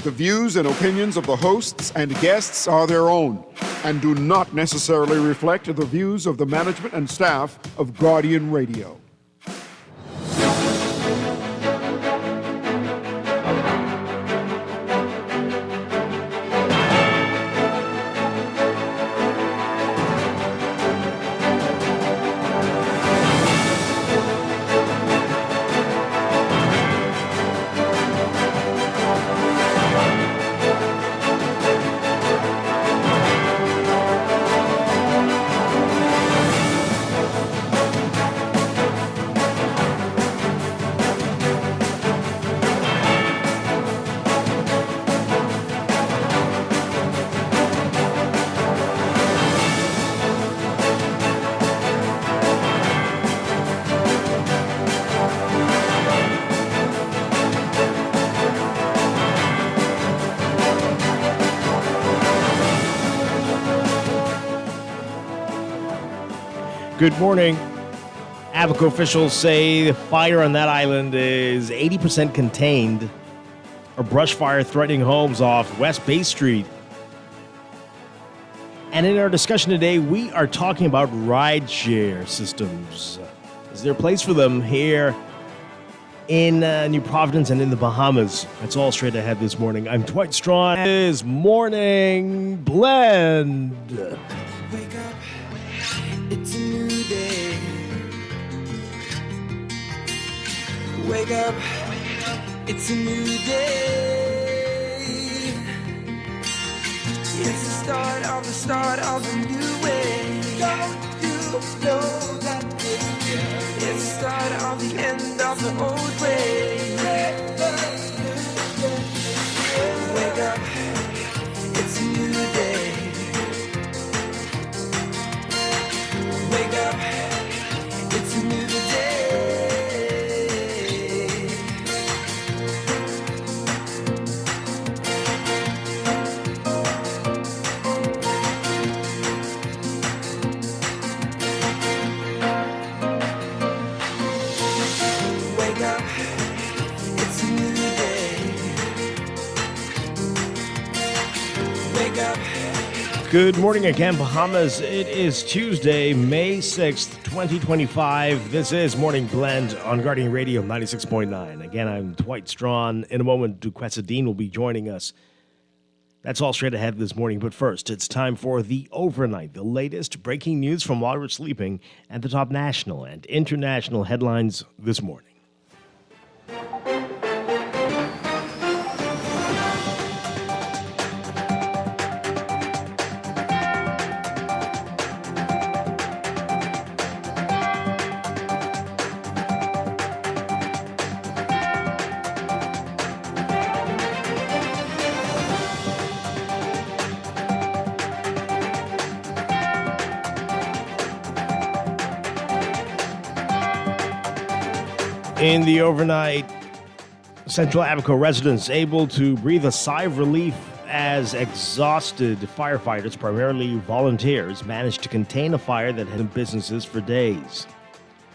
The views and opinions of the hosts and guests are their own and do not necessarily reflect the views of the management and staff of Guardian Radio. Good morning. Abaco officials say the fire on that island is 80% contained. A brush fire threatening homes off West Bay Street. And in our discussion today, we are talking about rideshare systems. Is there a place for them here in New Providence and in the Bahamas? That's all straight ahead this morning. I'm Dwight Strachan. It is Morning Blend. Wake up, it's a new day. Wake up, it's a new day. It's the start of a new way. Don't you know that it's the start of the end of the old way. Wake up, it's a new day. Wake up, it's a new day. Wake up, it's a new day. Wake up. Good morning again, Bahamas. It is Tuesday, May 6th, 2025. This is Morning Blend on Guardian Radio 96.9. Again, I'm Dwight Strachan. In a moment, Duquesa Dean will be joining us. That's all straight ahead this morning. But first, it's time for the Overnight, the latest breaking news from while we're sleeping and the top national and international headlines this morning. In the overnight, Central Abaco residents able to breathe a sigh of relief as exhausted firefighters, primarily volunteers, managed to contain a fire that had been businesses for days.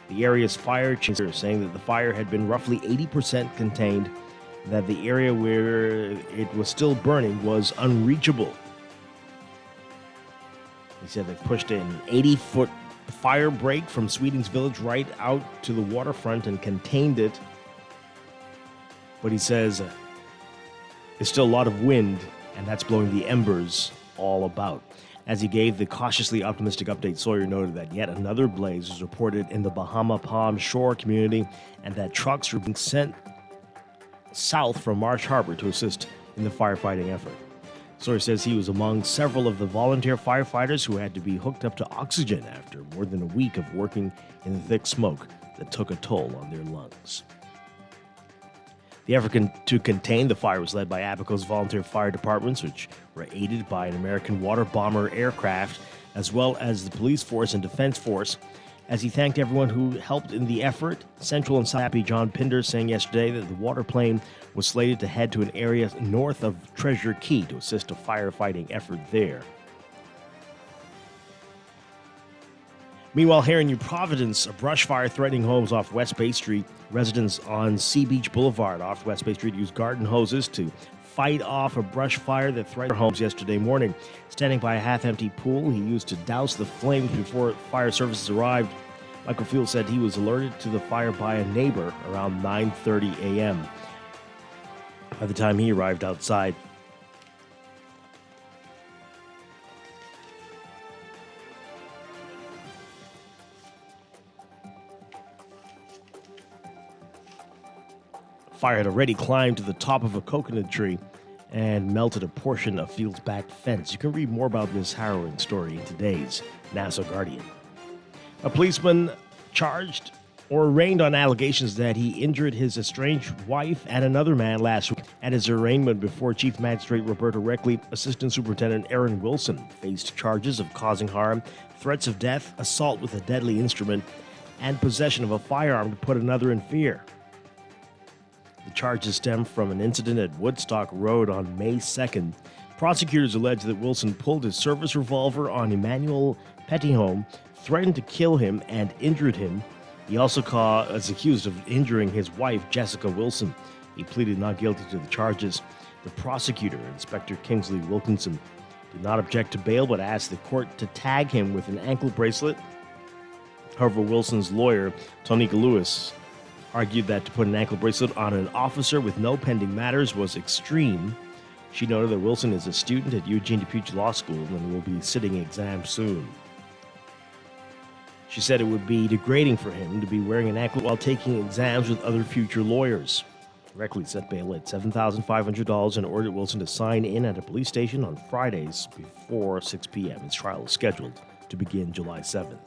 The area's fire chief saying that the fire had been roughly 80% contained, and that the area where it was still burning was unreachable. He said they pushed an 80-foot fire break from Sweeting's Village right out to the waterfront and contained it. But he says there's still a lot of wind, and that's blowing the embers all about. As he gave the cautiously optimistic update, Sawyer noted that yet another blaze was reported in the Bahama Palm Shore community and that trucks were being sent south from Marsh Harbor to assist in the firefighting effort. Sawyer says he was among several of the volunteer firefighters who had to be hooked up to oxygen after more than a week of working in the thick smoke that took a toll on their lungs. The effort to contain the fire was led by Abaco's volunteer fire departments, which were aided by an American water bomber aircraft, as well as the police force and defense force. As he thanked everyone who helped in the effort, Central and South Happy John Pinder saying yesterday that the water plane was slated to head to an area north of Treasure Key to assist a firefighting effort there. Meanwhile, here in New Providence, a brush fire threatening homes off West Bay Street. Residents on Sea Beach Boulevard off West Bay Street used garden hoses to fight off a brush fire that threatened homes yesterday morning. Standing by a half-empty pool he used to douse the flames before fire services arrived, Michael Field said he was alerted to the fire by a neighbor around 9:30 a.m. By the time he arrived outside, fire had already climbed to the top of a coconut tree and melted a portion of Field's back fence. You can read more about this harrowing story in today's Nassau Guardian. A policeman charged or arraigned on allegations that he injured his estranged wife and another man last week. At his arraignment before Chief Magistrate Roberta Reckley, Assistant Superintendent Aaron Wilson faced charges of causing harm, threats of death, assault with a deadly instrument, and possession of a firearm to put another in fear. The charges stem from an incident at Woodstock Road on May 2nd. Prosecutors allege that Wilson pulled his service revolver on Emmanuel Petithomme, threatened to kill him, and injured him. He also is accused of injuring his wife, Jessica Wilson. He pleaded not guilty to the charges. The prosecutor, Inspector Kingsley Wilkinson, did not object to bail but asked the court to tag him with an ankle bracelet. However, Wilson's lawyer, Tonika Lewis, argued that to put an ankle bracelet on an officer with no pending matters was extreme. She noted that Wilson is a student at Eugene DePuy Law School and will be sitting exams soon. She said it would be degrading for him to be wearing an anklet while taking exams with other future lawyers. Reckley set bail at $7,500 and ordered Wilson to sign in at a police station on Fridays before 6 p.m. His trial is scheduled to begin July 7th.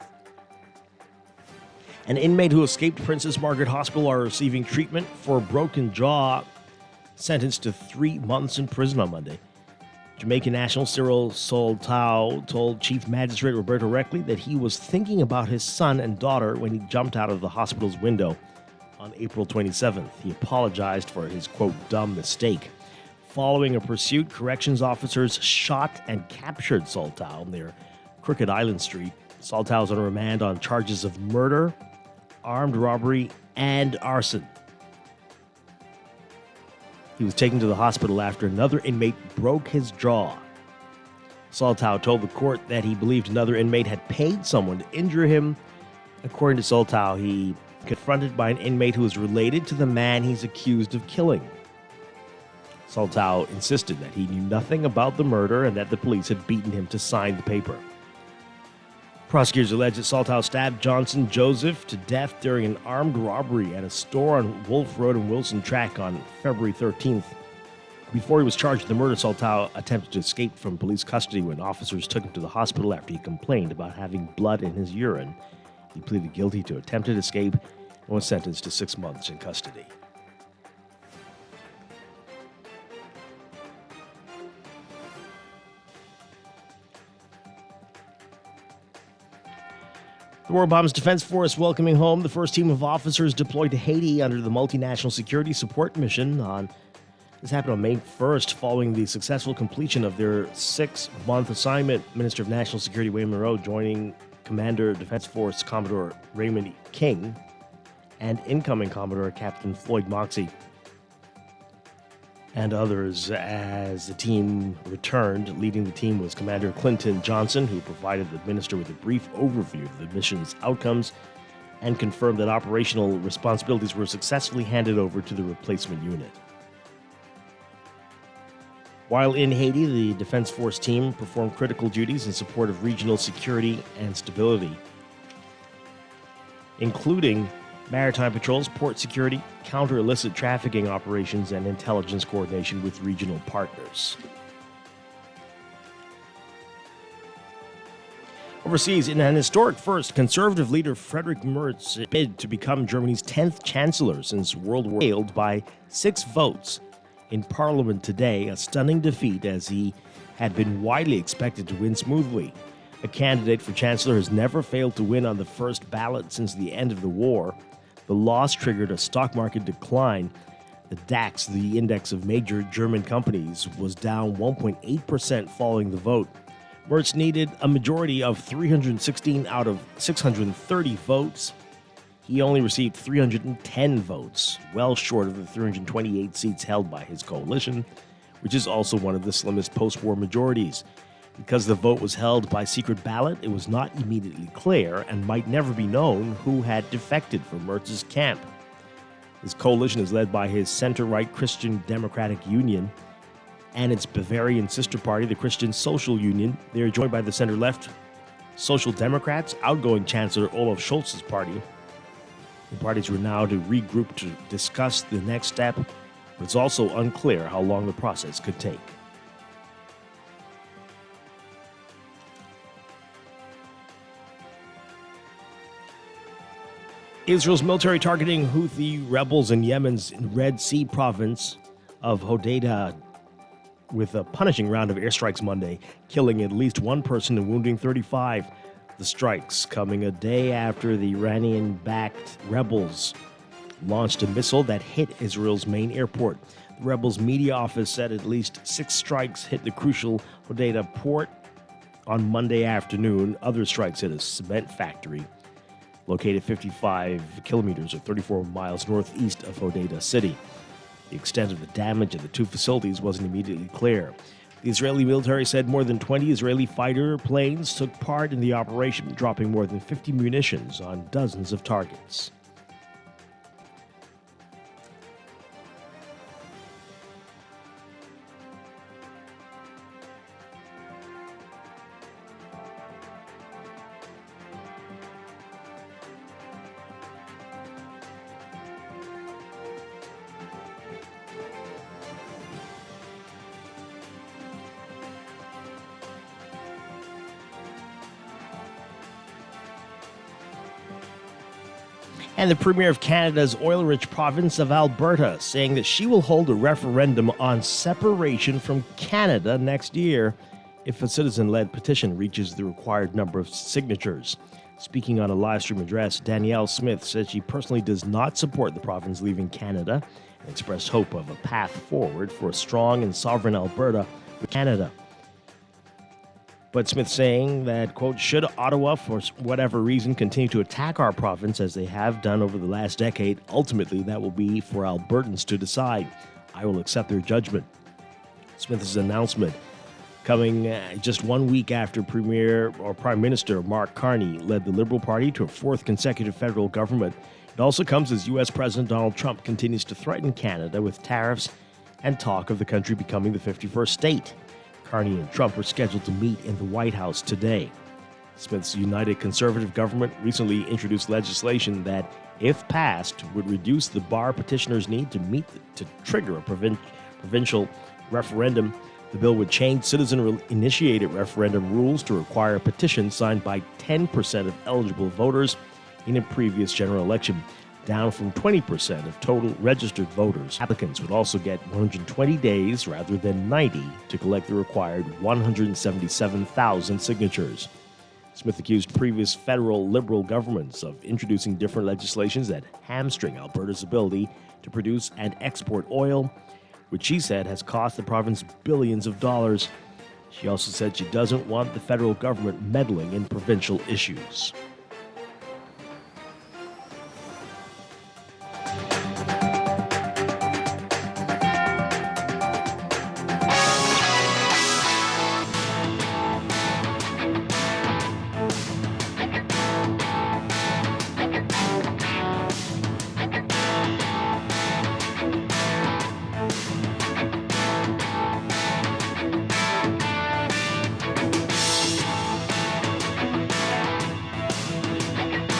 An inmate who escaped Princess Margaret Hospital are receiving treatment for a broken jaw, sentenced to 3 months in prison on Monday. Jamaican national Cyril Soltau told Chief Magistrate Roberta Reckley that he was thinking about his son and daughter when he jumped out of the hospital's window on April 27th. He apologized for his, quote, dumb mistake. Following a pursuit, corrections officers shot and captured Soltau near Crooked Island Street. Soltau is on remand on charges of murder, armed robbery, and arson. He was taken to the hospital after another inmate broke his jaw. Soltau told the court that he believed another inmate had paid someone to injure him. According to Soltau, he confronted by an inmate who was related to the man he's accused of killing. Soltau insisted that he knew nothing about the murder and that the police had beaten him to sign the paper. Prosecutors allege that Soltau stabbed Johnson Joseph to death during an armed robbery at a store on Wolf Road and Wilson Track on February 13th. Before he was charged with the murder, Soltau attempted to escape from police custody when officers took him to the hospital after he complained about having blood in his urine. He pleaded guilty to attempted escape and was sentenced to 6 months in custody. The Royal Bahamas Defense Force welcoming home the first team of officers deployed to Haiti under the Multinational Security Support Mission. This happened on May 1st following the successful completion of their 6-month assignment. Minister of National Security Wayne Moreau joining Commander Defense Force Commodore Raymond King and incoming Commodore Captain Floyd Moxey and others as the team returned. Leading the team was Commander Clinton Johnson, who provided the minister with a brief overview of the mission's outcomes and confirmed that operational responsibilities were successfully handed over to the replacement unit. While in Haiti, the Defense Force team performed critical duties in support of regional security and stability, including maritime patrols, port security, counter-illicit trafficking operations, and intelligence coordination with regional partners. Overseas, in an historic first, conservative leader Friedrich Merz bid to become Germany's 10th chancellor since World War II, failed by 6 votes in Parliament today, a stunning defeat as he had been widely expected to win smoothly. A candidate for chancellor has never failed to win on the first ballot since the end of the war. The loss triggered a stock market decline. The DAX, the index of major German companies, was down 1.8% following the vote. Merz needed a majority of 316 out of 630 votes. He only received 310 votes, well short of the 328 seats held by his coalition, which is also one of the slimmest post-war majorities. Because the vote was held by secret ballot, it was not immediately clear and might never be known who had defected from Merz's camp. His coalition is led by his center-right Christian Democratic Union and its Bavarian sister party, the Christian Social Union. They are joined by the center-left Social Democrats, outgoing Chancellor Olaf Scholz's party. The parties were now to regroup to discuss the next step, but it's also unclear how long the process could take. Israel's military targeting Houthi rebels in Yemen's Red Sea province of Hodeidah with a punishing round of airstrikes Monday, killing at least one person and wounding 35. The strikes coming a day after the Iranian-backed rebels launched a missile that hit Israel's main airport. The rebels' media office said at least 6 strikes hit the crucial Hodeidah port on Monday afternoon. Other strikes hit a cement factory located 55 kilometers or 34 miles northeast of Hodeidah city. The extent of the damage at the 2 facilities wasn't immediately clear. The Israeli military said more than 20 Israeli fighter planes took part in the operation, dropping more than 50 munitions on dozens of targets. And the Premier of Canada's oil-rich province of Alberta saying that she will hold a referendum on separation from Canada next year if a citizen-led petition reaches the required number of signatures. Speaking on a live stream address, Danielle Smith said she personally does not support the province leaving Canada and expressed hope of a path forward for a strong and sovereign Alberta with Canada. But Smith saying that, quote, should Ottawa, for whatever reason, continue to attack our province as they have done over the last decade, ultimately that will be for Albertans to decide. I will accept their judgment. Smith's announcement coming just 1 week after Prime Minister Mark Carney led the Liberal Party to a 4th consecutive federal government. It also comes as U.S. President Donald Trump continues to threaten Canada with tariffs and talk of the country becoming the 51st state. Carney and Trump are scheduled to meet in the White House today. Smith's United Conservative government recently introduced legislation that, if passed, would reduce the bar petitioners need to trigger a provincial referendum. The bill would change citizen-initiated referendum rules to require a petition signed by 10% of eligible voters in a previous general election, down from 20% of total registered voters. Applicants would also get 120 days rather than 90 to collect the required 177,000 signatures. Smith accused previous federal Liberal governments of introducing different legislations that hamstring Alberta's ability to produce and export oil, which she said has cost the province billions of dollars. She also said she doesn't want the federal government meddling in provincial issues.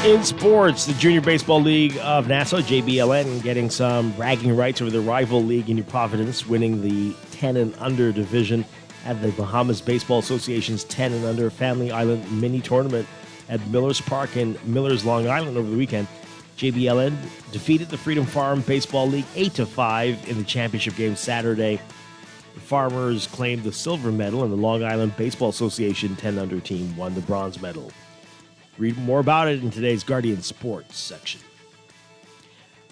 In sports, the Junior Baseball League of Nassau, JBLN, getting some bragging rights over the rival league in New Providence, winning the 10 and under division at the Bahamas Baseball Association's 10 and under Family Island mini tournament at Millers Park in Millers, Long Island over the weekend. JBLN defeated the Freedom Farm Baseball League 8-5 in the championship game Saturday. The Farmers claimed the silver medal, and the Long Island Baseball Association 10 under team won the bronze medal. Read more about it in today's Guardian Sports section.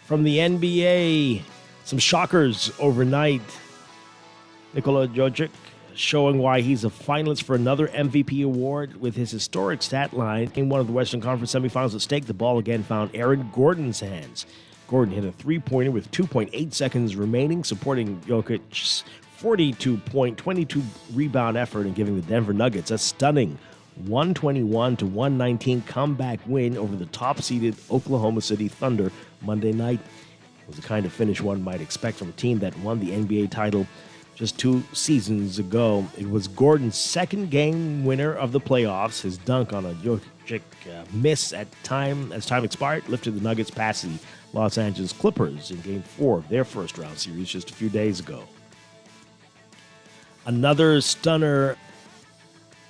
From the NBA, some shockers overnight. Nikola Jokic showing why he's a finalist for another MVP award with his historic stat line. In one of the Western Conference semifinals at stake, the ball again found Aaron Gordon's hands. Gordon hit a three-pointer with 2.8 seconds remaining, supporting Jokic's 42-point, 22-rebound effort in giving the Denver Nuggets a stunning 121-119 comeback win over the top-seeded Oklahoma City Thunder Monday night. It was the kind of finish one might expect from a team that won the NBA title just 2 seasons ago. It was Gordon's second game winner of the playoffs. His dunk on a Jokic miss as time expired lifted the Nuggets past the Los Angeles Clippers in Game 4 of their first-round series just a few days ago. Another stunner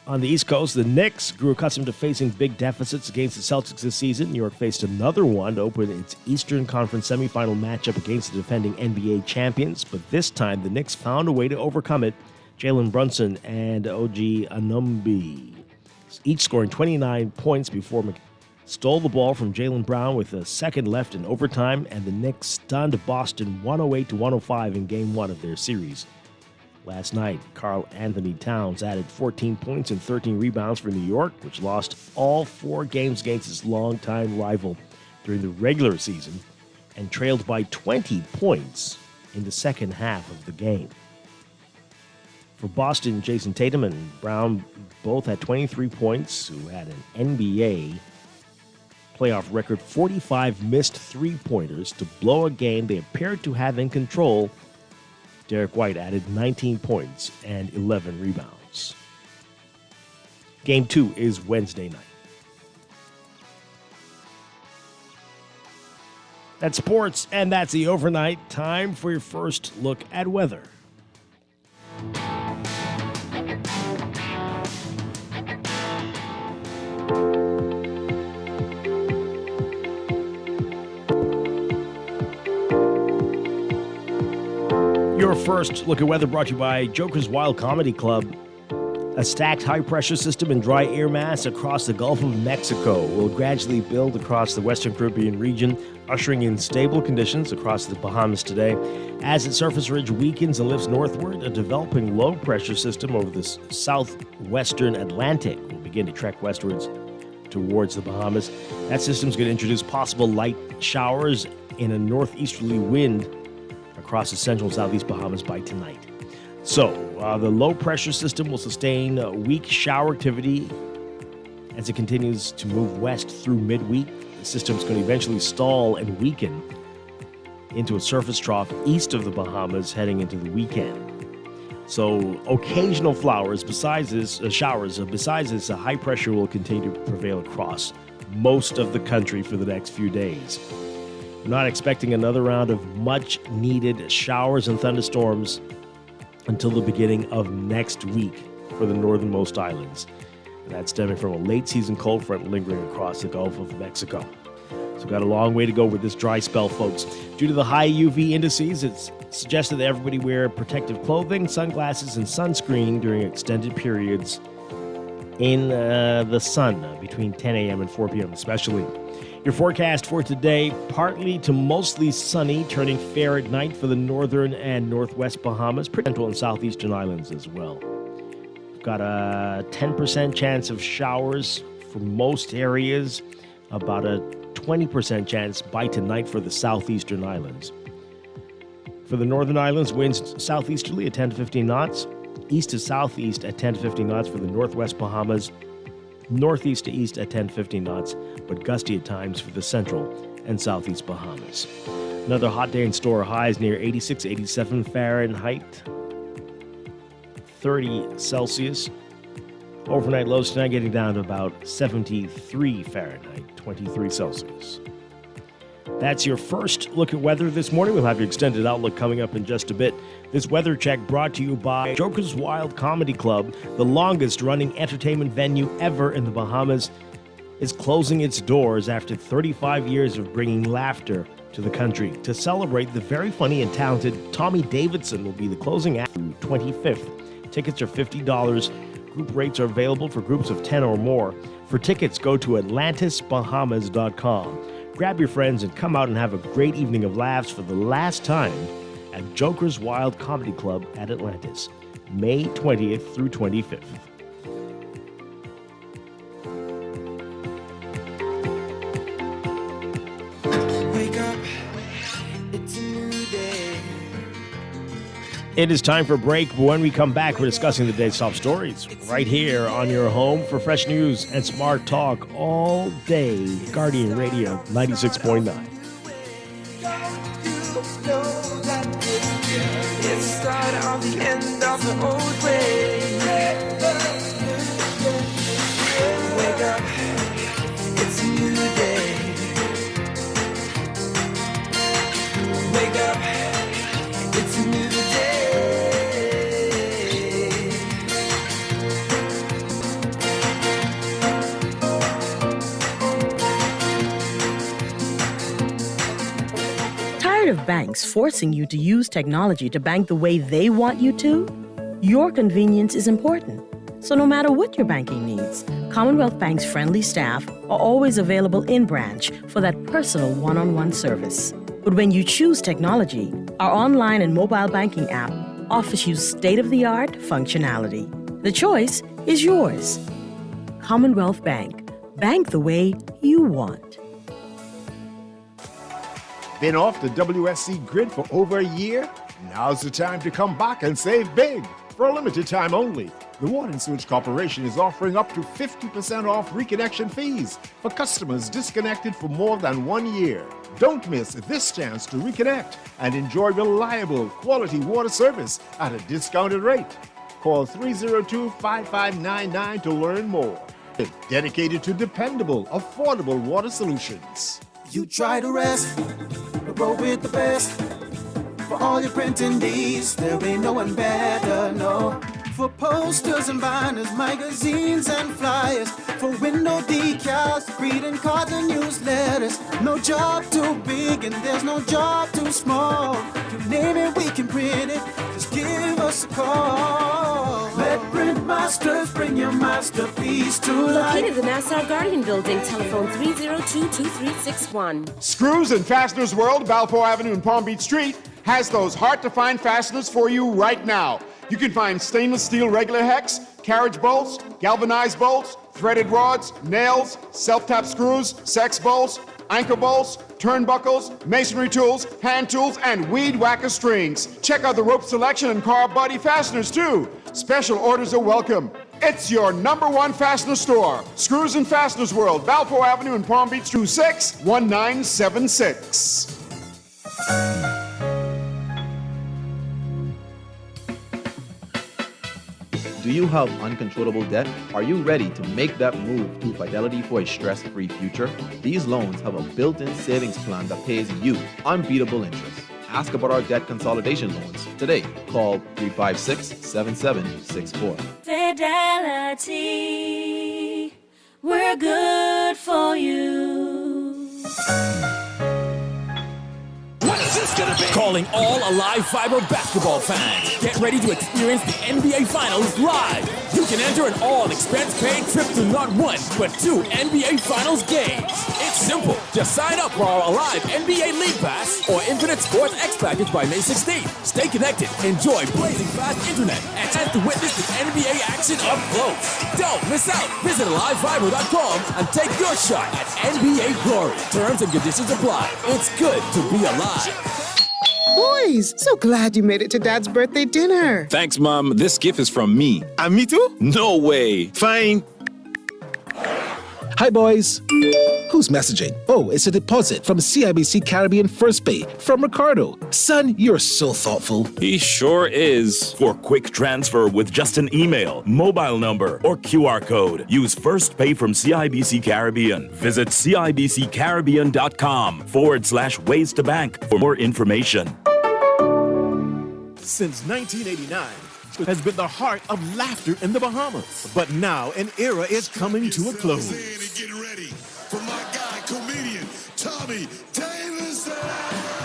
on the East Coast, the Knicks grew accustomed to facing big deficits against the Celtics this season. New York faced another one to open its Eastern Conference semifinal matchup against the defending NBA champions, but this time the Knicks found a way to overcome it. Jalen Brunson and OG Anunoby, each scoring 29 points before stole the ball from Jaylen Brown with a second left in overtime, and the Knicks stunned Boston 108-105 in Game 1 of their series. Last night, Karl Anthony Towns added 14 points and 13 rebounds for New York, which lost all 4 games against its longtime rival during the regular season and trailed by 20 points in the second half of the game. For Boston, Jason Tatum and Brown both had 23 points, who had an NBA playoff record 45 missed three-pointers to blow a game they appeared to have in control. Derek White added 19 points and 11 rebounds. Game 2 is Wednesday night. That's sports, and that's the overnight. Time for your first look at weather. Your first look at weather brought to you by Joker's Wild Comedy Club. A stacked high-pressure system and dry air mass across the Gulf of Mexico will gradually build across the Western Caribbean region, ushering in stable conditions across the Bahamas today. As its surface ridge weakens and lifts northward, a developing low-pressure system over the southwestern Atlantic will begin to trek westwards towards the Bahamas. That system is going to introduce possible light showers in a northeasterly wind across the central and southeast Bahamas by tonight. So, the low-pressure system will sustain weak shower activity as it continues to move west through midweek. The system is going to eventually stall and weaken into a surface trough east of the Bahamas heading into the weekend. So, occasional showers besides this, high pressure will continue to prevail across most of the country for the next few days. We're not expecting another round of much-needed showers and thunderstorms until the beginning of next week for the northernmost islands. And that's stemming from a late-season cold front lingering across the Gulf of Mexico. So got a long way to go with this dry spell, folks. Due to the high UV indices, it's suggested that everybody wear protective clothing, sunglasses, and sunscreen during extended periods in the sun between 10 a.m. and 4 p.m. especially. Your forecast for today, partly to mostly sunny, turning fair at night for the northern and northwest Bahamas, central and southeastern islands as well. We've got a 10% chance of showers for most areas, about a 20% chance by tonight for the southeastern islands. For the northern islands, winds southeasterly at 10 to 15 knots, east to southeast at 10 to 15 knots for the northwest Bahamas, northeast to east at 10 to 15 knots, but gusty at times for the central and southeast Bahamas. Another hot day in store, highs near 86, 87 Fahrenheit, 30 Celsius. Overnight lows tonight getting down to about 73 Fahrenheit, 23 Celsius. That's your first look at weather this morning. We'll have your extended outlook coming up in just a bit. This weather check brought to you by Joker's Wild Comedy Club, the longest-running entertainment venue ever in the Bahamas, is closing its doors after 35 years of bringing laughter to the country. To celebrate, the very funny and talented Tommy Davidson will be the closing act on 25th. Tickets are $50. Group rates are available for groups of 10 or more. For tickets, go to AtlantisBahamas.com. Grab your friends and come out and have a great evening of laughs for the last time at Joker's Wild Comedy Club at Atlantis, May 20th through 25th. Wake up, it's a new day. It is time for a break, but when we come back, we're discussing the day's top stories right here on your home for fresh news and smart talk all day. Guardian Radio 96.9. It's the start of the end of the old way. Wake up, it's a new day. Wake up, it's a new day. Tired of banks forcing you to use technology to bank the way they want you to? Your convenience is important. So no matter what your banking needs, Commonwealth Bank's friendly staff are always available in branch for that personal one-on-one service. But when you choose technology, our online and mobile banking app offers you state-of-the-art functionality. The choice is yours. Commonwealth Bank. Bank the way you want. Been off the WSC grid for over a year? Now's the time to come back and save big. For a limited time only, the Water and Sewage Corporation is offering up to 50% off reconnection fees for customers disconnected for more than 1 year. Don't miss this chance to reconnect and enjoy reliable, quality water service at a discounted rate. Call 302-5599 to learn more. Dedicated to dependable, affordable water solutions. You try to rest, roll with the best. For all your printing needs, there ain't no one better, no. For posters and banners, magazines and flyers. For window decals, greeting cards and newsletters. No job too big and there's no job too small. You name it, we can print it. Just give us a call. Let Print Masters bring your masterpiece to life. Located in the Nassau Guardian Building, telephone 302-2361. Screws and Fasteners World, Balfour Avenue and Palm Beach Street, has those hard-to-find fasteners for you right now. You can find stainless steel regular hex, carriage bolts, galvanized bolts, threaded rods, nails, self-tap screws, sex bolts, anchor bolts, turnbuckles, masonry tools, hand tools, and weed whacker strings. Check out the rope selection and car body fasteners, too. Special orders are welcome. It's your #1 fastener store. Screws and Fasteners World, Balfour Avenue and Palm Beach, 261976. Do you have uncontrollable debt? Are you ready to make that move to Fidelity for a stress-free future? These loans have a built-in savings plan that pays you unbeatable interest. Ask about our debt consolidation loans today. Call 356-7764. Fidelity, we're good for you. Calling all Alive Fiber basketball fans. Get ready to experience the NBA Finals live. You can enter an all-expense-paid trip to not one, but 2 NBA Finals games. It's simple. Just sign up for our Alive NBA League Pass or Infinite Sports X package by May 16th. Stay connected, enjoy blazing fast internet, and chance to witness the NBA action up close. Don't miss out. Visit AliveFiber.com and take your shot at NBA glory. Terms and conditions apply. It's good to be alive. Boys, so glad you made it to Dad's birthday dinner. Thanks, Mom. This gift is from me. And me too? No way. Fine. Hi, boys. Who's messaging? Oh, it's a deposit from CIBC Caribbean First Pay from Ricardo. Son, you're so thoughtful. He sure is. For quick transfer with just an email, mobile number, or QR code, use First Pay from CIBC Caribbean. Visit CIBCCaribbean.com/ways to bank for more information. Since 1989, has been the heart of laughter in the Bahamas. But now an era is coming to a close. Get ready for my guy, comedian Tommy Davidson.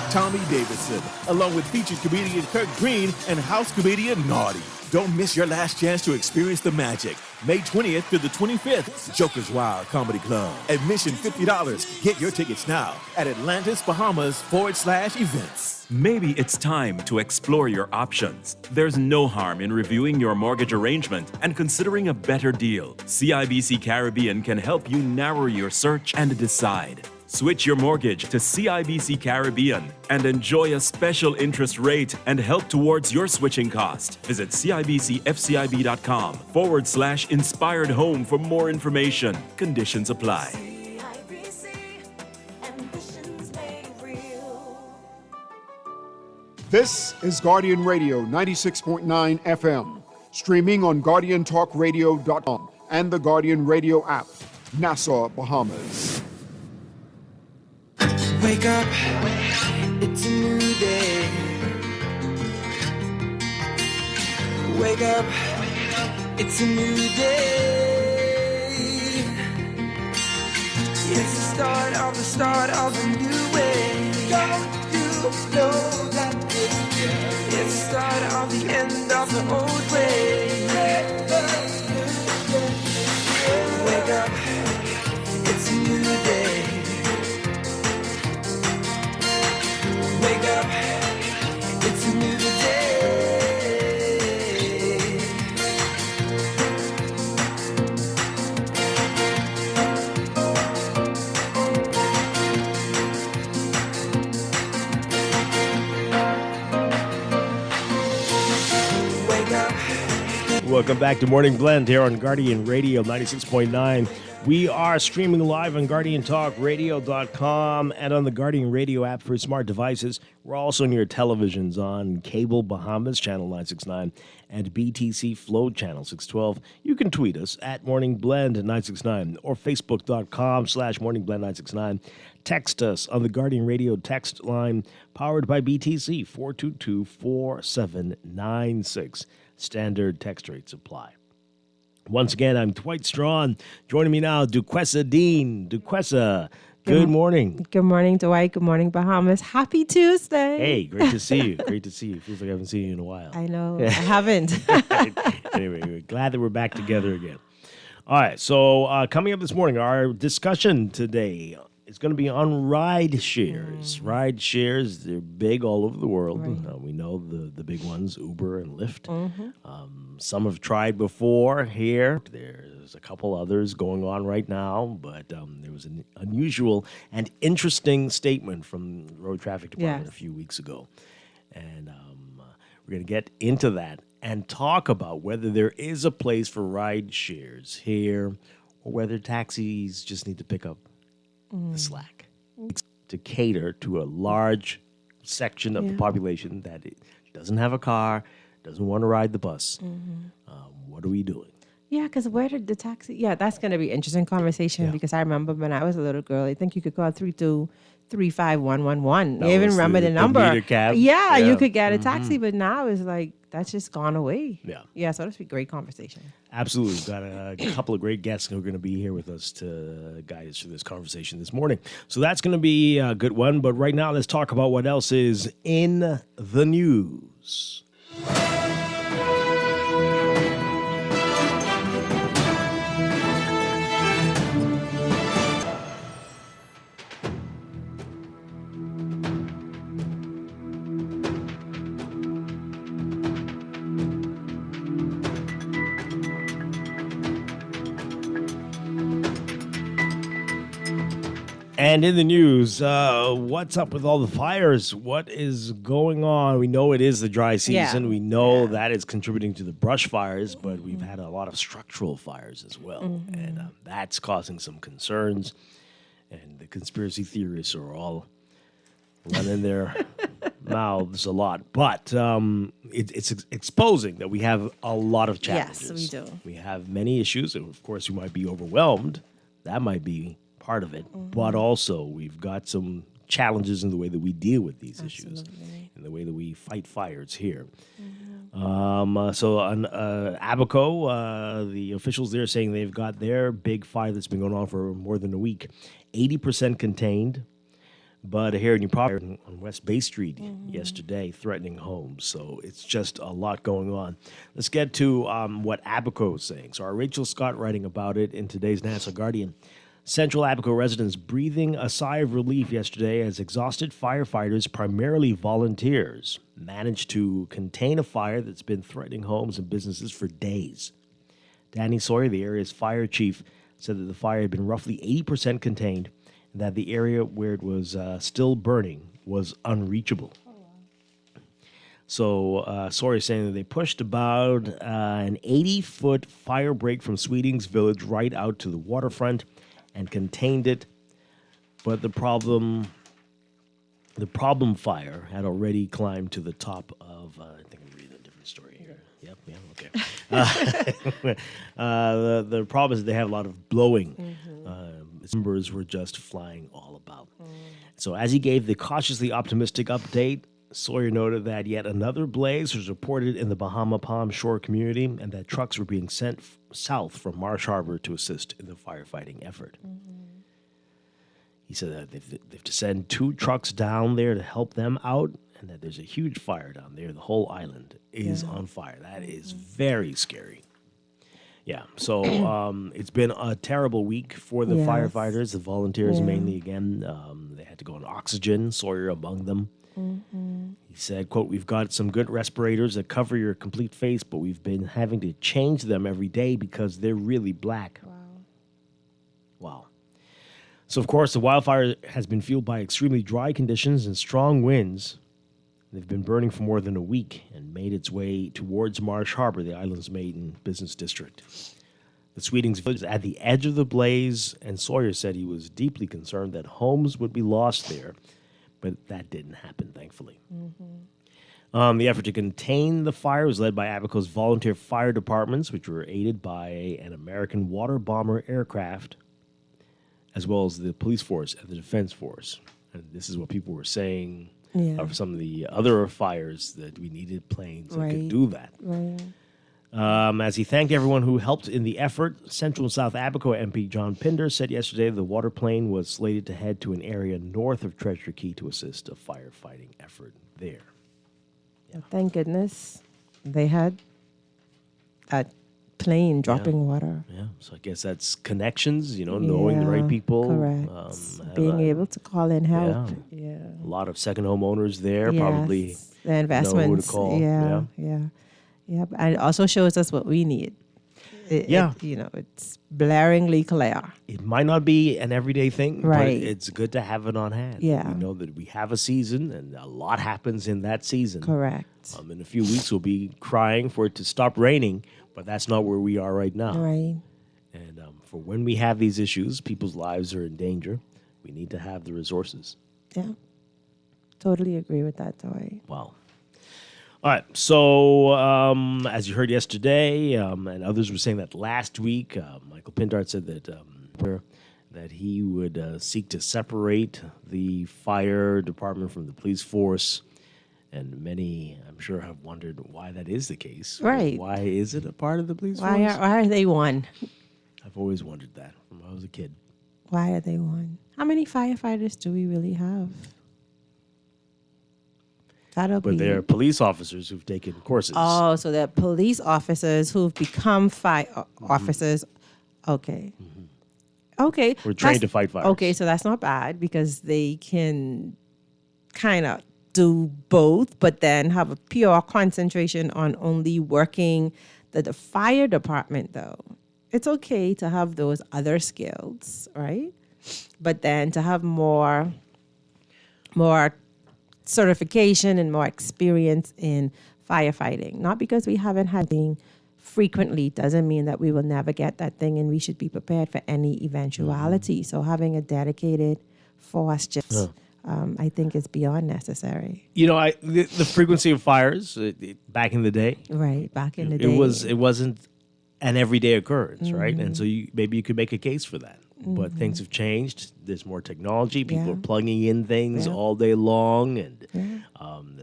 Tommy Davidson, along with featured comedian Kirk Green and house comedian Naughty. Don't miss your last chance to experience the magic. May 20th to the 25th, Joker's Wild Comedy Club. Admission $50. Get your tickets now at Atlantis Bahamas /events. Maybe it's time to explore your options. There's no harm in reviewing your mortgage arrangement and considering a better deal. CIBC Caribbean can help you narrow your search and decide. Switch your mortgage to CIBC Caribbean and enjoy a special interest rate and help towards your switching cost. Visit CIBCFCIB.com/inspired home for more information. Conditions apply. This is Guardian Radio 96.9 FM, streaming on GuardianTalkRadio.com and the Guardian Radio app, Nassau, Bahamas. Wake up, it's a new day. Wake up, it's a new day. It's the start of a new way. Don't you know that it's the start of the end of the old way. Wake up, it's a new day. Wake up, it's a new day. Wake up. Welcome back to Morning Blend here on Guardian Radio 96.9. We are streaming live on GuardianTalkRadio.com and on the Guardian Radio app for smart devices. We're also on your televisions on Cable Bahamas, Channel 969, and BTC Flow, Channel 612. You can tweet us at MorningBlend969 or Facebook.com/MorningBlend969. Text us on the Guardian Radio text line powered by BTC 422-4796. Standard text rates apply. Once again, I'm Dwight Strachan. Joining me now, Duquesa Dean. Duquesa, good morning. Good morning, Dwight. Good morning, Bahamas. Happy Tuesday. Hey, great to see you. Great to see you. Feels like I haven't seen you in a while. I know. I haven't. Anyway, we're glad that we're back together again. All right, so coming up this morning, our discussion today is going to be on ride shares. Ride shares, they're big all over the world. Right. We know the big ones, Uber and Lyft. Mm-hmm. Some have tried before here. There's a couple others going on right now, but there was an unusual and interesting statement from the Road Traffic Department a few weeks ago. And we're going to get into that and talk about whether there is a place for ride shares here or whether taxis just need to pick up the slack to cater to a large section of the population that doesn't have a car, doesn't want to ride the bus. What are we doing? Yeah, because where did the taxi? Yeah, that's going to be an interesting conversation because I remember when I was a little girl, I think you could call 3235111. You even remember the number. Meter cab. Yeah, you could get a taxi, but now it's like that's just gone away. Yeah. So that's a great conversation. Absolutely. We've got a couple of great guests who are going to be here with us to guide us through this conversation this morning. So that's going to be a good one. But right now, let's talk about what else is in the news. And in the news, what's up with all the fires? What is going on? We know it is the dry season. Yeah. We know that is contributing to the brush fires, but we've had a lot of structural fires as well. And that's causing some concerns. And the conspiracy theorists are all running their mouths a lot. But it's exposing that we have a lot of challenges. Yes, we do. We have many issues. And of course, we might be overwhelmed. That might be part of it, but also we've got some challenges in the way that we deal with these issues, in the way that we fight fires here. So on Abaco, the officials there saying they've got their big fire that's been going on for more than a week, 80% contained, but here in Providence on West Bay Street yesterday, threatening homes. So it's just a lot going on. Let's get to what Abaco is saying. So our Rachel Scott writing about it in today's Nassau Guardian. Central Abaco residents breathing a sigh of relief yesterday as exhausted firefighters, primarily volunteers, managed to contain a fire that's been threatening homes and businesses for days. Danny Sawyer, the area's fire chief, said that the fire had been roughly 80% contained that the area where it was still burning was unreachable. So Sawyer is saying that they pushed about an 80-foot fire break from Sweeting's village right out to the waterfront and contained it. But the problem fire had already climbed to the top of, I think I'm reading a different story here. Yep, yeah, okay. The problem is they have a lot of blowing. Embers were just flying all about. So as he gave the cautiously optimistic update, Sawyer noted that yet another blaze was reported in the Bahama Palm Shore community and that trucks were being sent south from Marsh Harbor to assist in the firefighting effort. He said that they've to send 2 trucks down there to help them out and that there's a huge fire down there. The whole island is on fire. That is very scary. Yeah, so it's been a terrible week for the firefighters, the volunteers mainly again. They had to go on oxygen, Sawyer among them. He said, quote, "We've got some good respirators that cover your complete face, but we've been having to change them every day because they're really black." Wow. So, of course, the wildfire has been fueled by extremely dry conditions and strong winds. They've been burning for more than a week and made its way towards Marsh Harbor, the island's main business district. The Sweetings village is at the edge of the blaze, and Sawyer said he was deeply concerned that homes would be lost there, but that didn't happen, thankfully. The effort to contain the fire was led by Abaco's volunteer fire departments, which were aided by an American water bomber aircraft, as well as the police force and the defense force. And this is what people were saying of some of the other fires, that we needed planes that could do that. As he thanked everyone who helped in the effort, Central and South Abaco MP John Pinder said yesterday the water plane was slated to head to an area north of Treasure Key to assist a firefighting effort there. Thank goodness they had that plane dropping water. Yeah, so I guess that's connections, knowing the right people. Correct. Being able to call in help. A lot of second homeowners there probably the investments. know who to call. Yeah, and it also shows us what we need. It's blaringly clear. It might not be an everyday thing, right, but it's good to have it on hand. Yeah. We know that we have a season, and a lot happens in that season. Correct. In a few weeks, we'll be crying for it to stop raining, but that's not where we are right now. Right. And for when we have these issues, people's lives are in danger, we need to have the resources. Yeah. Totally agree with that, Dwight. Wow. All right, so as you heard yesterday, and others were saying that last week, Michael Pindart said that he would seek to separate the fire department from the police force, and many, I'm sure, have wondered why that is the case. Right. Why is it a part of the police force? Why are they one? I've always wondered that from when I was a kid. Why are they one? How many firefighters do we really have? But they're police officers who've taken courses. Oh, so they're police officers who've become fire officers. Okay. Okay. We're trained to fight fires. Okay, so that's not bad because they can kind of do both, but then have a pure concentration on only working the fire department, though. It's okay to have those other skills, right? But then to have more certification and more experience in firefighting. Not because we haven't had thing frequently doesn't mean that we will never get that thing, and we should be prepared for any eventuality. So having a dedicated force just, I think, is beyond necessary. The frequency of fires back in the day. Right, back in the day. It wasn't an everyday occurrence, right? And so maybe you could make a case for that. But things have changed. There's more technology. People are plugging in things all day long, and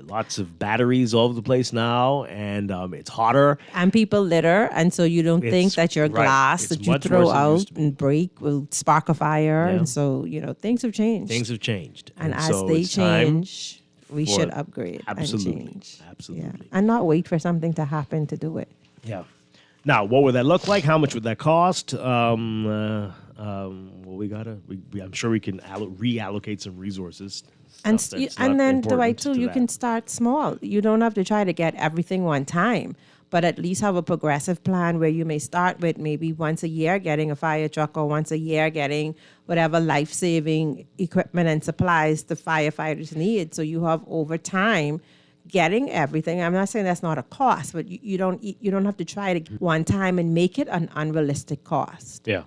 lots of batteries all over the place now, and it's hotter. And people litter, and so you don't think that your glass that you throw out and break will spark a fire. And so, things have changed. Things have changed. And as so they change, we should upgrade and change. Absolutely. Yeah. And not wait for something to happen to do it. Yeah. Now, what would that look like? How much would that cost? Well, I'm sure we can reallocate some resources. And then, Dwight, too, you can start small. You don't have to try to get everything one time. but at least have a progressive plan where you may start with maybe once a year getting a fire truck or once a year getting whatever life-saving equipment and supplies the firefighters need. So you have over time getting everything. I'm not saying that's not a cost, but you don't have to try it one time and make it an unrealistic cost. Yeah.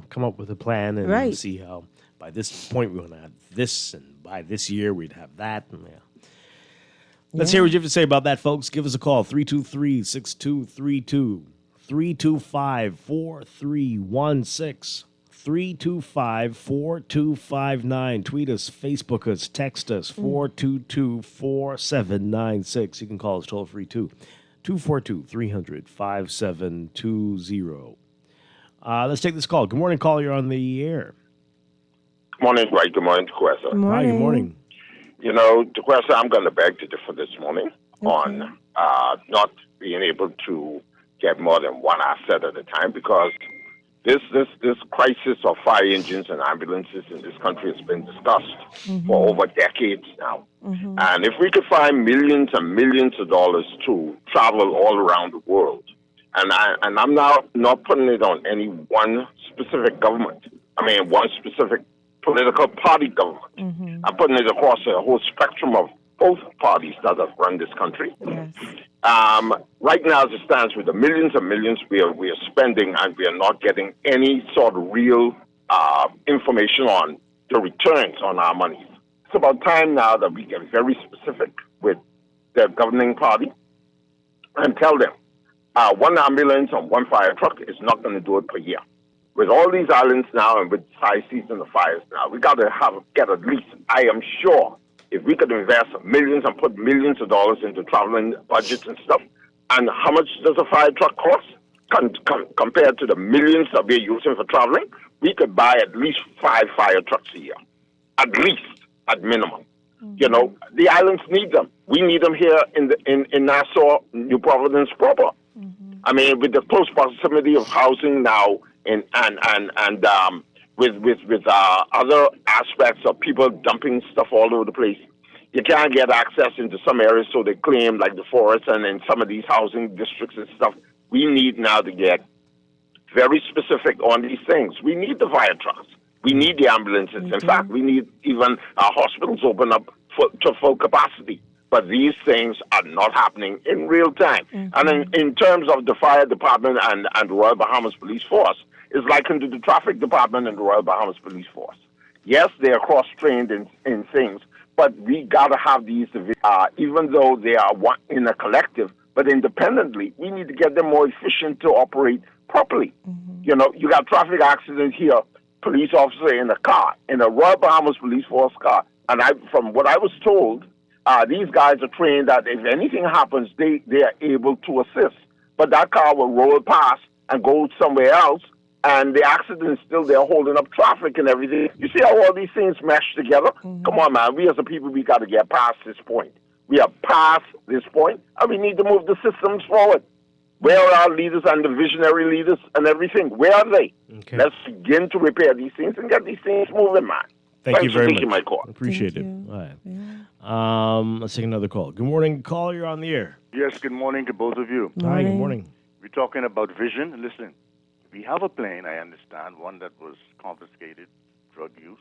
Come up with a plan and Right. see how by this point we're going to have this, and by this year we'd have that. And Let's hear what you have to say about that, folks. Give us a call, 323-6232, 325-4316, 325-4259. Tweet us, Facebook us, text us, 422-4796. You can call us toll-free, too, 242-300-5720. Let's take this call. Good morning, call. You're on the air. Good morning, Dwight. Good morning, Tequesta. Hi, good morning. You know, Tequesta, I'm going to beg to differ this morning on not being able to get more than one asset at a time, because this crisis of fire engines and ambulances in this country has been discussed for over decades now. And if we could find millions and millions of dollars to travel all around the world, and I'm now not putting it on any one specific government. I mean, one specific political party government. I'm putting it across a whole spectrum of both parties that have run this country. Right now, as it stands, with the millions and millions we are spending, and we are not getting any sort of real information on the returns on our money. It's about time now that we get very specific with the governing party and tell them one ambulance and one fire truck is not going to do it per year. With all these islands now and with the high season of fires now, we got to get at least, I am sure, if we could invest millions and put millions of dollars into traveling budgets and stuff, and how much does a fire truck cost compared to the millions that we're using for traveling, we could buy at least 5 fire trucks a year, at least, at minimum. You know, the islands need them. We need them here in Nassau, New Providence proper. I mean, with the close proximity of housing now, and with other aspects of people dumping stuff all over the place, you can't get access into some areas, so they claim, like the forest and in some of these housing districts and stuff. We need now to get very specific on these things. We need the fire trucks. We need the ambulances. In fact, we need even our hospitals open up to full capacity. But these things are not happening in real time. And in terms of the fire department and the Royal Bahamas Police Force, it's likened to the traffic department and the Royal Bahamas Police Force. Yes, they are cross-trained in things, but we got to have these, even though they are one in a collective, but independently, we need to get them more efficient to operate properly. You know, you got traffic accidents here, police officer in a car, in a Royal Bahamas Police Force car. And from what I was told, these guys are trained that if anything happens, they are able to assist. But that car will roll past and go somewhere else, and the accident is still there holding up traffic and everything. You see how all these things mesh together? Come on, man. We as a people, we got to get past this point. We are past this point, and we need to move the systems forward. Where are our leaders and the visionary leaders and everything? Where are they? Let's begin to repair these things and get these things moving, man. Thank you very Thanks for taking much. my call. Appreciate it. All right. Let's take another call. Good morning, call. You're on the air. Yes, good morning to both of you. Hi, good morning. We're talking about vision. Listen, we have a plane, I understand, one that was confiscated, drug use.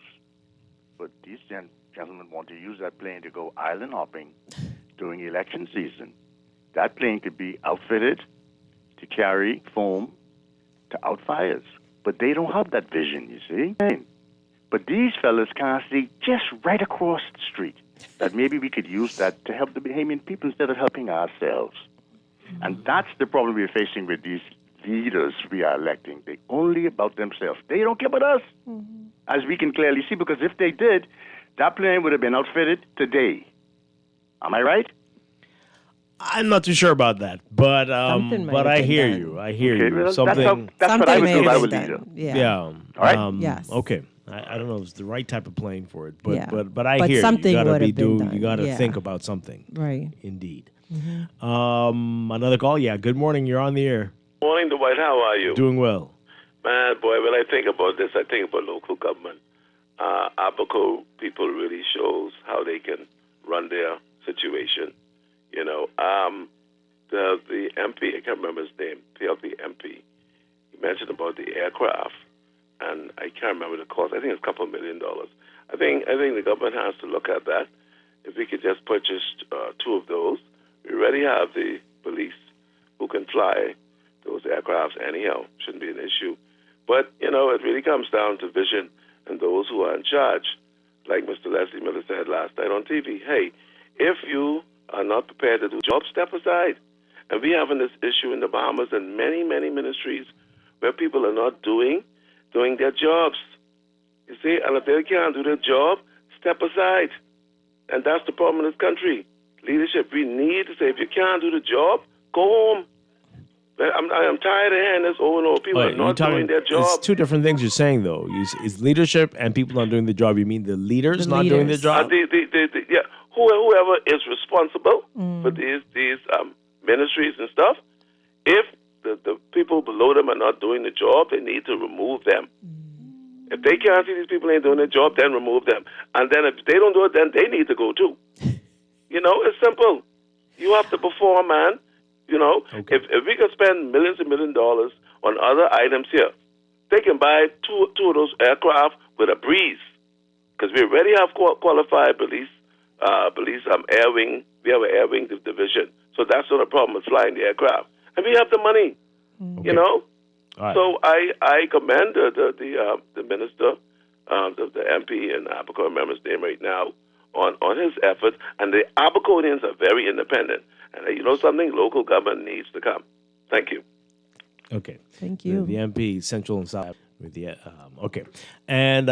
But these gentlemen want to use that plane to go island hopping during election season. That plane could be outfitted to carry foam to out fires. But they don't have that vision, you see. But these fellas can't see just right across the street that maybe we could use that to help the Bahamian people instead of helping ourselves. And that's the problem we're facing with these leaders we are electing. They're only about themselves. They don't care about us, as we can clearly see, because if they did, that plane would have been outfitted today. Am I right? I'm not too sure about that, but I hear you. I hear you. Well, something. That's what I would do if I were leader. Yeah. All right. Yes. Okay. I don't know if it's the right type of plane for it, but Yeah. but I But hear something you. You gotta would be have been doing. done. You gotta Yeah. think about something. Right. Indeed. Another call. Yeah. Good morning. You're on the air. Morning, Dwight. How are you? Doing well. Man, boy, when I think about this, I think about local government. Abaco people really shows how they can run their situation. You know, the MP, I can't remember his name, PLP MP, he mentioned about the aircraft, and I can't remember the cost. I think it's a couple $1 million. I think the government has to look at that. If we could just purchase 2 of those, we already have the police who can fly those aircrafts anyhow. Shouldn't be an issue. But, it really comes down to vision and those who are in charge. Like Mr. Leslie Miller said last night on TV, hey, if you are not prepared to do the job, step aside. And we're having this issue in the Bahamas and many, many ministries where people are not doing their jobs. You see, and if they can't do their job, step aside. And that's the problem in this country. Leadership, we need to say, if you can't do the job, go home. I'm tired of hearing this over and over. People are not doing their job. It's 2 different things you're saying, though. Is leadership and people not doing the job. You mean the leaders not doing their job? Yeah, whoever is responsible for these ministries and stuff, if the people below them are not doing the job, they need to remove them. If they can't see these people ain't doing their job, then remove them. And then if they don't do it, then they need to go too. It's simple. You have to perform, man. Okay. If we can spend millions and millions of dollars on other items here, they can buy two of those aircraft with a breeze. Because we already have qualified police air wing. We have an air wing division. So that's not a problem with flying the aircraft. And we have the money, Right. So I commend the minister, the MP, and I can't remember his name right now, on his efforts. And the Abaconians are very independent. And you know something? Local government needs to come. Thank you. Okay. Thank you. The MP, Central and South. With the okay. And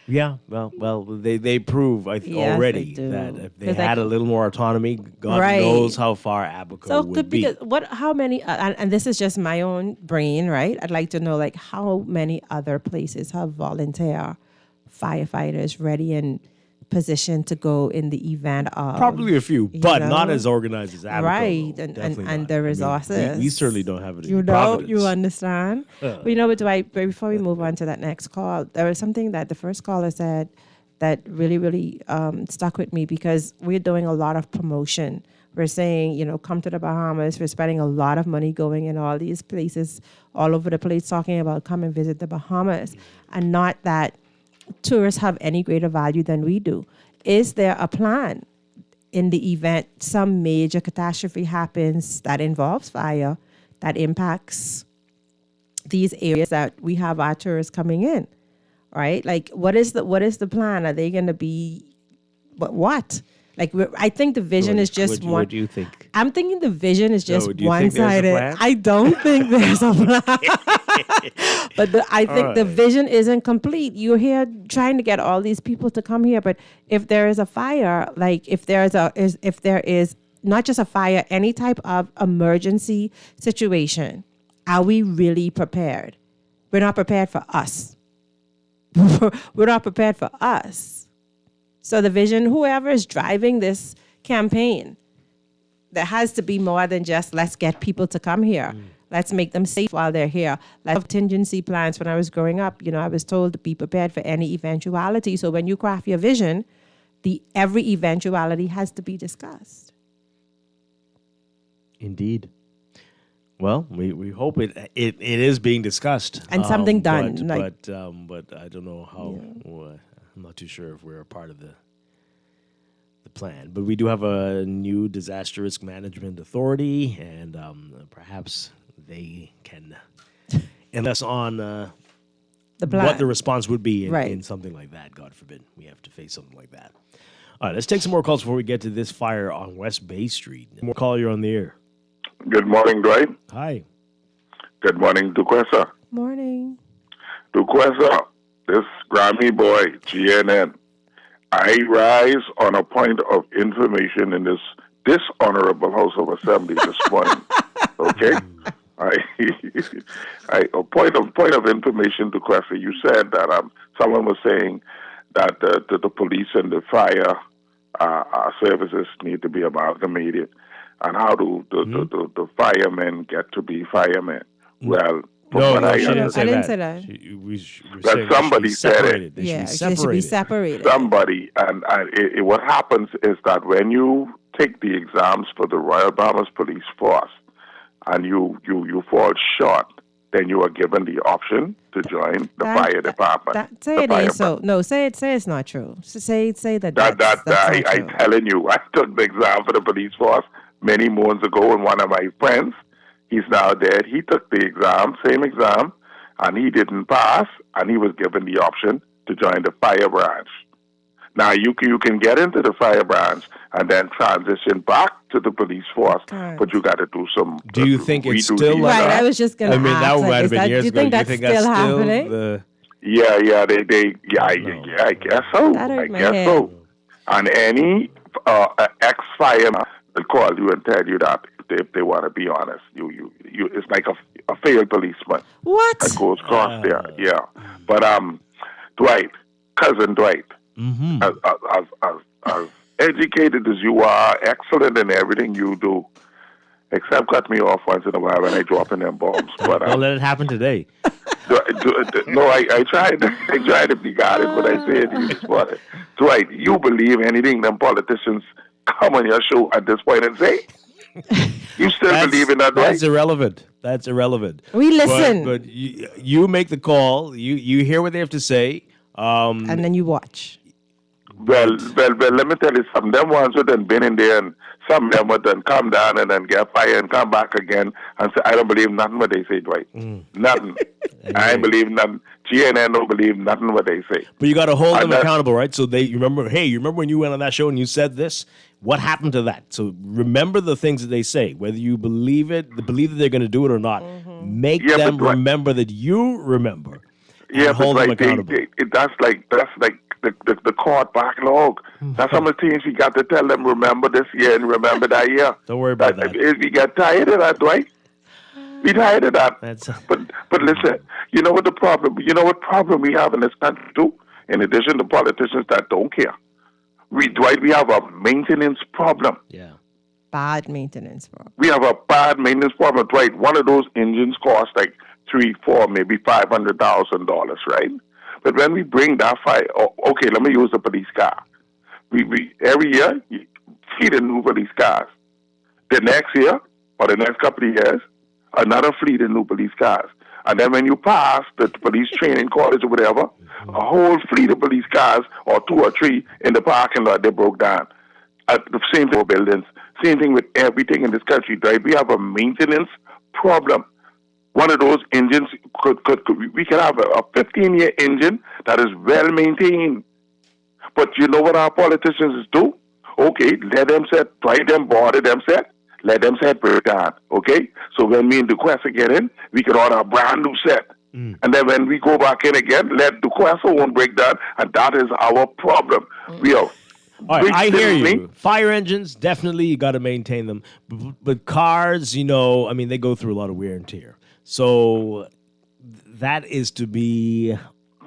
yeah, well, they prove already that if they had a little more autonomy, God knows how far Abaco would be. How many? And this is just my own brain, right? I'd like to know, how many other places have volunteer firefighters ready and positioned to go in the event of? Probably a few, but not as organized as Abaco. Right, and the resources. We certainly don't have it. You understand? But Dwight, before we move on to that next call, there was something that the first caller said that really, really stuck with me, because we're doing a lot of promotion. We're saying, come to the Bahamas. We're spending a lot of money going in all these places all over the place, talking about come and visit the Bahamas, and not that tourists have any greater value than we do. Is there a plan in the event some major catastrophe happens that involves fire, that impacts these areas that we have our tourists coming in, right? What is the plan? Are they going to be, what? I think the vision is just one. What do you think? I'm thinking the vision is just one-sided. I don't think there's a plan. But I think the vision isn't complete. You're here trying to get all these people to come here, but if there is a fire, if there is not just a fire, any type of emergency situation, are we really prepared? We're not prepared for us. We're not prepared for us. So the vision, whoever is driving this campaign, there has to be more than just let's get people to come here. Let's make them safe while they're here. Like contingency plans. When I was growing up, I was told to be prepared for any eventuality. So when you craft your vision, every eventuality has to be discussed. Indeed. Well, we hope it is being discussed and something done. But I don't know how. Yeah. I'm not too sure if we're a part of the plan. But we do have a new disaster risk management authority, and perhaps they can enlist on the what the response would be in something like that. God forbid we have to face something like that. All right, let's take some more calls before we get to this fire on West Bay Street. More call, you're on the air. Good morning, Dwight. Hi. Good morning, Duquesa. Morning. Duquesa, this Grammy boy, GNN. I rise on a point of information in this dishonorable House of Assembly this morning. Okay? A point of information, Duquesa. You said that someone was saying that the police and the fire services need to be amalgamated. And how do the firemen get to be firemen? Well, I didn't say that. Somebody said it. They should be separated. Somebody, and what happens is that when you take the exams for the Royal Bahamas Police Force and you fall short, then you are given the option to join the fire department. Say it ain't so. No, say it's not true. Say that that's not I'm true. telling you, I took the exam for the police force many months ago, and one of my friends, he's now dead. He took the exam, same exam, and he didn't pass, and he was given the option to join the fire branch. Now, you can get into the fire branch and then transition back to the police force, but you got to do some. Do you think it's still like right? that? I was just going to ask. that might have been Do years you ago. think that's still happening? I guess so. I guess so. And any ex-fireman will call you and tell you that if they want to be honest, you it's like a failed policeman. What? That goes across there, yeah. But Dwight, cousin Dwight, as educated as you are, excellent in everything you do, except cut me off once in a while when I drop in them bombs. But don't let it happen today. No, I tried to be guarded, but I said you just want it. Dwight, you believe anything them politicians come on your show at this point and say? You still believe in that, Dwight? That's irrelevant. We listen. But you make the call. You hear what they have to say. And then you watch. Well, let me tell you something. Them ones who done been in there, and some of them would then come down and then get fired and come back again and say, I don't believe nothing what they say, Dwight. Nothing. I ain't believe nothing. GNN don't believe nothing what they say. But you got to hold them accountable, right? So you remember when you went on that show and you said this? What happened to that? So remember the things that they say, whether you believe that they're going to do it or not. Make them remember that you remember. Yeah, hold them accountable. That's like the court backlog. That's how many things you got to tell them. Remember this year and remember that year. Don't worry about that. If we get tired of that, Dwight, we tired of that. But listen, you know what the problem? You know what problem we have in this country too? In addition to politicians that don't care, Dwight, we have a maintenance problem. Yeah. Bad maintenance problem. We have a bad maintenance problem, Dwight. One of those engines costs like $3, $4, maybe $500,000, right? But when we bring that fire, okay, let me use the police car. We every year fleet of new police cars. The next year or the next couple of years, another fleet of new police cars. And then when you pass the police training college or whatever, a whole fleet of police cars or 2 or 3 in the parking lot, they broke down. The same thing with buildings. Same thing with everything in this country, right? We have a maintenance problem. One of those engines we can have a 15-year engine that is well maintained. But you know what our politicians do? Okay, let them set, try them, border them set, let them set break down. Okay? So when me and Duquesa get in, we can order a brand new set. And then when we go back in again, let Duquesa won't break down, and that is our problem. We are. All right, I hear you. Fire engines, definitely you got to maintain them. But cars, they go through a lot of wear and tear. So that is to be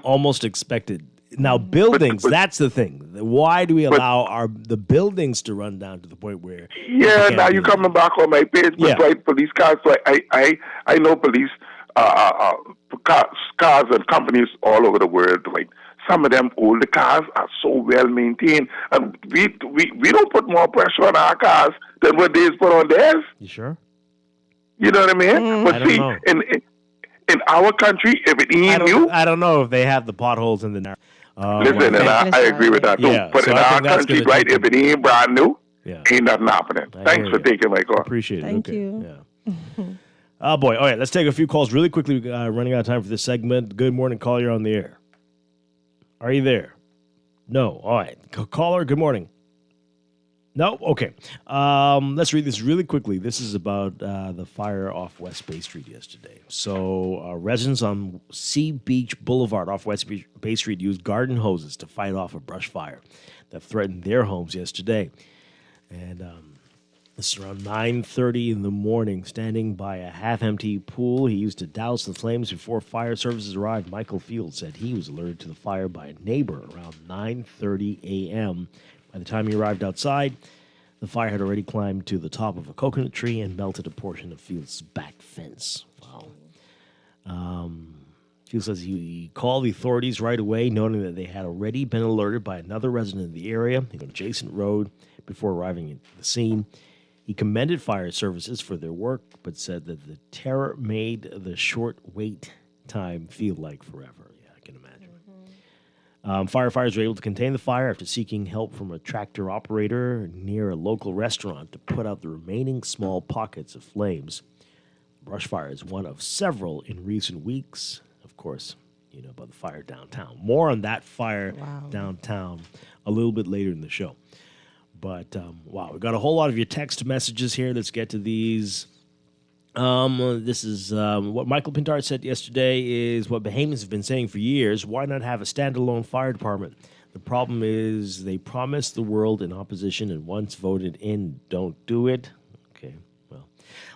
almost expected. Now, buildings, that's the thing. Why do we allow the buildings to run down to the point where... Yeah, now you're coming back on my page. But right, police cars, so I know police cars and companies all over the world, right? Some of them older cars are so well maintained, and we don't put more pressure on our cars than what they put on theirs. You sure? You know what I mean? But see, in our country, if it ain't you, I don't know if they have the potholes in the narrow. Listen, and I agree with that too. Yeah, but so in I our think that's country, gonna right, if it ain't brand new, ain't nothing happening. I Thanks hear for you. taking my call. Appreciate it. Thank Okay. you. Yeah. Oh boy! All right, let's take a few calls really quickly. Running out of time for this segment. Good morning, caller. You're on the air. Are you there? No. All right, caller. Good morning. No? Okay. Let's read this really quickly. This is about the fire off West Bay Street yesterday. So residents on Sea Beach Boulevard off West Bay Street used garden hoses to fight off a brush fire that threatened their homes yesterday. And this is around 9:30 in the morning, standing by a half-empty pool. He used to douse the flames before fire services arrived. Michael Field said he was alerted to the fire by a neighbor around 9:30 a.m., By the time he arrived outside, the fire had already climbed to the top of a coconut tree and melted a portion of Field's back fence. Wow. Field says he called the authorities right away, noting that they had already been alerted by another resident in the area, an adjacent road, before arriving at the scene. He commended fire services for their work, but said that the terror made the short wait time feel like forever. Yeah, I can imagine. Firefighters were able to contain the fire after seeking help from a tractor operator near a local restaurant to put out the remaining small pockets of flames. Brush fire is one of several in recent weeks. Of course, you know about the fire downtown. More on that fire downtown a little bit later in the show. But, wow, we've got a whole lot of your text messages here. Let's get to these. This is what Michael Pintard said yesterday is what Bahamians have been saying for years. Why not have a standalone fire department? The problem is they promised the world in opposition and once voted in, don't do it. Okay, well,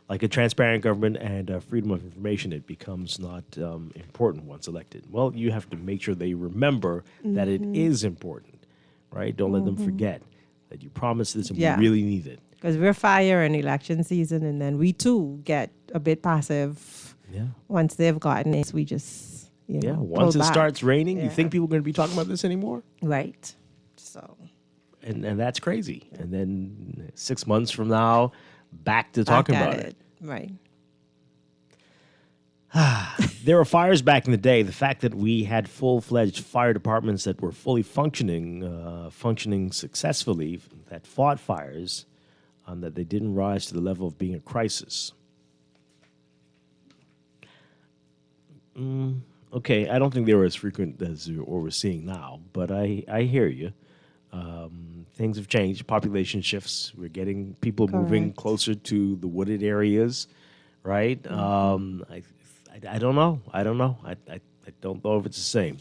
like a transparent government and freedom of information, it becomes not important once elected. Well, you have to make sure they remember that it is important, right? Don't let them forget that you promised this and we really need it. Because we're fire in election season, and then we too get a bit passive. Yeah. Once they've gotten it, we just once it starts raining, you think people are going to be talking about this anymore? Right. So. And that's crazy. And then 6 months from now, back to talking about it. Right. There were fires back in the day. The fact that we had full-fledged fire departments that were fully functioning successfully, that fought fires, that they didn't rise to the level of being a crisis. Okay, I don't think they were as frequent as what we're seeing now, but I hear you. Things have changed. Population shifts. We're getting people moving closer to the wooded areas, right? I don't know. I don't know if it's the same.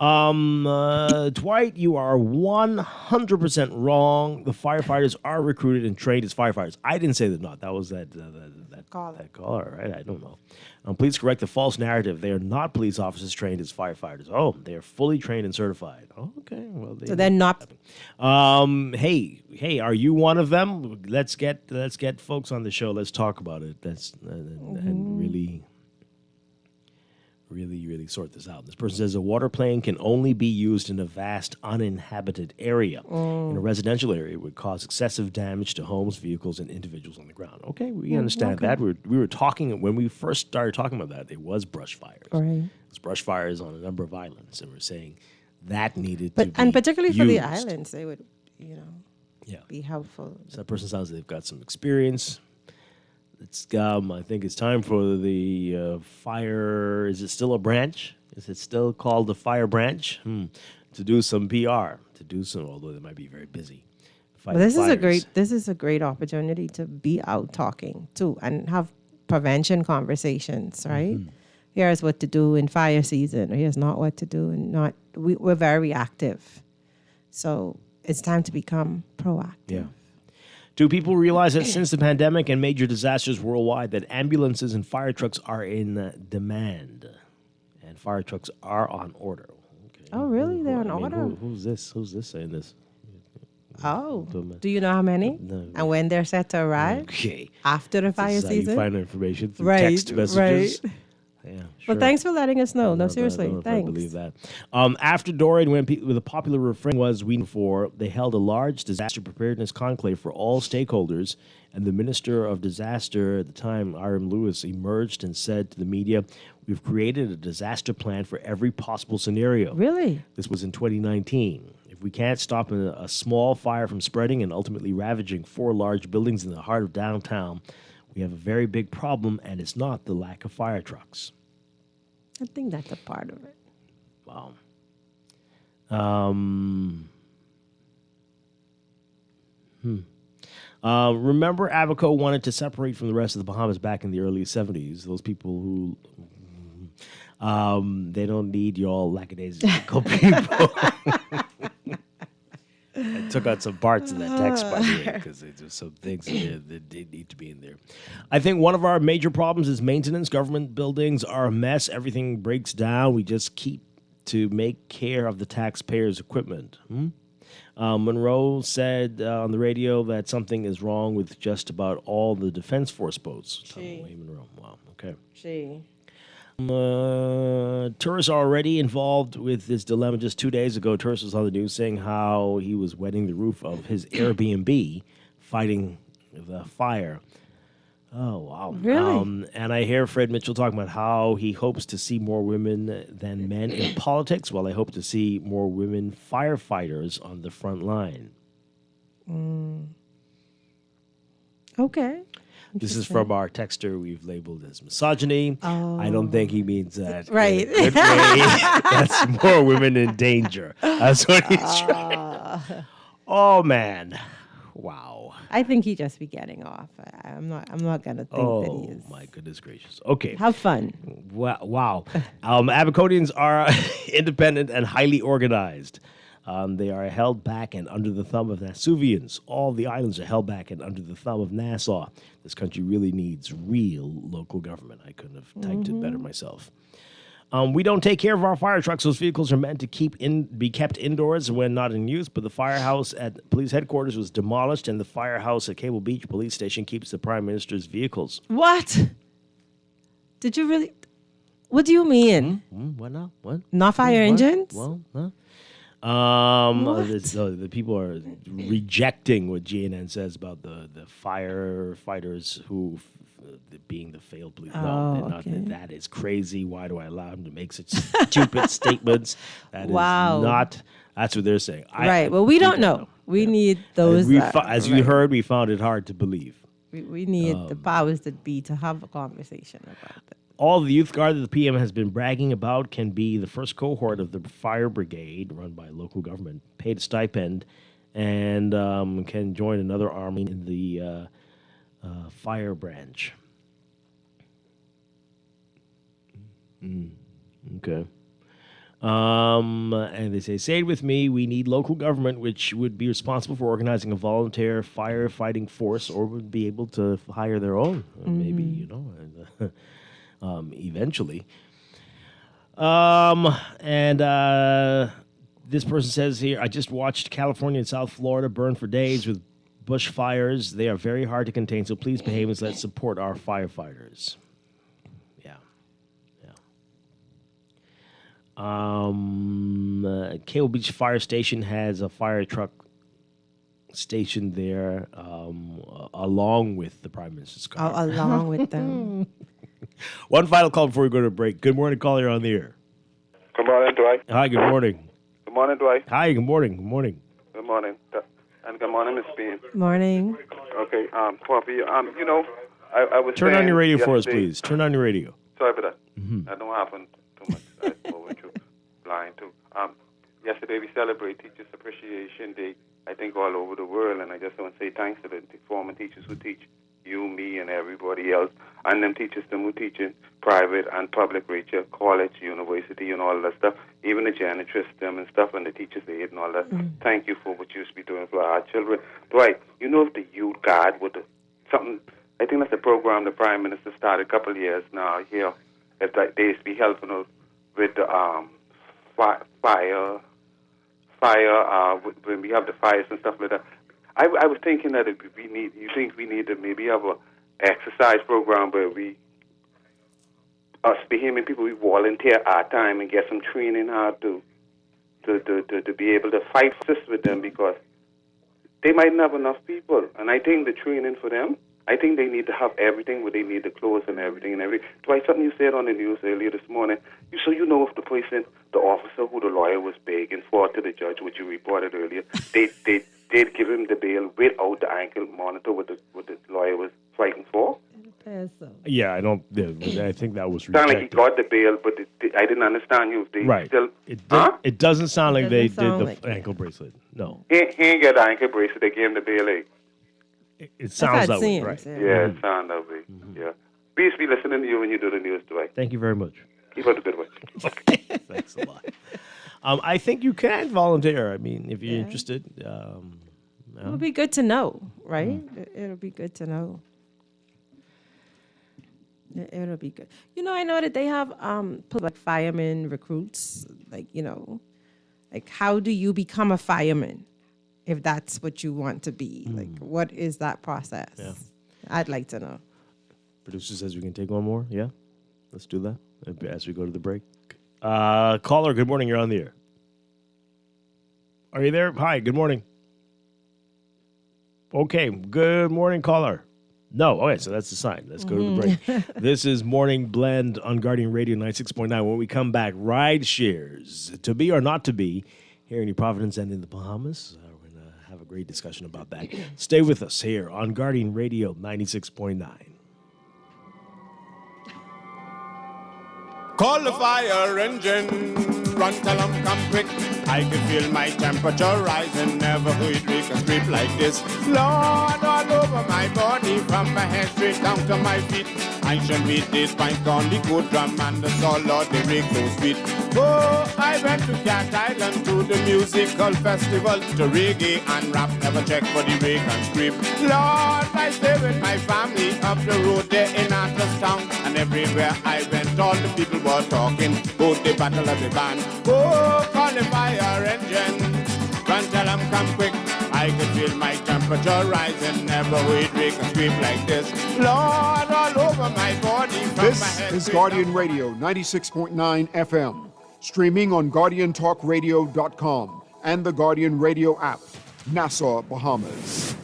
Dwight, you are 100% wrong. The firefighters are recruited and trained as firefighters. I didn't say that. Not that was that caller, right? I don't know. Please correct the false narrative. They are not police officers trained as firefighters. Oh, they are fully trained and certified. Oh, okay. Well, so they're not. Hey, are you one of them? Let's get folks on the show. Let's talk about it. And really sort this out. This person says a water plane can only be used in a vast uninhabited area. In a residential area, it would cause excessive damage to homes, vehicles, and individuals on the ground. Okay, we understand that. We were talking, when we first started talking about that, it was brush fires. Right. It was brush fires on a number of islands, and we're saying that needed to be and particularly used. for the islands, they would, be helpful. So that person sounds like they've got some experience. It's I think it's time for the fire. Is it still a branch? Is it still called the fire branch? To do some PR, although they might be very busy. Well, this is a great opportunity to be out talking too and have prevention conversations, right? Here's what to do in fire season, or here's not what to do, and we're very active. So it's time to become proactive. Yeah. Do people realize that since the pandemic and major disasters worldwide, that ambulances and fire trucks are in demand, and fire trucks are on order? Okay. Oh, really? They're on order? Who's this? Who's this saying this? Oh, do you know how many? No. And when they're set to arrive? Okay. After the fire season? You find information through text messages. Right. Yeah, sure. Well, thanks for letting us know. No, seriously, I don't thanks. I believe that. After Dorian, when the popular refrain was "We before," they held a large disaster preparedness conclave for all stakeholders, and the Minister of Disaster at the time, Iram Lewis, emerged and said to the media, "We've created a disaster plan for every possible scenario." Really? This was in 2019. If we can't stop a small fire from spreading and ultimately ravaging 4 large buildings in the heart of downtown, we have a very big problem, and it's not the lack of fire trucks. I think that's a part of it. Wow. Remember, Abaco wanted to separate from the rest of the Bahamas back in the early 70s. Those people who they don't need y'all lackadaisical people. I took out some parts of that text, by the way, because there's some things in there that did need to be in there. I think one of our major problems is maintenance. Government buildings are a mess. Everything breaks down. We just keep to make care of the taxpayers' equipment. Monroe said on the radio that something is wrong with just about all the Defense Force boats. Monroe. Wow, okay. Tourists are already involved with this dilemma. Just 2 days ago, tourists was on the news saying how he was wetting the roof of his Airbnb, fighting the fire. Oh, wow. Really? And I hear Fred Mitchell talking about how he hopes to see more women than men in politics, while I hope to see more women firefighters on the front line. Okay. This is from our texter we've labeled as misogyny. I don't think he means that. Right. In a good way. That's more women in danger. That's what he's trying. Oh, man. Wow. I think he just be getting off. I'm not gonna think that he is. Oh, my goodness gracious. Okay. Have fun. Wow. Abaconians are independent and highly organized. They are held back and under the thumb of Nasuvians. All the islands are held back and under the thumb of Nassau. This country really needs real local government. I couldn't have typed it better myself. We don't take care of our fire trucks. Those vehicles are meant to be kept indoors when not in use, but the firehouse at police headquarters was demolished, and the firehouse at Cable Beach Police Station keeps the Prime Minister's vehicles. What? Did you really? What do you mean? What now? What? Not fire engines? Well, the people are rejecting what GNN says about the firefighters who being the failed police. No, they're not. Okay. That is crazy. Why do I allow them to make such stupid statements? That is not. That's what they're saying. Right. Well, we don't know. We need those. As you heard, we found it hard to believe. We need the powers that be to have a conversation about it. All the youth guard that the PM has been bragging about can be the first cohort of the fire brigade run by local government, paid a stipend, and can join another army in the fire branch. Okay. And they say it with me, we need local government, which would be responsible for organizing a volunteer firefighting force, or would be able to hire their own, maybe, eventually. This person says here, I just watched California and South Florida burn for days with bushfires. They are very hard to contain, so please behave and let's support our firefighters. Cable Beach Fire Station has a fire truck stationed there along with the Prime Minister's car. Oh, along with them. One final call before we go to break. Good morning, caller. You're on the air. Good morning, Dwight. Hi, good morning. Good morning, Dwight. Hi, good morning. Good morning. Good morning. And good morning, Miss Bean. Morning. Okay, Poppy, I was Turn on your radio for us, yesterday- please. Turn on your radio. Sorry for that. Mm-hmm. That don't happen too much. I went through blind too. Yesterday we celebrate Teachers Appreciation Day, I think all over the world, and I just want to say thanks to the former teachers who teach you, me, and everybody else, and them teachers who teach in private and public, Rachel, college, university, and all that stuff, even the janitress, them and stuff, and the teachers aid and all that. Thank you for what you used to be doing for our children. Dwight, you know if the youth guard would something, I think that's a program the Prime Minister started a couple of years now here, if like they used to be helping us with the fire, when we have the fires and stuff like that. I was thinking that we need to maybe have a exercise program where us being people, we volunteer our time and get some training how to be able to fight with them, because they might not have enough people. And I think the training for them, I think they need to have everything where they need the clothes and everything. Dwight, something you said on the news earlier this morning, if the person, the officer who the lawyer was begging for to the judge, which you reported earlier, they did give him the bail without the ankle monitor, what the lawyer was fighting for. Yeah, I think that was Sound like he rejected. got the bail, but I didn't understand you. They Right. still, It doesn't sound like they Doesn't sound did like the ankle bracelet. No. He ain't got the ankle bracelet. They gave him the bail. It sounds that way, right? Yeah, it sounds that way. Yeah. Please be listening to you when you do the news, Dwight. Thank you very much. Keep up the good work. Thanks a lot. I think you can volunteer. I mean, if you're interested. It'll be good to know, right? It'll be good to know. It'll be good. I know that they have like firemen recruits, like how do you become a fireman if that's what you want to be? Like, what is that process? Yeah. I'd like to know. Producer says we can take one more. Yeah. Let's do that as we go to the break. Caller, good morning. You're on the air. Are you there? Hi, good morning. Okay, good morning, caller. No, okay, so that's the sign. Let's go to the break. This is Morning Blend on Guardian Radio 96.9. When we come back, Rideshares, to be or not to be, here in Providence and in the Bahamas. We're going to have a great discussion about that. Stay with us here on Guardian Radio 96.9. Call the fire engine, run, tell them come quick. I can feel my temperature rising, never could make a creep like this. Lord, all over my body, from my head straight down to my feet. I shall beat this pint on the good drum and the solo, they make those beat. Oh, I went to Cat Island to the musical festival, to reggae and rap, never check for the rake and scream. Lord, I stay with my family up the road there in Atlas Town, and everywhere I went, all the people were talking about the battle of the band. Oh, call the fire engine, run, tell them come quick. I can feel my temperature rising, never would make a scream like this. Lord, all over my body, from my This head is straight Guardian Radio 96.9 FM, streaming on GuardianTalkRadio.com and the Guardian Radio app, Nassau, Bahamas.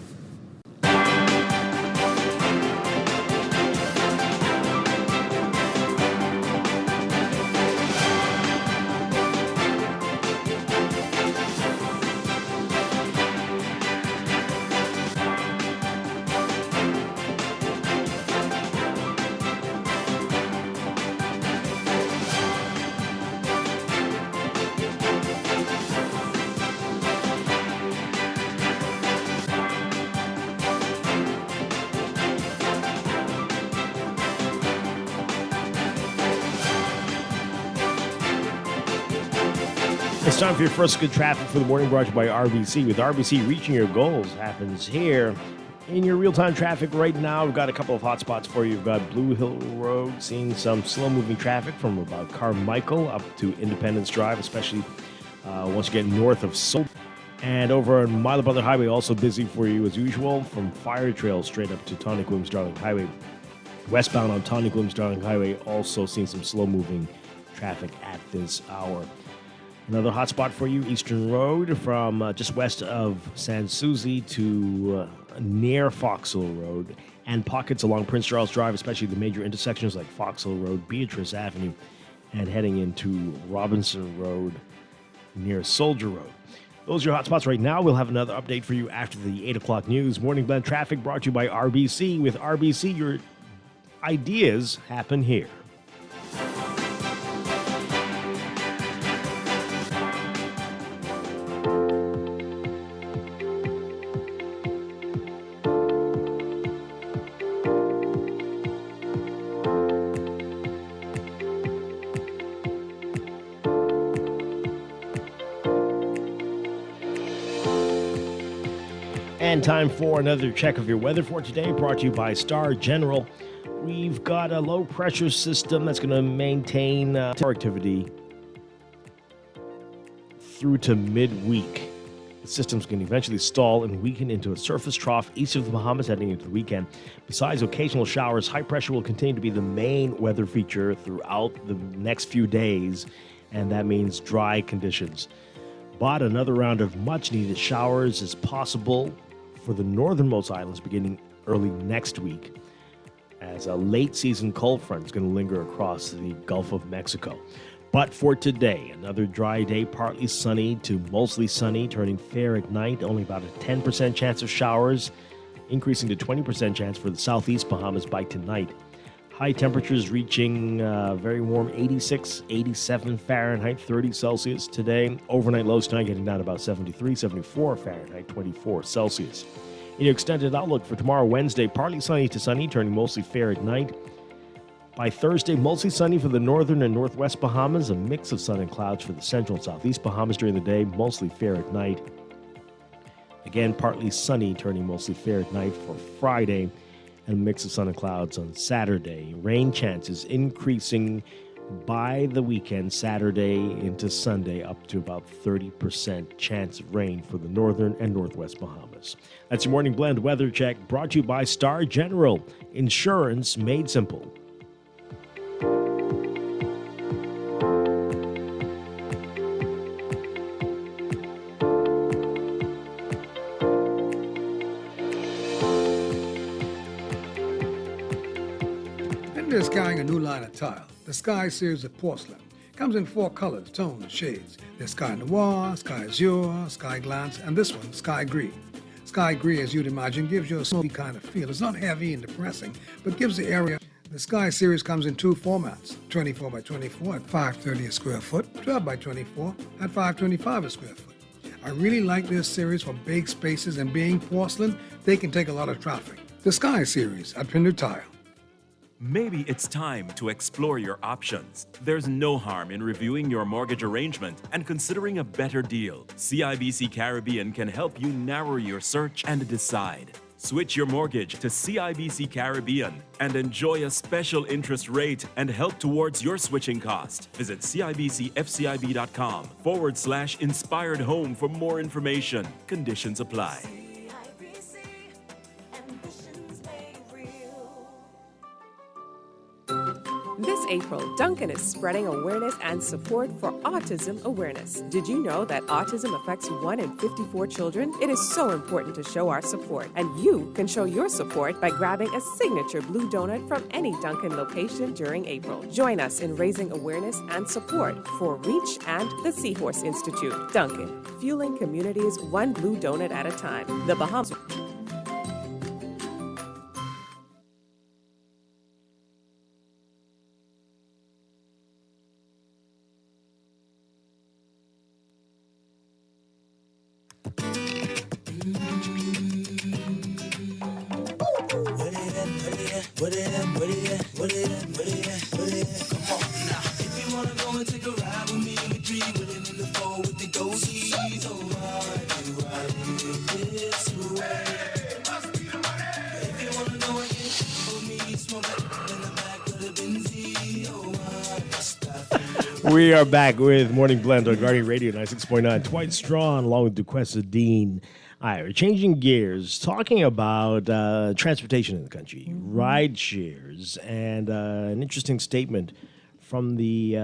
It's time for your first good traffic for the morning, brought to you by RBC. With RBC, reaching your goals happens here. In your real-time traffic right now, we've got a couple of hot spots for you. We've got Blue Hill Road, seeing some slow-moving traffic from about Carmichael up to Independence Drive, especially once you get north of Seoul. And over on Milo Brother Highway, also busy for you as usual, from Fire Trail straight up to Tonic Williams Darling Highway. Westbound on Tonic Williams Darling Highway, also seeing some slow-moving traffic at this hour. Another hot spot for you, Eastern Road, from just west of San Souci to near Foxhill Road, and pockets along Prince Charles Drive, especially the major intersections like Foxhill Road, Beatrice Avenue, and heading into Robinson Road near Soldier Road. Those are your hot spots right now. We'll have another update for you after the 8 o'clock news. Morning Blend Traffic brought to you by RBC. With RBC, your ideas happen here. And time for another check of your weather for today, brought to you by Star General. We've got a low pressure system that's going to maintain activity through to midweek. The system's going to eventually stall and weaken into a surface trough east of the Bahamas heading into the weekend. Besides occasional showers, high pressure will continue to be the main weather feature throughout the next few days, and that means dry conditions. But another round of much-needed showers is possible for the northernmost islands beginning early next week, as a late-season cold front is going to linger across the Gulf of Mexico. But for today, another dry day, partly sunny to mostly sunny, turning fair at night, only about a 10% chance of showers, increasing to 20% chance for the southeast Bahamas by tonight. High temperatures reaching very warm 86, 87 Fahrenheit, 30 Celsius today. Overnight lows tonight getting down to about 73, 74 Fahrenheit, 24 Celsius. In your extended outlook for tomorrow, Wednesday, partly sunny to sunny, turning mostly fair at night. By Thursday, mostly sunny for the northern and northwest Bahamas, a mix of sun and clouds for the central and southeast Bahamas during the day, mostly fair at night. Again, partly sunny, turning mostly fair at night for Friday, and a mix of sun and clouds on Saturday. Rain chances increasing by the weekend, Saturday into Sunday, up to about 30% chance of rain for the northern and northwest Bahamas. That's your Morning Blend weather check, brought to you by Star General. Insurance made simple. carrying a new line of tile, the Sky series of porcelain. Comes in 4 colors, tones, and shades. There's Sky Noir, Sky Azure, Sky Glance, and this one, Sky Green. Sky Green, as you'd imagine, gives you a smoky kind of feel. It's not heavy and depressing, but gives the area. The Sky series comes in 2 formats, 24 by 24 at $5.30 a square foot, 12 by 24 at $5.25 a square foot. I really like this series for big spaces, and being porcelain, they can take a lot of traffic. The Sky series at Pindu Tile. Maybe it's time to explore your options. There's no harm in reviewing your mortgage arrangement and considering a better deal. CIBC Caribbean can help you narrow your search and decide. Switch your mortgage to CIBC Caribbean and enjoy a special interest rate and help towards your switching cost. Visit CIBCFCIB.com/inspired home for more information. Conditions apply. This April, Duncan is spreading awareness and support for autism awareness. Did you know that autism affects 1 in 54 children? It is so important to show our support, and you can show your support by grabbing a signature blue donut from any Duncan location during April. Join us in raising awareness and support for REACH and the Seahorse Institute. Duncan, fueling communities 1 blue donut at a time. The Bahamas. We are back with Morning Blend on Guardian Radio 96.9. Dwight Strachan along with Duquesa Dean. All right, we're changing gears, talking about transportation in the country, ride shares, and an interesting statement from the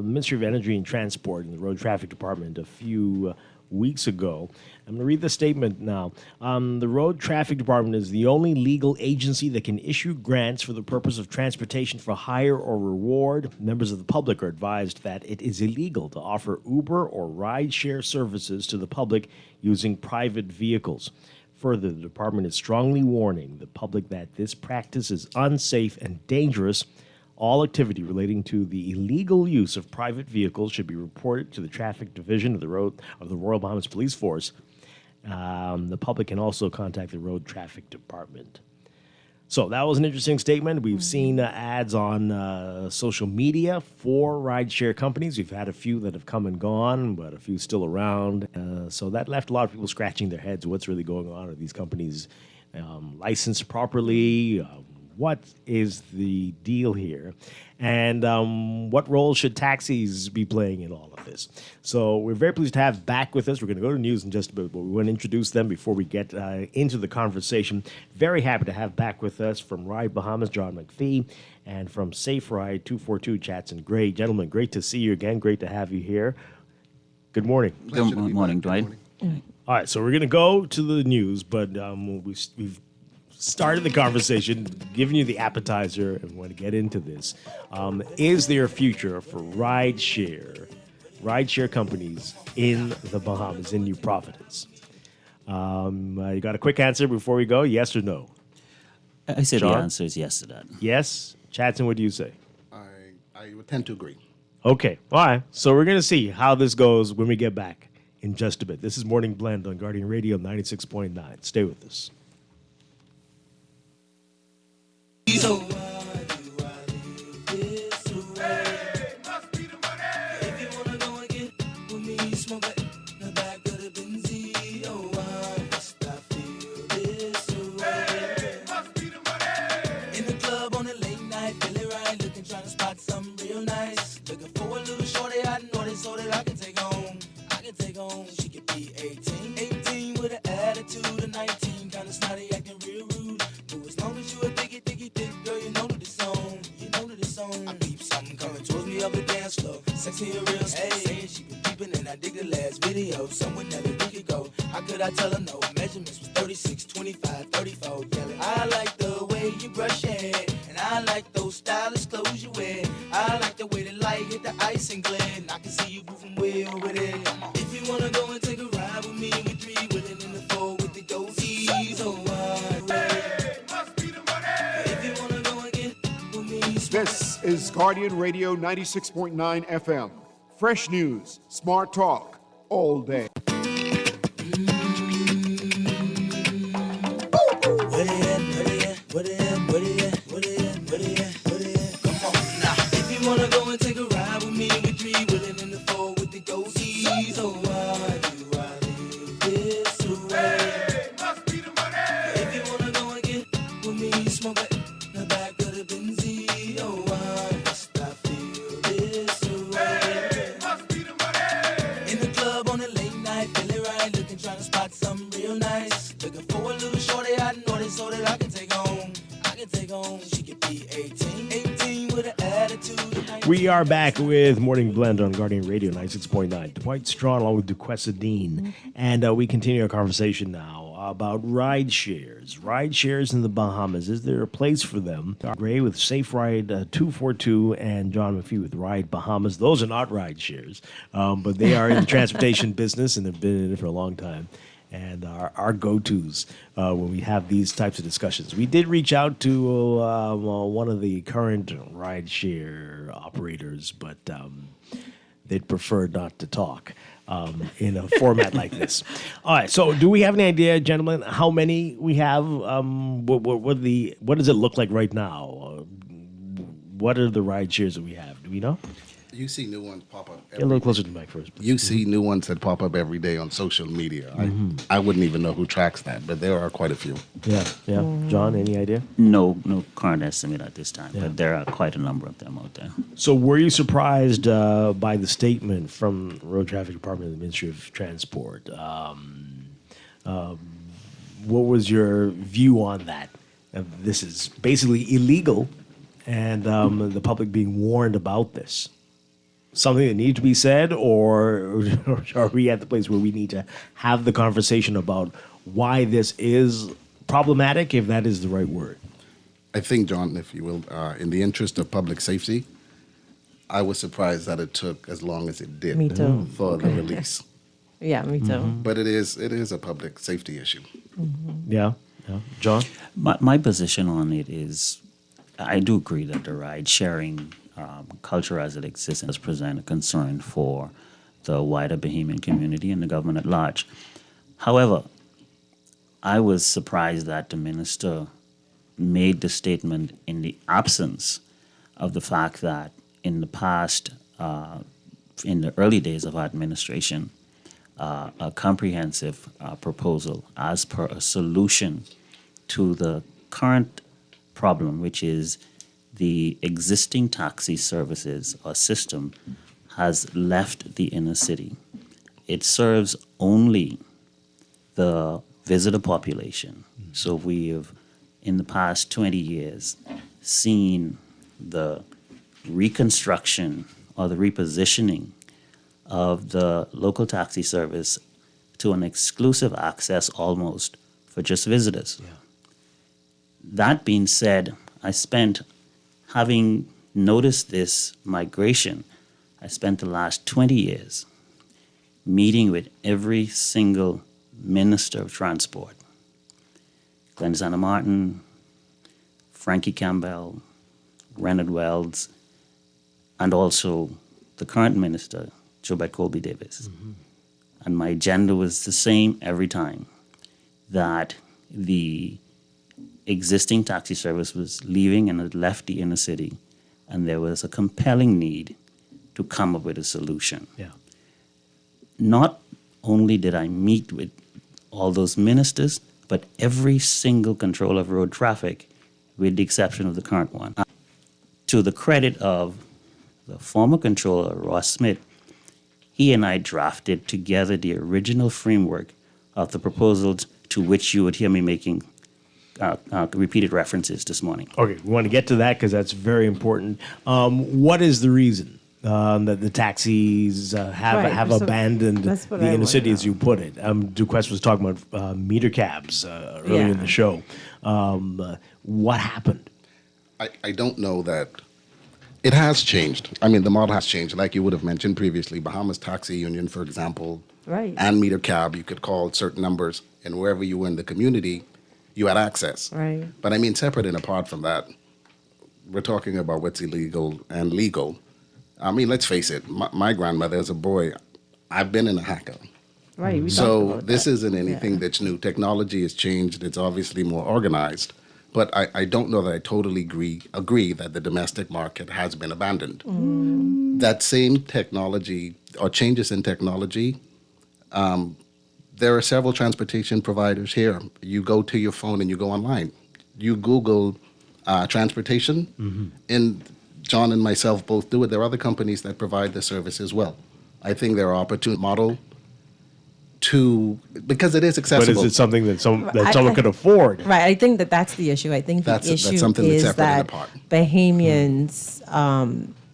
Ministry of Energy and Transport and the Road Traffic Department a few weeks ago. I'm going to read the statement now. The Road Traffic Department is the only legal agency that can issue grants for the purpose of transportation for hire or reward. Members of the public are advised that it is illegal to offer Uber or rideshare services to the public using private vehicles. Further, the department is strongly warning the public that this practice is unsafe and dangerous. All activity relating to the illegal use of private vehicles should be reported to the Traffic Division of the Royal Bahamas Police Force. The public can also contact the Road Traffic Department. So that was an interesting statement. We've seen ads on social media for rideshare companies. We've had a few that have come and gone, but a few still around. So that left a lot of people scratching their heads. What's really going on? Are these companies licensed properly? What is the deal here? And what role should taxis be playing in all of this? So we're very pleased to have back with us. We're going to go to news in just a bit, but we want to introduce them before we get into the conversation. Very happy to have back with us from Ride Bahamas, John McPhee, and from Safe Ride 242, Chatson Gray. Gentlemen, great to see you again. Great to have you here. Good morning. Good morning, Dwight. All right, so we're going to go to the news, but we've started the conversation, giving you the appetizer, and want to get into this. Is there a future for rideshare companies in the Bahamas, in New Providence? You got a quick answer before we go? Yes or no? I say John? the answer is yes to that. Yes? Chatson, what do you say? I would tend to agree. Okay. All right. So we're going to see how this goes when we get back in just a bit. This is Morning Blend on Guardian Radio 96.9. Stay with us. She could be 18 with an attitude of 19, kind of snotty, acting real rude. But as long as you a diggy, girl, you know that it's on. I peep something coming towards me up the dance floor. Sexy and real slow. Saying she been peeping and I dig the last video. Someone that a week ago. How could I tell her no? Measurements was 36, 25, 34. Yelling, I like the way you brush your hair, and I like those stylish clothes shoes you wear. I like the way the light hit the ice and glare. And I can see you moving way over there. If you wanna go and take a ride with me, we three willing in the four with the goatees. Oh, if you wanna go and get with me, This is Guardian Radio 96.9 FM. Fresh news, smart talk, all day. if you wanna go and take a ride with me, we three willing in the four with the goatees. Oh, why do I live this way? If you wanna go and get with me, smoke it in the back of the Benzie. Oh, why must I feel this way? In the club on a late night, feeling right, looking, trying to spot something real nice. Looking for a little shorty I know this so that I can take home. She could be 18 with an attitude. We are back with Morning Blend on Guardian Radio 96.9. Dwight Strachan along with Duquesa Dean. And we continue our conversation now about ride shares. Ride shares in the Bahamas. Is there a place for them? Gray with Safe Ride 242 and John McPhee with Ride Bahamas. Those are not ride shares, but they are in the transportation business and have been in it for a long time. And our go-tos when we have these types of discussions. We did reach out to one of the current rideshare operators, but they'd prefer not to talk in a format like this. All right, so do we have any idea, gentlemen, how many we have? What does it look like right now? What are the rideshares that we have? Do we know? You see new ones pop up. Get a little closer to the mic first. You see new ones that pop up every day on social media. I wouldn't even know who tracks that, but there are quite a few. Yeah. John, any idea? No current estimate at this time, but there are quite a number of them out there. So were you surprised by the statement from Road Traffic Department of the Ministry of Transport? What was your view on that? This is basically illegal, and the public being warned about this. Something that needs to be said, or are we at the place where we need to have the conversation about why this is problematic, if that is the right word? I think, John, if you will, in the interest of public safety, I was surprised that it took as long as it did Me too. for the release. Yeah, me too. But it is a public safety issue. Yeah. John? My position on it is, I do agree that the ride sharing culture as it exists does present a concern for the wider Bahamian community and the government at large. However, I was surprised that the minister made the statement in the absence of the fact that in the past, in the early days of our administration, a comprehensive proposal as per a solution to the current problem, which is the existing taxi services or system has left the inner city. It serves only the visitor population. So we have, in the past 20 years, seen the reconstruction or the repositioning of the local taxi service to an exclusive access almost for just visitors. Yeah. That being said, having noticed this migration, I spent the last 20 years meeting with every single minister of transport. Glenn Santa Martin, Frankie Campbell, Renard Wells, and also the current minister, Jobette Colby Davis. And my agenda was the same every time, that the existing taxi service was leaving and had left the inner city, and there was a compelling need to come up with a solution. Yeah. Not only did I meet with all those ministers, but every single controller of road traffic, with the exception of the current one. To the credit of the former controller, Ross Smith, he and I drafted together the original framework of the proposals to which you would hear me making repeated references this morning. Okay, we want to get to that because that's very important. What is the reason that the taxis have abandoned the inner city, as you put it? Duquesne was talking about meter cabs earlier in the show. What happened? I don't know that It has changed. I mean, the model has changed. Like you would have mentioned previously, Bahamas Taxi Union, for example, Right. and Meter Cab, you could call certain numbers, and wherever you were in the community, you had access. Right. But I mean, separate and apart from that, we're talking about what's illegal and legal. I mean, let's face it, my grandmother as a boy, I've been in a hacker. Right. We talked So about this that. isn't anything that's new. Technology has changed. It's obviously more organized. But I don't know that I totally agree that the domestic market has been abandoned. That same technology or changes in technology, there are several transportation providers here. You go to your phone and you go online. You Google transportation, and John and myself both do it. There are other companies that provide the service as well. I think there are opportunity model because it is accessible. But is it something that someone I- could afford? Right. I think that's the issue. I think the That's issue something that's is separate and that apart. Bahamians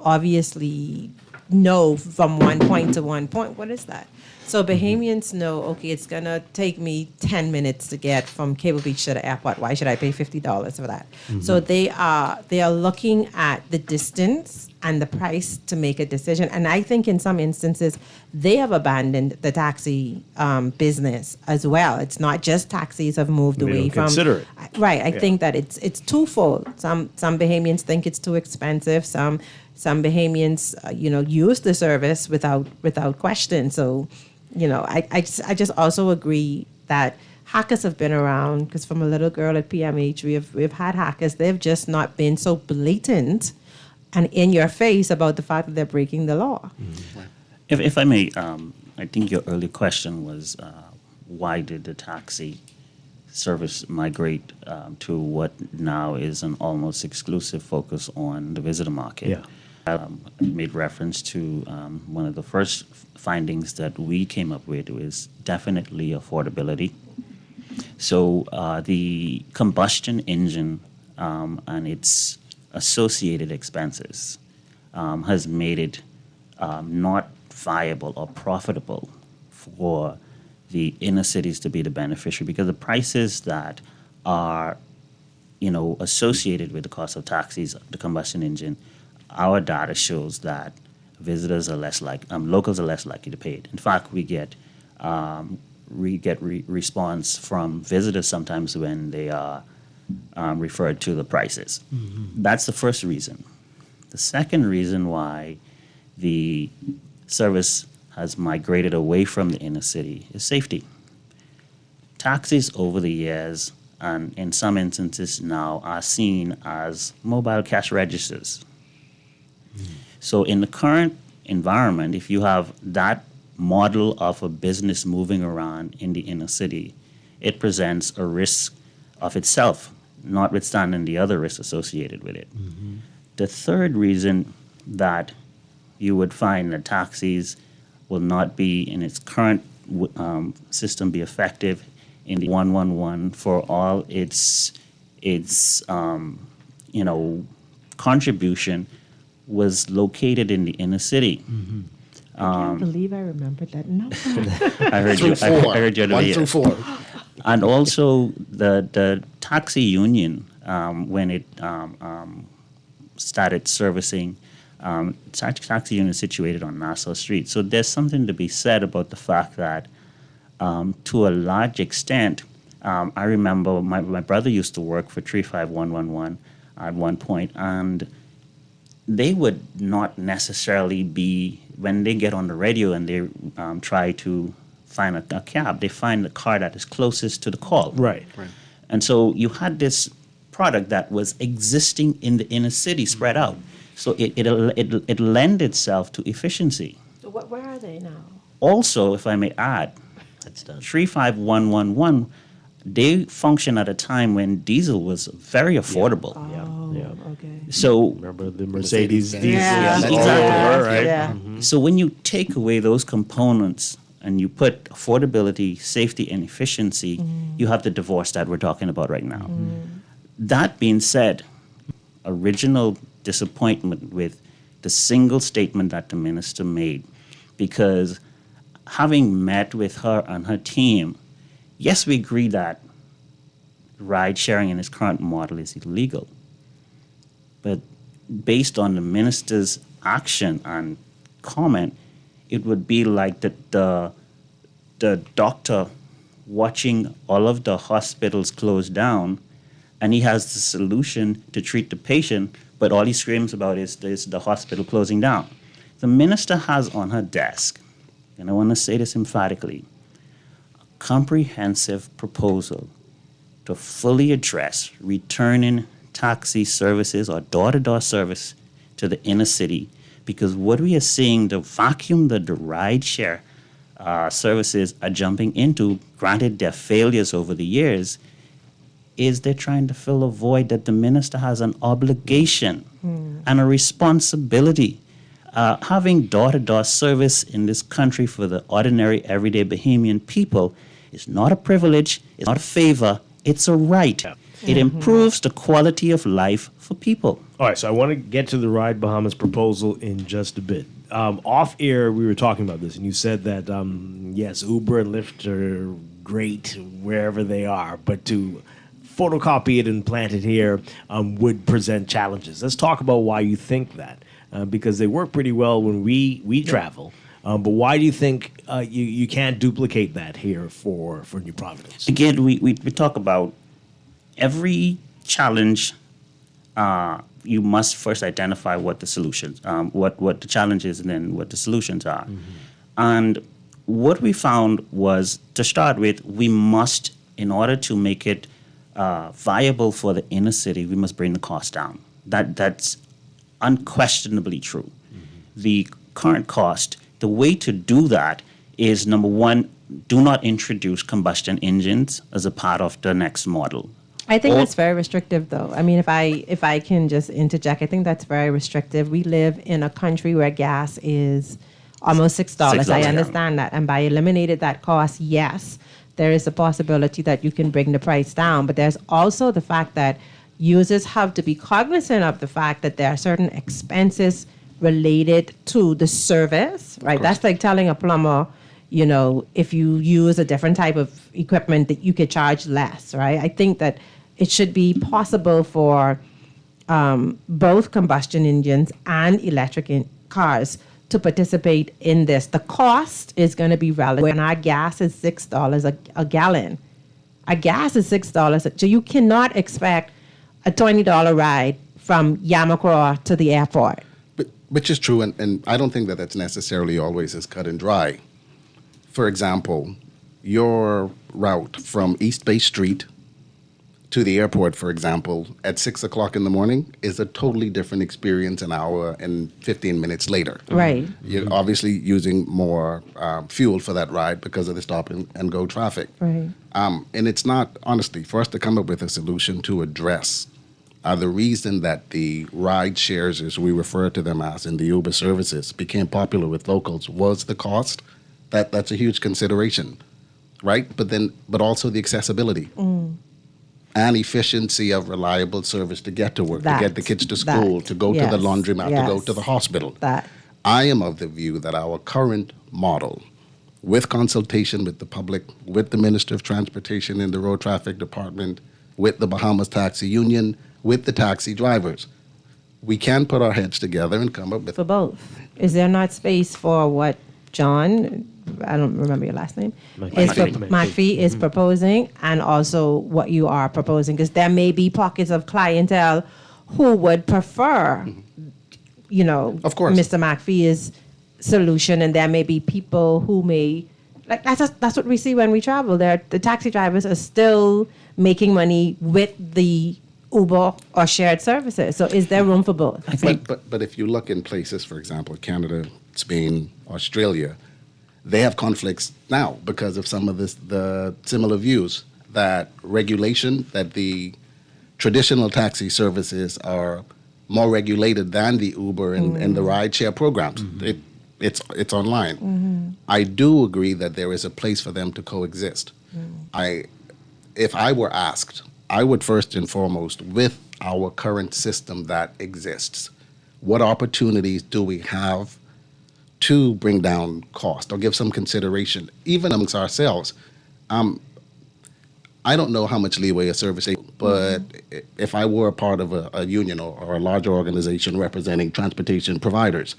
obviously know from one point to one point. What is that? So Bahamians know, okay, it's going to take me 10 minutes to get from Cable Beach to the airport. Why should I pay $50 for that? So they are looking at the distance and the price to make a decision. And I think in some instances, they have abandoned the taxi business as well. It's not just taxis have moved They away don't from. consider it. Right. I Yeah. think that it's twofold. Some Bahamians think it's too expensive. Some Bahamians, use the service without question. So, I just also agree that hackers have been around because from a little girl at PMH, we've had hackers. They've just not been so blatant and in your face about the fact that they're breaking the law. If I may, I think your earlier question was why did the taxi service migrate to what now is an almost exclusive focus on the visitor market? Yeah. Made reference to one of the first findings that we came up with was definitely affordability. So the combustion engine and its associated expenses has made it not viable or profitable for the inner cities to be the beneficiary because the prices that are associated with the cost of taxis, the combustion engine, our data shows that visitors are locals are less likely to pay it. In fact, we get response from visitors sometimes when they are referred to the prices. That's the first reason. The second reason why the service has migrated away from the inner city is safety. Taxis over the years, and in some instances now, are seen as mobile cash registers. So in the current environment, if you have that model of a business moving around in the inner city, it presents a risk of itself, notwithstanding the other risks associated with it. The third reason that you would find that taxis will not be in its current system be effective in the 111 for all its contribution was located in the inner city. I can't believe I remembered that number. I heard you. I heard you. One through four. And also the taxi union when it started servicing. Taxi union is situated on Nassau Street. So there's something to be said about the fact that to a large extent, I remember my brother used to work for 35111 at one point, and they would not necessarily be, when they get on the radio and they try to find a cab, they find the car that is closest to the call. Right. And so you had this product that was existing in the inner city spread out. So it lend itself to efficiency. So where are they now? Also, if I may add, 35111, they function at a time when diesel was very affordable. Okay. So remember the Mercedes diesel? Yeah, all exactly. over, right? Yeah. So when you take away those components and you put affordability, safety, and efficiency, you have the divorce that we're talking about right now. That being said, original disappointment with the single statement that the minister made, because having met with her and her team, yes, we agree that ride sharing in its current model is illegal, but based on the minister's action and comment, it would be like the doctor watching all of the hospitals close down, and he has the solution to treat the patient, but all he screams about is the hospital closing down. The minister has on her desk, and I want to say this emphatically, a comprehensive proposal to fully address returning taxi services or door-to-door service to the inner city, because what we are seeing, the vacuum that the rideshare services are jumping into, granted their failures over the years, is they're trying to fill a void that the minister has an obligation and a responsibility. Having door-to-door service in this country for the ordinary, everyday Bahamian people is not a privilege, it's not a favor, it's a right. It improves the quality of life for people. All right, so I want to get to the Ride Bahamas proposal in just a bit. Off air, we were talking about this, and you said that, yes, Uber and Lyft are great wherever they are, but to photocopy it and plant it here would present challenges. Let's talk about why you think that, because they work pretty well when we travel. But why do you think you can't duplicate that here for New Providence? Again, we talk about every challenge. You must first identify what the solutions, what the challenge is, and then what the solutions are. And what we found was, to start with, we must, in order to make it viable for the inner city, we must bring the cost down. That's unquestionably true. The current cost, the way to do that is, number one, do not introduce combustion engines as a part of the next model. I think that's very restrictive, though. I mean, if I can just interject, I think that's very restrictive. We live in a country where gas is almost $6. I understand that. And by eliminating that cost, yes, there is a possibility that you can bring the price down. But there's also the fact that users have to be cognizant of the fact that there are certain expenses related to the service, right? That's like telling a plumber, you know, if you use a different type of equipment that you could charge less, right? I think that it should be possible for both combustion engines and electric cars to participate in this. The cost is going to be relevant. When our gas is $6 a gallon, our gas is $6, so you cannot expect a $20 ride from Yamacraw to the airport. Which is true, and I don't think that that's necessarily always as cut and dry. For example, your route from East Bay Street to the airport, for example, at 6 o'clock in the morning is a totally different experience an hour and 15 minutes later. Right. You're obviously using more fuel for that ride because of the stop and go traffic. Right. And it's not, honestly, for us to come up with a solution to address the reason that the ride shares, as we refer to them as in the Uber services, became popular with locals was the cost. That's a huge consideration, right? But also the accessibility and efficiency of reliable service to get to work, to get the kids to school, to go to the laundromat, to go to the hospital. I am of the view that our current model, with consultation with the public, with the Minister of Transportation and the Road Traffic Department, with the Bahamas Taxi Union, with the taxi drivers, we can put our heads together and come up with... For both. Is there not space for what John, I don't remember your last name, McPhee is proposing, and also what you are proposing? Because there may be pockets of clientele who would prefer, you know, of course, Mr. McPhee's solution, and there may be people who may, like that's what we see when we travel. The taxi drivers are still making money with the Uber or shared services. So is there room for both? But if you look in places, for example, Canada, Spain, Australia, they have conflicts now because of some of the similar views that regulation, that the traditional taxi services are more regulated than the Uber and the rideshare programs. It's online. I do agree that there is a place for them to coexist. If I were asked, I would first and foremost, with our current system that exists, what opportunities do we have to bring down cost or give some consideration, even amongst ourselves? I'm I don't know how much leeway a service station, but if I were a part of a union or a larger organization representing transportation providers,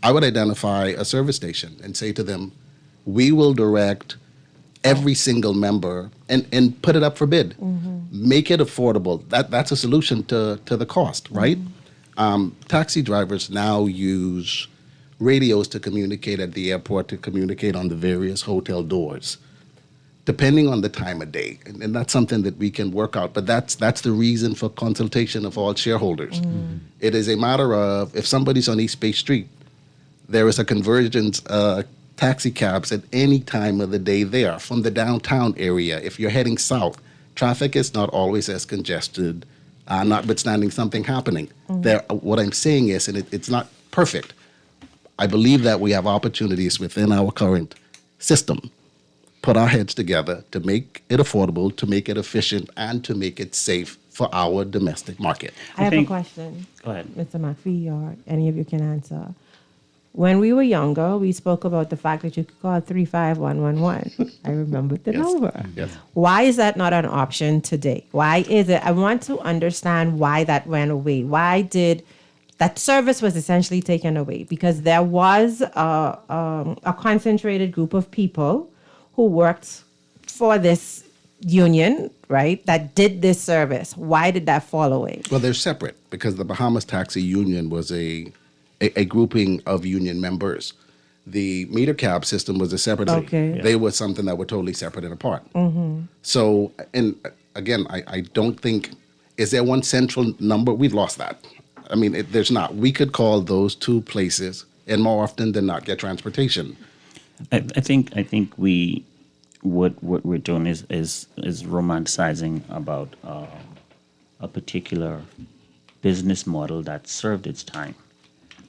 I would identify a service station and say to them, we will direct every single member and put it up for bid. Make it affordable. That's a solution to the cost, right? Taxi drivers now use radios to communicate at the airport, to communicate on the various hotel doors, depending on the time of day. And that's something that we can work out. But that's the reason for consultation of all shareholders. It is a matter of, if somebody's on East Bay Street, there is a convergence taxi cabs at any time of the day there from the downtown area. If you're heading south, traffic is not always as congested, notwithstanding something happening. What I'm saying is, and it's not perfect, I believe that we have opportunities within our current system, put our heads together to make it affordable, to make it efficient, and to make it safe for our domestic market. I have a question. Go ahead. Mr. McPhee, or any of you can answer. When we were younger, we spoke about the fact that you could call 35111. I remember the number. Yes. Why is that not an option today? Why is it? I want to understand why that went away. Why did that service was essentially taken away? Because there was a concentrated group of people who worked for this union, right, that did this service. Why did that fall away? Well, they're separate because the Bahamas Taxi Union was a grouping of union members. The meter cab system was a separate thing. Okay. They were something that were totally separate and apart. Mm-hmm. So, and again, I don't think, is there one central number? We've lost that. I mean, there's not. We could call those two places and more often than not get transportation. I think we what we're doing is romanticizing about a particular business model that served its time.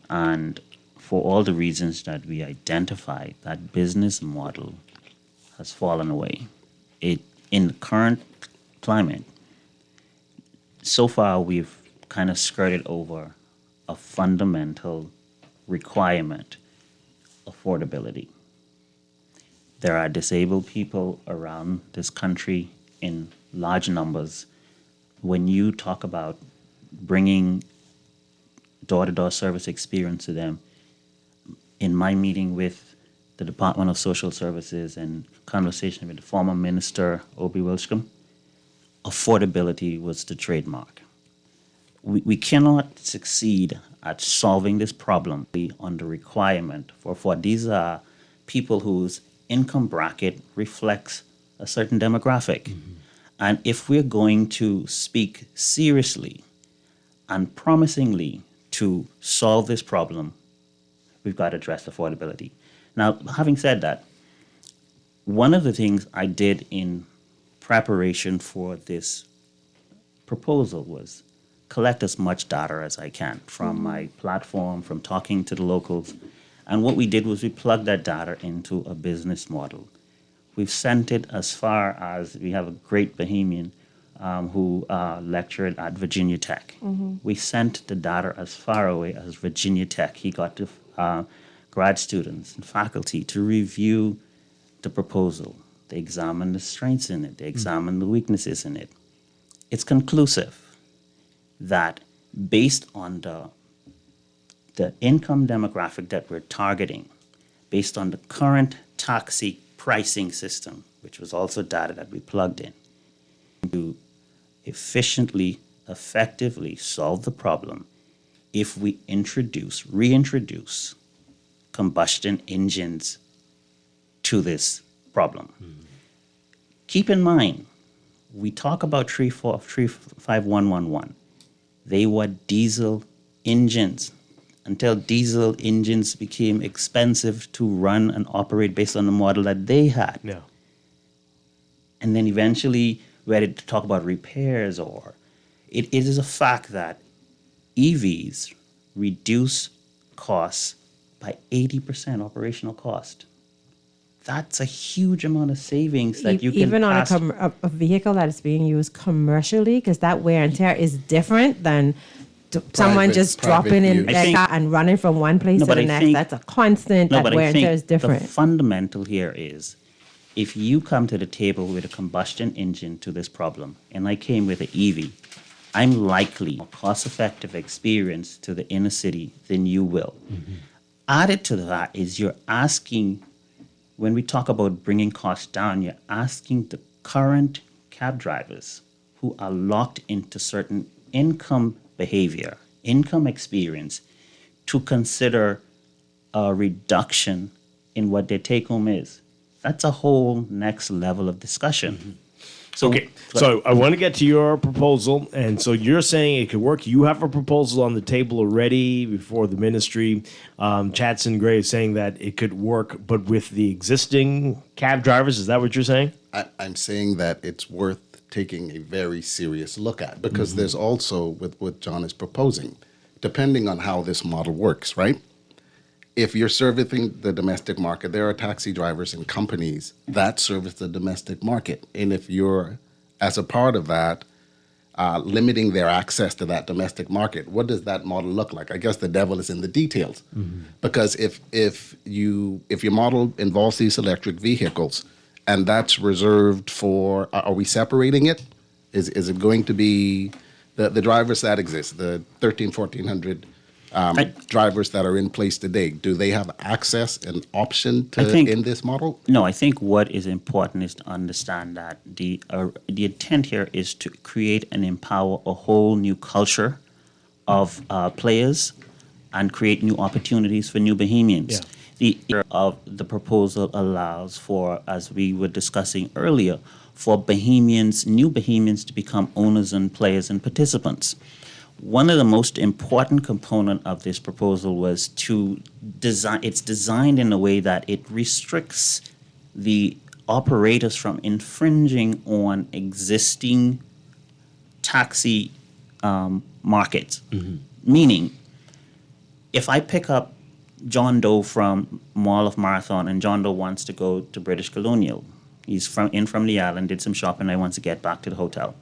And for all the reasons that we identified, that business model has fallen away. In the current climate, so far we've kind of skirted over a fundamental requirement, affordability. There are disabled people around this country in large numbers. When you talk about bringing door-to-door service experience to them, in my meeting with the Department of Social Services and conversation with the former minister, Obi Wilshcombe, affordability was the trademark. We cannot succeed at solving this problem on the requirement for these are people whose income bracket reflects a certain demographic. And if we're going to speak seriously and promisingly to solve this problem, we've got to address affordability. Now, having said that, one of the things I did in preparation for this proposal was collect as much data as I can from my platform, from talking to the locals. And what we did was we plugged that data into a business model. We've sent it as far as, we have a great Bahamian who lectured at Virginia Tech. We sent the data as far away as Virginia Tech. He got to grad students and faculty to review the proposal. They examined the strengths in it. They examined the weaknesses in it. It's conclusive that based on the income demographic that we're targeting, based on the current taxi pricing system, which was also data that we plugged in, to efficiently, effectively solve the problem if we reintroduce combustion engines to this problem. Keep in mind, we talk about 35111. They were diesel engines until diesel engines became expensive to run and operate based on the model that they had. Yeah. And then eventually we had to talk about repairs, or it is a fact that EVs reduce costs by 80% operational cost. That's a huge amount of savings that you can even pass. on a vehicle that is being used commercially, because that wear and tear is different than someone just dropping in their car and running from one place to the next. That's a constant. That wear and tear is different. The fundamental here is if you come to the table with a combustion engine to this problem, and I came with an EV, I'm likely a cost-effective experience to the inner city than you will. Added to that is you're asking, when we talk about bringing costs down, you're asking the current cab drivers who are locked into certain income behavior, income experience, to consider a reduction in what their take home is. That's a whole next level of discussion. So, Okay, so I want to get to your proposal, and so you're saying it could work. You have a proposal on the table already before the ministry. Chatson Gray is saying that it could work, but with the existing cab drivers. Is that what you're saying? I'm saying that it's worth taking a very serious look at, because there's also, with what John is proposing, depending on how this model works, right? If you're servicing the domestic market, there are taxi drivers and companies that service the domestic market. And if you're, as a part of that, limiting their access to that domestic market, what does that model look like? I guess the devil is in the details. Because if your model involves these electric vehicles, and that's reserved for, are we separating it? Is it going to be the drivers that exist, the 1,400 drivers that are in place today? Do they have access and option to in this model? No, I think what is important is to understand that the intent here is to create and empower a whole new culture of players and create new opportunities for new Bahamians. Yeah. The of the proposal allows for, as we were discussing earlier, for Bahamians, new Bahamians, to become owners and players and participants. One of the most important component of this proposal was to design. It's designed in a way that it restricts the operators from infringing on existing taxi markets. Meaning, if I pick up John Doe from Mall of Marathon, and John Doe wants to go to British Colonial. He's from the island, did some shopping, and wants to get back to the hotel.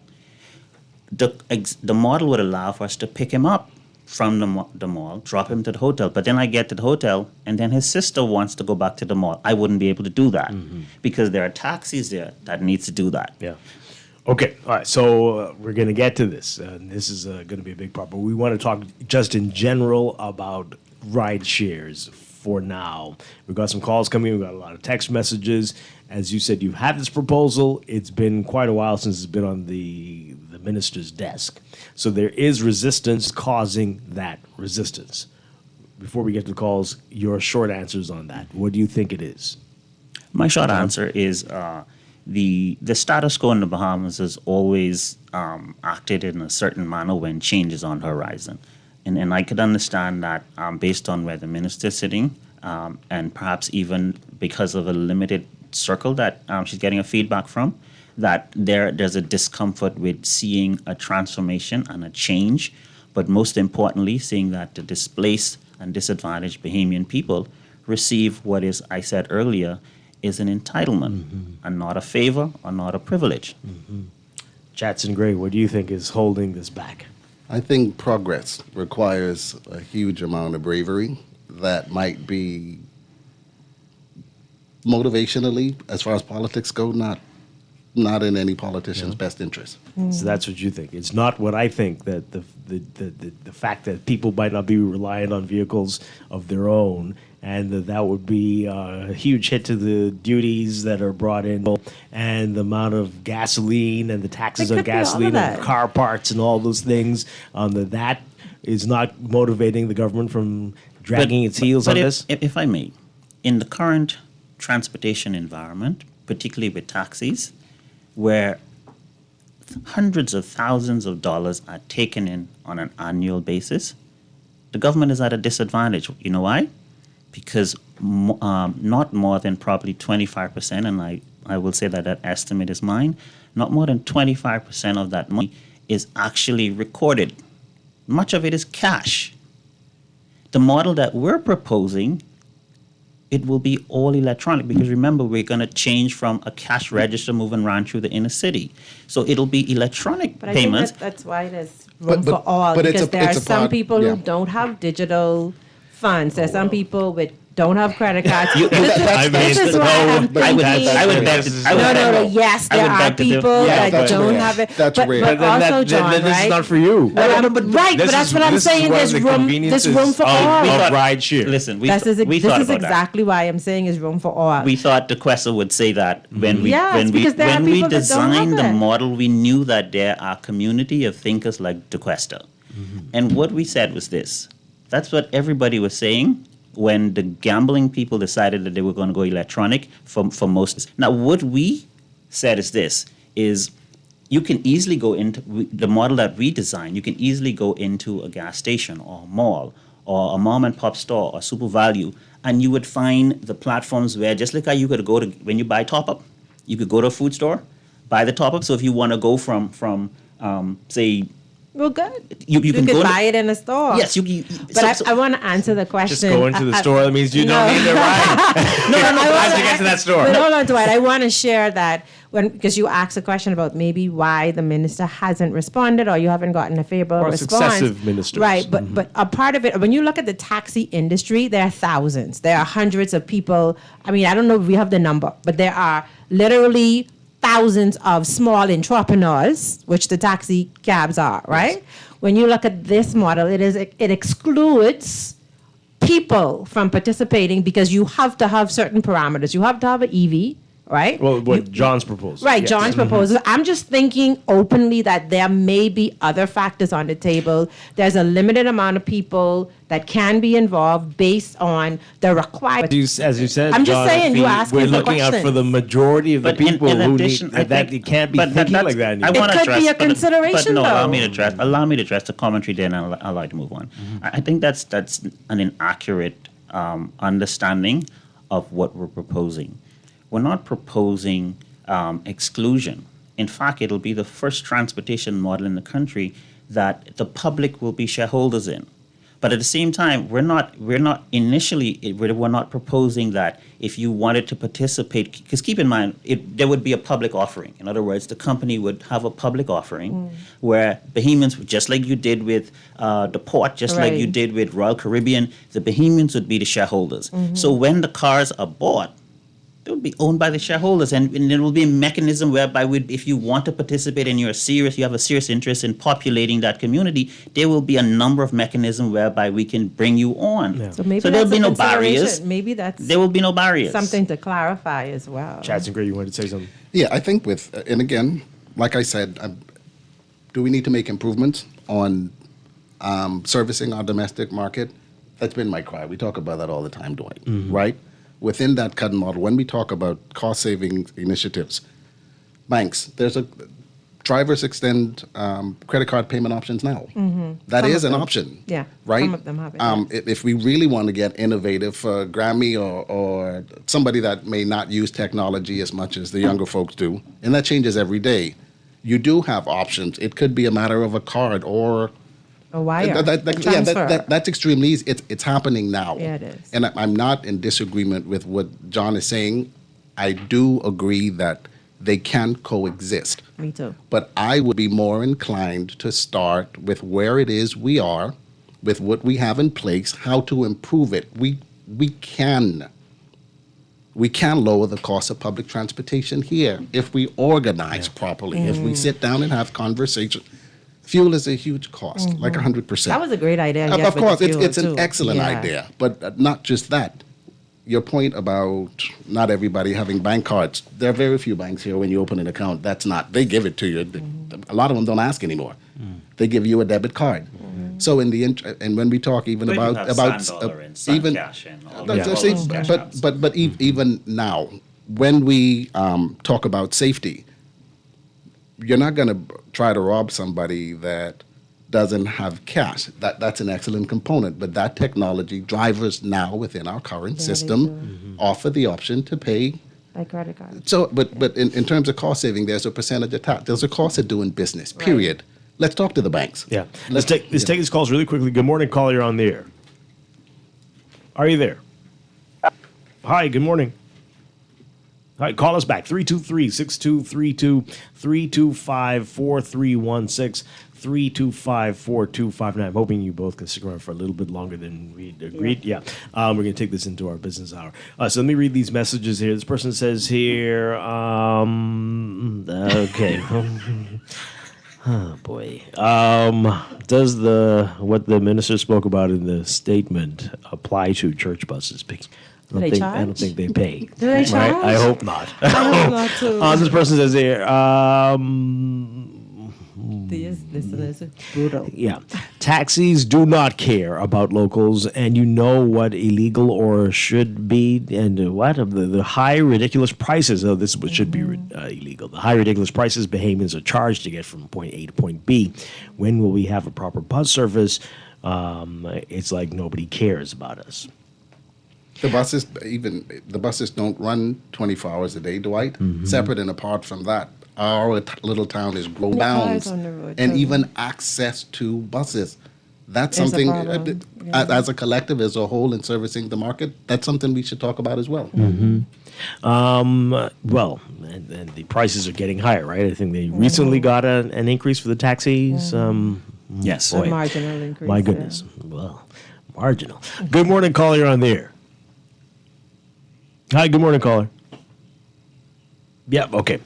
The model would allow for us to pick him up from the mall, drop him to the hotel, but then I get to the hotel, and then his sister wants to go back to the mall. I wouldn't be able to do that because there are taxis there that needs to do that. Yeah. Okay, all right, so we're going to get to this, and this is going to be a big part, but we want to talk just in general about ride shares for now. We've got some calls coming. We've got a lot of text messages. As you said, you've had this proposal. It's been quite a while since it's been on the minister's desk. So there is resistance causing that resistance. Before we get to the calls, your short answers on that. What do you think it is? My short answer is the status quo in the Bahamas has always acted in a certain manner when change is on the horizon. And I could understand that based on where the minister's sitting, and perhaps even because of a limited circle that she's getting a feedback from, that there's a discomfort with seeing a transformation and a change, but most importantly, seeing that the displaced and disadvantaged Bahamian people receive what is, I said earlier, is an entitlement and not a favor or not a privilege. Chatson Gray, what do you think is holding this back? I think progress requires a huge amount of bravery that might be motivationally, as far as politics go, not in any politician's best interest. So that's what you think. It's not what I think, that the fact that people might not be reliant on vehicles of their own, and that would be a huge hit to the duties that are brought in, and the amount of gasoline and the taxes on gasoline and car parts and all those things, that is not motivating the government from dragging its heels on this? If I may, in the current transportation environment, particularly with taxis, where hundreds of thousands of dollars are taken in on an annual basis, the government is at a disadvantage. You know why? Because not more than probably 25%, and I will say that estimate is mine, not more than 25% of that money is actually recorded. Much of it is cash. The model that we're proposing, it will be all electronic, because remember, we're going to change from a cash register moving around through the inner city. So it'll be electronic but payments. I think that's why there's room for all, because there are some people who don't have digital funds. There's some people with don't have credit cards. I mean, this is why I'm thinking. Yes, there are people that don't have it. That's but, rare. but also, John, then this right? is not for you. But that's what I'm saying. There's room for all. Of rideshare. Listen, we This thought is about that. exactly why I'm saying is room for all. We thought the Quessa would say that when we Yes, because there are when we people that don't designed have the it. model, we knew that there are community of thinkers like DeQuesta. And what we said was this. That's what everybody was saying when the gambling people decided that they were going to go electronic for most. Now, what we said is this, is you can easily go into the model that we designed, you can easily go into a gas station or a mall or a mom and pop store or Super Value, and you would find the platforms where, just like how you could go to, when you buy top up, you could go to a food store, buy the top up. So if you want to go from say, well, good. You You can could go buy it in a store. Yes, But I want to answer the question. Just go into the store. That means you don't need the ride. No, to get to that store. But hold on, Dwight. I want to share that because you asked a question about maybe why the minister hasn't responded or you haven't gotten a favorable Or response. successive ministers. Right, but a part of it, when you look at the taxi industry, there are thousands. There are hundreds of people. I mean, I don't know if we have the number, but there are literally thousands of small entrepreneurs, which the taxi cabs are, right? Yes. When you look at this model, it excludes people from participating because you have to have certain parameters. You have to have an EV, right? Well, what John's proposal. Right, yes. John's proposal. I'm just thinking openly that there may be other factors on the table. There's a limited amount of people that can be involved based on the requirements. As you said, I'm just John, saying, you asked we're me the looking out question. for the majority of the But people in who addition, need I that. think- It can't be but thinking that's- like that I anymore. wanna It could address, be a but consideration, no, allow though. me to address the commentary. Then I'll like to move on. I think that's an inaccurate understanding of what we're proposing. We're not proposing exclusion. In fact, it'll be the first transportation model in the country that the public will be shareholders in. But at the same time, we're not proposing that if you wanted to participate, because keep in mind, there would be a public offering. In other words, the company would have a public offering where Bahamians, just like you did with the port, just like you did with Royal Caribbean, the Bahamians would be the shareholders. So when the cars are bought, it will be owned by the shareholders, and there will be a mechanism whereby if you want to participate and you have a serious interest in populating that community, there will be a number of mechanisms whereby we can bring you on. Yeah. So maybe there will that's be a no consideration. barriers. Maybe that's There will be no barriers. something to clarify as well. Chatzinger, you wanted to say something? Yeah, I think and again, like I said, do we need to make improvements on servicing our domestic market? That's been my cry. We talk about that all the time, Dwight, right? Within that cut model, when we talk about cost-saving initiatives, banks, drivers extend credit card payment options now. That is an option. Yeah, right? some of them have it. If we really want to get innovative, Grammy or somebody that may not use technology as much as the younger folks do, and that changes every day, you do have options. It could be a matter of a card or a wire. That's extremely easy. It's happening now. Yeah, it is. And I'm not in disagreement with what John is saying. I do agree that they can coexist. Me too. But I would be more inclined to start with where it is we are, with what we have in place, how to improve it. We can lower the cost of public transportation here if we organize properly, if we sit down and have conversations. Fuel is a huge cost, like 100%. That was a great idea. Of course, it's an too. excellent idea. But not just that. Your point about not everybody having bank cards. There are very few banks here when you open an account. They give it to you. A lot of them don't ask anymore. They give you a debit card. So and when we talk even But about even even now when we talk about safety, you're not going to try to rob somebody that doesn't have cash. That's an excellent component. But that technology, drivers now within our current system offer the option to pay by credit card. So, but in terms of cost saving, there's a percentage of tax. There's a cost of doing business. Period. Let's talk to the banks. Yeah. Let's take these calls really quickly. Good morning, caller. You're on the air. Are you there? Hi. Good morning. All right, call us back, 323-6232, 325-4316, 325-4259. I'm hoping you both can stick around for a little bit longer than we agreed. Yeah. We're going to take this into our business hour. So let me read these messages here. This person says here, okay. Oh, boy. Does what the minister spoke about in the statement apply to church buses? I don't think they pay. Do they charge? Right? I hope not. I hope not too. This person says here, This is brutal. yeah, taxis do not care about locals, and you know what illegal or should be, and what the high ridiculous prices. Oh, this is what should be illegal. The high ridiculous prices Bahamians are charged to get from point A to point B. When will we have a proper bus service? It's like nobody cares about us. The buses don't run 24 hours a day, Dwight. Separate and apart from that, our little town is bound, and even access to buses. That's something, as a collective, as a whole, in servicing the market, that's something we should talk about as well. Well, and the prices are getting higher, right? I think they recently got an increase for the taxis. Yes. A marginal increase. My goodness. Well, marginal. Good morning, caller. You're on the air. Hi, good morning, caller. Yep, okay.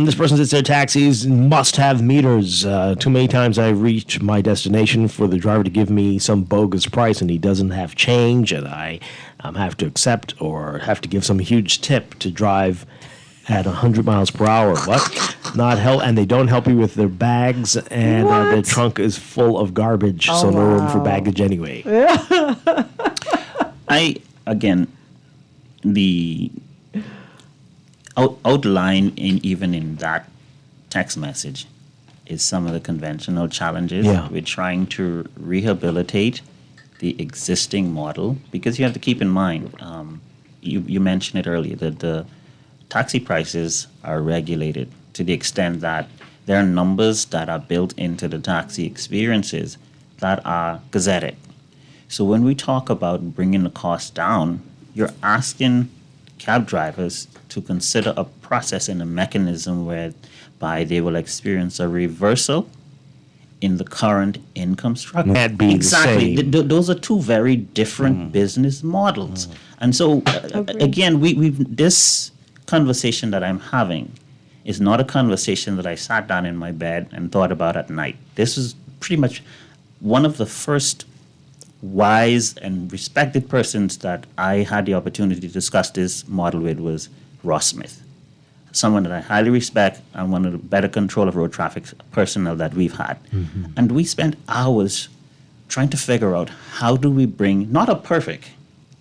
This person says their taxis must have meters. Too many times I reach my destination for the driver to give me some bogus price and he doesn't have change, and I have to accept or have to give some huge tip to drive at 100 miles per hour. What? Not help, and they don't help you with their bags, and their trunk is full of garbage, so no room for baggage anyway. The outline even in that text message is some of the conventional challenges with trying to rehabilitate the existing model, because you have to keep in mind, you mentioned it earlier, that the taxi prices are regulated to the extent that there are numbers that are built into the taxi experiences that are gazetted. So when we talk about bringing the cost down, you're asking cab drivers to consider a process and a mechanism whereby they will experience a reversal in the current income structure. That being exactly. Those are two very different business models. And so, again, this conversation that I'm having is not a conversation that I sat down in my bed and thought about at night. This is pretty much one of the first wise and respected persons that I had the opportunity to discuss this model with was Ross Smith, someone that I highly respect and one of the better control of road traffic personnel that we've had. And we spent hours trying to figure out how do we bring not a perfect,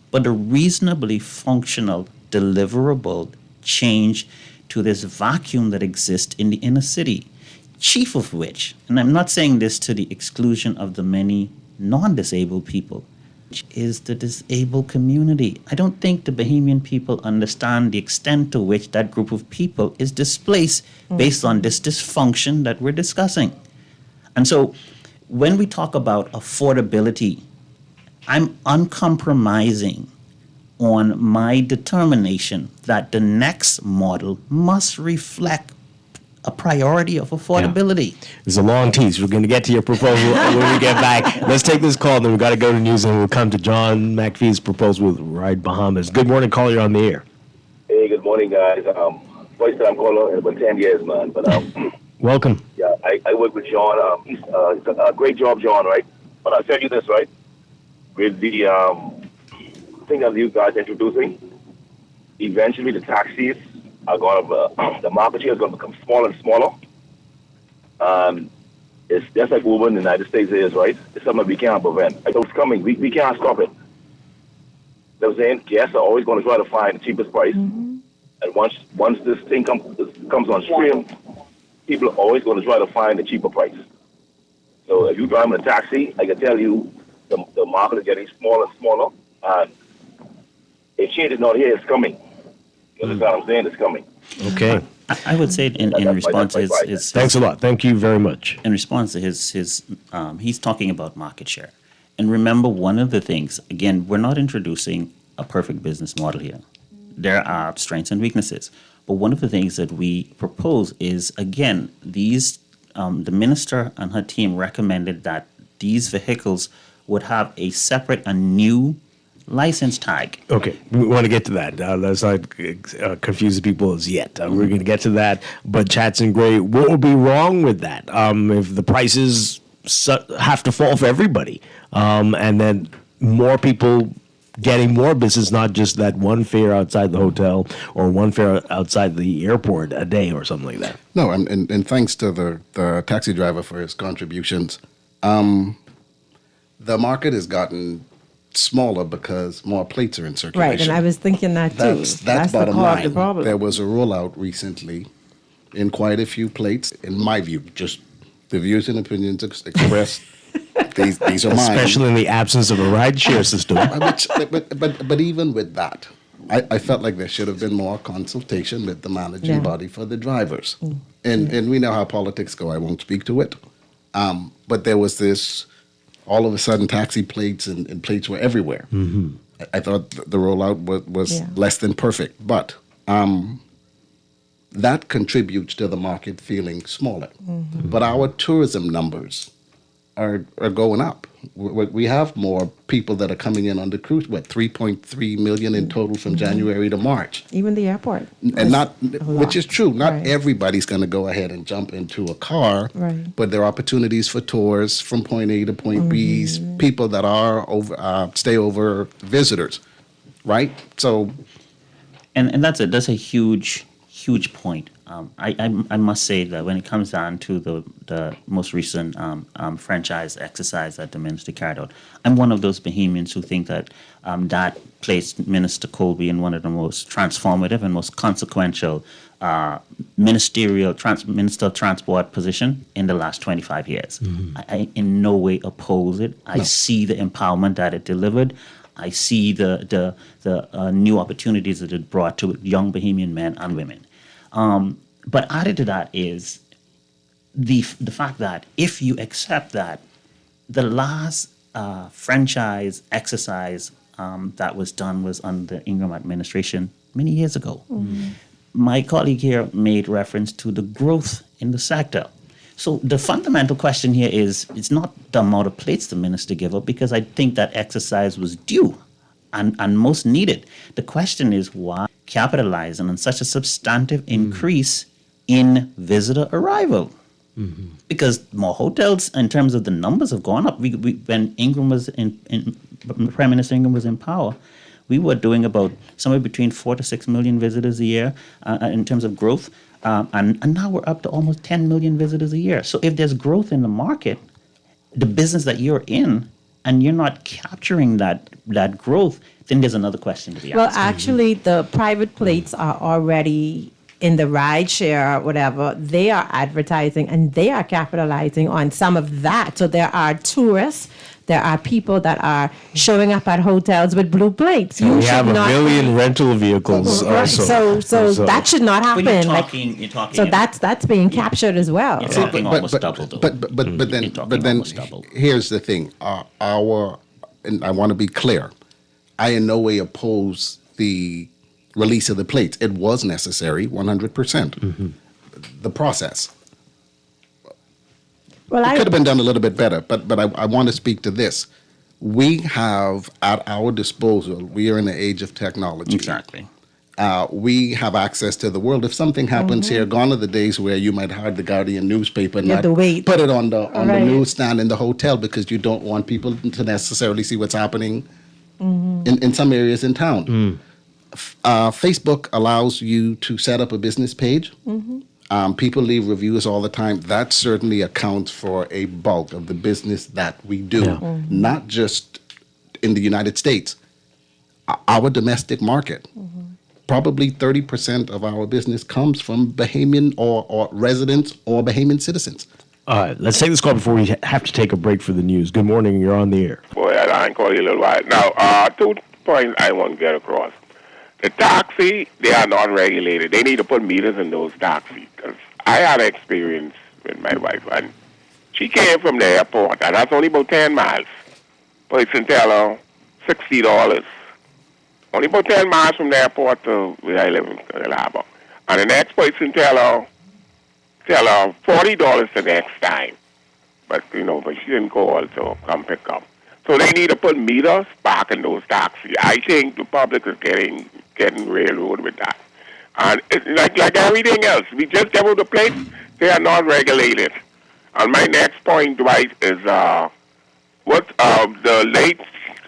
but a reasonably functional, deliverable change to this vacuum that exists in the inner city, chief of which, and I'm not saying this to the exclusion of the many non-disabled people, which is the disabled community. I don't think the Bahamian people understand the extent to which that group of people is displaced based on this dysfunction that we're discussing. And so when we talk about affordability, I'm uncompromising on my determination that the next model must reflect a priority of affordability. It's a long tease. We're going to get to your proposal when we get back. Let's take this call, then we've got to go to news, and we'll come to John McPhee's proposal with Ride Bahamas. Good morning, caller. You're on the air. Hey, good morning, guys. First time caller in about 10 years, man. But welcome. Yeah, I work with John. He's a great job, John, right? But I'll tell you this, right? With the thing that you guys are introducing, eventually the taxis are going to, the market share is going to become smaller and smaller. It's just like Uber in the United States is, right? It's something we can't prevent. I know it's coming. We can't stop it. You know what I'm saying? Guests are always going to try to find the cheapest price. And once this thing comes on stream, people are always going to try to find the cheaper price. So if you drive in a taxi, I can tell you the market is getting smaller and smaller. And a change is not here. It's coming. You understand what I'm saying? It's coming. Okay. I would say in response to his thanks a lot. Thank you very much. In response to his he's talking about market share. And remember, one of the things, again, we're not introducing a perfect business model here. there are strengths and weaknesses. But one of the things that we propose is, again, the minister and her team recommended that these vehicles would have a separate and new license tag. Okay, we want to get to that. Let's not confuse the people as yet. We're going to get to that. But Chats and Gray, what would be wrong with that if the prices have to fall for everybody, and then more people getting more business, not just that one fare outside the hotel or one fare outside the airport a day or something like that? No, and thanks to the taxi driver for his contributions. The market has gotten smaller because more plates are in circulation. Right, and I was thinking that too. That's bottom line. The problem. There was a rollout recently in quite a few plates. In my view, just the views and opinions expressed. These are mine. Especially in the absence of a rideshare system. But even with that, I felt like there should have been more consultation with the managing body for the drivers. And we know how politics go. I won't speak to it. But there was this, all of a sudden, taxi plates and plates were everywhere. Mm-hmm. I thought the rollout was less than perfect. But that contributes to the market feeling smaller. Mm-hmm. But our tourism numbers are going up. We have more people that are coming in on the cruise. 3.3 million in total from January to March. Even the airport. And which is true. Not everybody's going to go ahead and jump into a car. Right. But there are opportunities for tours from point A to point B's. People that are stay over visitors, right? So, and that's it. That's a huge point. I must say that when it comes down to the most recent franchise exercise that the minister carried out, I'm one of those Bahamians who think that that placed Minister Colby in one of the most transformative and most consequential minister of transport position in the last 25 years. Mm-hmm. I in no way oppose it. I see the empowerment that it delivered. I see the new opportunities that it brought to young Bahamian men and women. But added to that is the fact that if you accept that the last franchise exercise that was done was under the Ingram administration many years ago. Mm-hmm. My colleague here made reference to the growth in the sector. So the fundamental question here is, it's not the amount of plates the minister gave up, because I think that exercise was due and most needed. The question is, why capitalizing on such a substantive increase in visitor arrival? Mm-hmm. Because more hotels, in terms of the numbers, have gone up. When Ingram was Prime Minister Ingram was in power, we were doing about somewhere between 4 to 6 million visitors a year in terms of growth, and now we're up to almost 10 million visitors a year. So if there's growth in the market, the business that you're in, and you're not capturing that growth, then there's another question to be asked. Well, actually, the private plates are already in the rideshare or whatever. They are advertising and they are capitalizing on some of that. So there are tourists, there are people that are showing up at hotels with blue plates. We have a million rental vehicles also. So that should not happen. You're talking. So that's being captured as well. You're talking almost double, though. But then here's the thing. And I want to be clear. I in no way oppose the release of the plates. It was necessary, 100%. Mm-hmm. The process. Well, it could have been done a little bit better, but I want to speak to this. We have at our disposal, we are in the age of technology. Exactly. We have access to the world. If something happens here, gone are the days where you might hide the Guardian newspaper and not put it on the newsstand in the hotel because you don't want people to necessarily see what's happening in some areas in town. Facebook allows you to set up a business page. People leave reviews all the time. That certainly accounts for a bulk of the business that we do, not just in the United States. Our domestic market, probably 30% of our business comes from Bahamian or residents or Bahamian citizens. All right, let's take this call before we have to take a break for the news. Good morning, you're on the air. Boy, I ain't call you a little while. Now, 2 points I want to get across. The taxi, they are not regulated. They need to put meters in those taxis. Because I had an experience with my wife, and she came from the airport, and that's only about 10 miles. Person tell her $60 only about 10 miles from the airport to where I live in Earl Harbor. And the next person tell her $40 the next time. But she didn't call to come pick up. So they need to put meters back in those taxis. I think the public is getting railroaded with that. And it's like everything else, we just give them the plates. They are not regulated. And my next point, Dwight, is what the late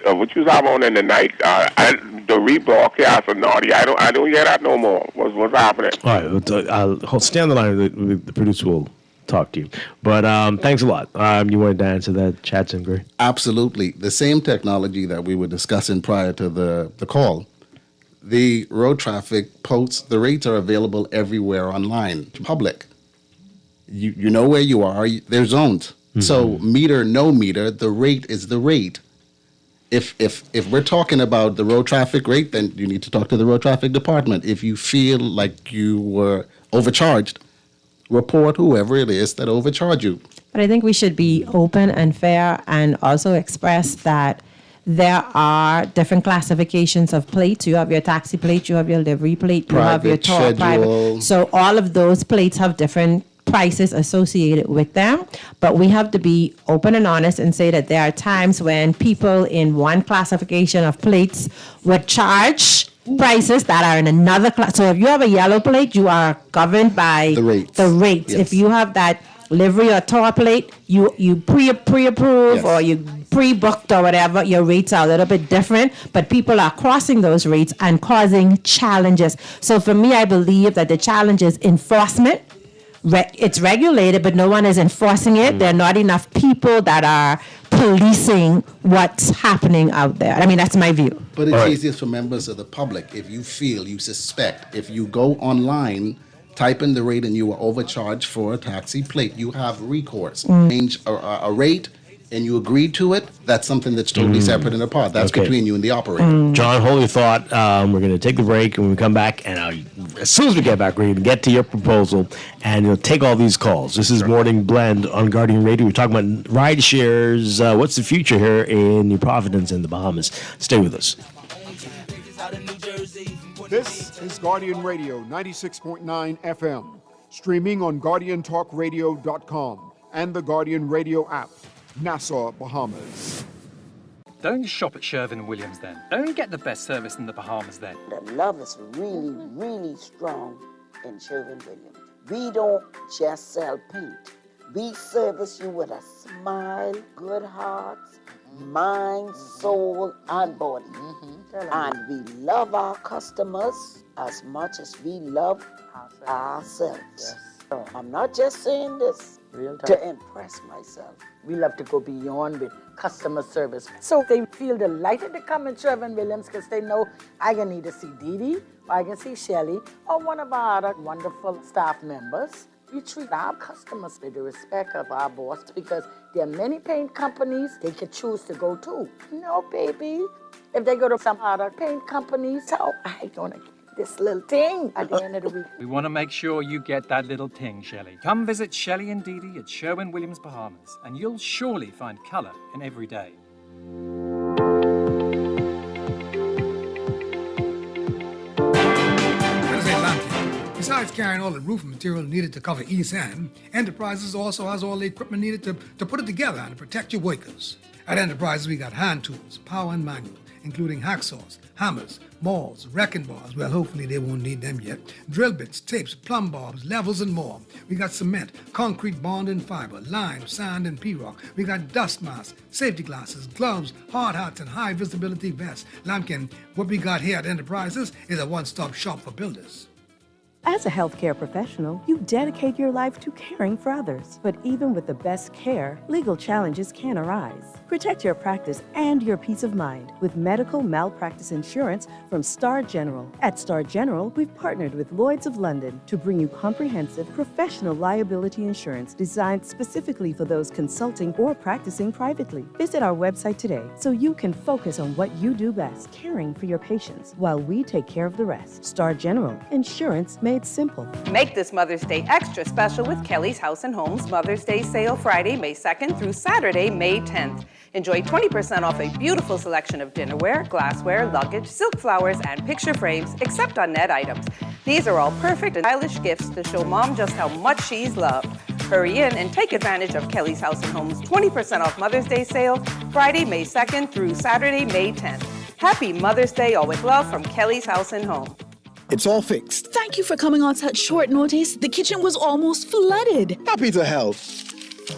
what you have on in the night, the rebroadcast of Naughty. I don't hear that no more. What's happening? All right, I'll stay on the line. The producer will talk to you. But thanks a lot. You wanted to answer that, Chatson Gray? Absolutely. The same technology that we were discussing prior to the call. The road traffic posts, the rates are available everywhere online, public. You know where you are. They're zoned. Mm-hmm. So meter, no meter, the rate is the rate. If we're talking about the road traffic rate, then you need to talk to the road traffic department. If you feel like you were overcharged, report whoever it is that overcharged you. But I think we should be open and fair and also express that there are different classifications of plates. You have your taxi plate, you have your livery plate, you have your tour private. So all of those plates have different prices associated with them. But we have to be open and honest and say that there are times when people in one classification of plates would charge prices that are in another class. So if you have a yellow plate, you are governed by the rates. Yes. If you have that livery or tour plate, you pre-approve or you pre-booked or whatever, your rates are a little bit different, but people are crossing those rates and causing challenges. So for me, I believe that the challenge is enforcement. It's regulated, but no one is enforcing it. There are not enough people that are policing what's happening out there. I mean, that's my view. But it's easiest for members of the public. If you feel, you suspect, if you go online, type in the rate and you were overcharged for a taxi plate, you have recourse. Change a rate and you agree to it, that's something that's totally separate and apart. That's between you and the operator. John, hold your thought. We're going to take the break, and when we come back, and as soon as we get back, we're going to get to your proposal, and you'll take all these calls. This is Morning Blend on Guardian Radio. We're talking about ride shares. What's the future here in New Providence and the Bahamas? Stay with us. This is Guardian Radio 96.9 FM, streaming on GuardianTalkRadio.com and the Guardian Radio app. Nassau, Bahamas. Don't shop at Sherwin-Williams then. Don't get the best service in the Bahamas then. The love is really, really strong in Sherwin-Williams. We don't just sell paint. We service you with a smile, good hearts, mind, soul, and body. And we love our customers as much as we love ourselves. Yes. So I'm not just saying this to impress myself. We love to go beyond with customer service. So they feel delighted to come in Sherwin-Williams because they know I can either see Dee Dee, or I can see Shelly, or one of our other wonderful staff members. We treat our customers with the respect of our boss because there are many paint companies they could choose to go to. No, baby. If they go to some other paint companies, so I gonna get this little thing at the end of the week. We want to make sure you get that little ting, Shelley. Come visit Shelley and Dee Dee at Sherwin-Williams, Bahamas, and you'll surely find color in every day. Besides carrying all the roofing material needed to cover East End, Enterprises also has all the equipment needed to put it together and to protect your workers. At Enterprises, we got hand tools, power and manual, including hacksaws, hammers, mauls, wrecking bars, well, hopefully they won't need them yet, drill bits, tapes, plumb bobs, levels, and more. We got cement, concrete bond and fiber, lime, sand, and P-rock. We got dust masks, safety glasses, gloves, hard hats, and high-visibility vests. Lampkin, what we got here at Enterprises is a one-stop shop for builders. As a healthcare professional, you dedicate your life to caring for others. But even with the best care, legal challenges can arise. Protect your practice and your peace of mind with medical malpractice insurance from Star General. At Star General, we've partnered with Lloyd's of London to bring you comprehensive professional liability insurance designed specifically for those consulting or practicing privately. Visit our website today so you can focus on what you do best, caring for your patients, while we take care of the rest. Star General, insurance made made simple. Make this Mother's Day extra special with Kelly's House and Homes Mother's Day sale Friday, May 2nd through Saturday, May 10th. Enjoy 20% off a beautiful selection of dinnerware, glassware, luggage, silk flowers, and picture frames, except on net items. These are all perfect and stylish gifts to show Mom just how much she's loved. Hurry in and take advantage of Kelly's House and Home's 20% off Mother's Day sale, Friday, May 2nd through Saturday, May 10th. Happy Mother's Day, all with love from Kelly's House and Home. It's all fixed. Thank you for coming on such short notice. The kitchen was almost flooded. Happy to help.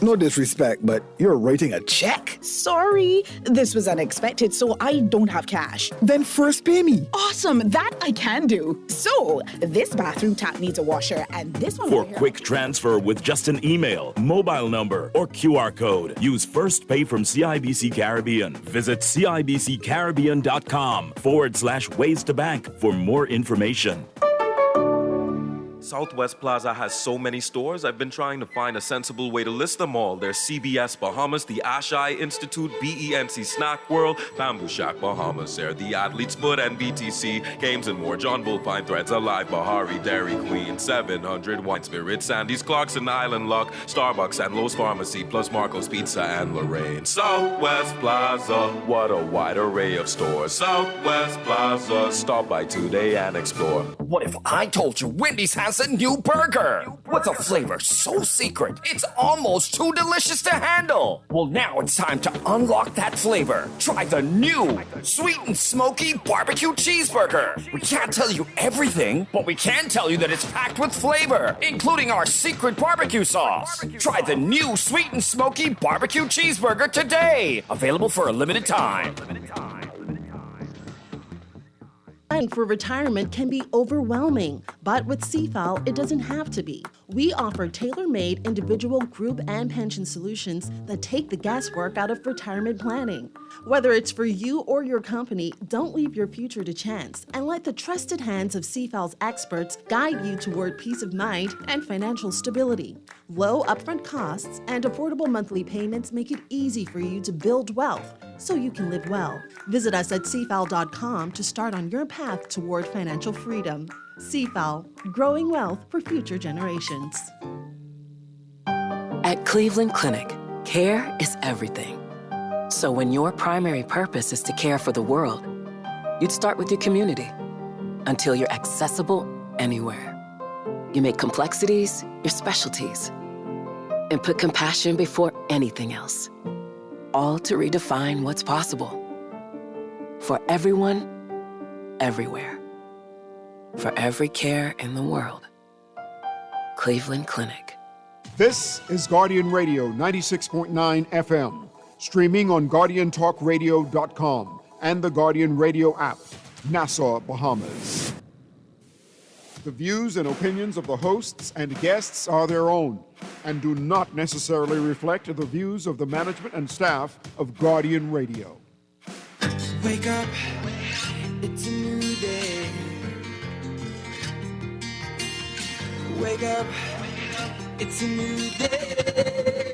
No disrespect, but you're writing a check? Sorry. This was unexpected, so I don't have cash. Then first pay me. Awesome. That I can do. So, this bathroom tap needs a washer, and this one For over here. quick transfer with just an email, mobile number, or QR code, use First Pay from CIBC Caribbean. Visit CIBCCaribbean.com/ways to bank for more information. Southwest Plaza has so many stores, I've been trying to find a sensible way to list them all. There's CBS Bahamas, the Ashai Institute, BENC Snack World, Bamboo Shack Bahamas, there, the Athlete's Foot, and BTC, Games and More, John Bull Fine Threads, Alive, Bahari, Dairy Queen, 700, Wine Spirit, Sandy's, Clarkson, Island Luck, Starbucks, and Lowe's Pharmacy, plus Marco's Pizza and Lorraine. Southwest Plaza, what a wide array of stores. Southwest Plaza, stop by today and explore. What if I told you Wendy's has a new burger with a flavor so secret it's almost too delicious to handle? Well, now it's time to unlock that flavor. Try the new sweet and smoky barbecue cheeseburger. We can't tell you everything, but we can tell you that it's packed with flavor, including our secret barbecue sauce. Try the new sweet and smoky barbecue cheeseburger today. Available for a limited time. Planning for retirement can be overwhelming, but with CFAL, it doesn't have to be. We offer tailor-made individual, group, and pension solutions that take the guesswork out of retirement planning. Whether it's for you or your company, don't leave your future to chance and let the trusted hands of CFAL's experts guide you toward peace of mind and financial stability. Low upfront costs and affordable monthly payments make it easy for you to build wealth so you can live well. Visit us at cfal.com to start on your path toward financial freedom. CFAL, growing wealth for future generations. At Cleveland Clinic, care is everything. So when your primary purpose is to care for the world, you'd start with your community until you're accessible anywhere. You make complexities your specialties and put compassion before anything else, all to redefine what's possible. For everyone, everywhere. For every care in the world. Cleveland Clinic. This is Guardian Radio 96.9 FM, streaming on GuardianTalkRadio.com and the Guardian Radio app, Nassau, Bahamas. The views and opinions of the hosts and guests are their own and do not necessarily reflect the views of the management and staff of Guardian Radio. Wake up, it's a new day. Wake up, it's a new day.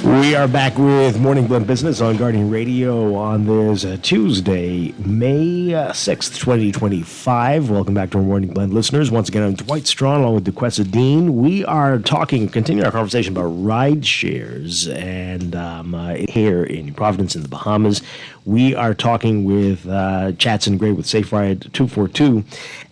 We are back with Morning Blend Business on Guardian Radio on this Tuesday, May 6th, 2025. Welcome back to our Morning Blend listeners. Once again, I'm Dwight Strachan along with DeQuesta Dean. We are continuing our conversation about ride shares and here in Providence and the Bahamas. We are talking with Chatson Gray with Safe Ride 242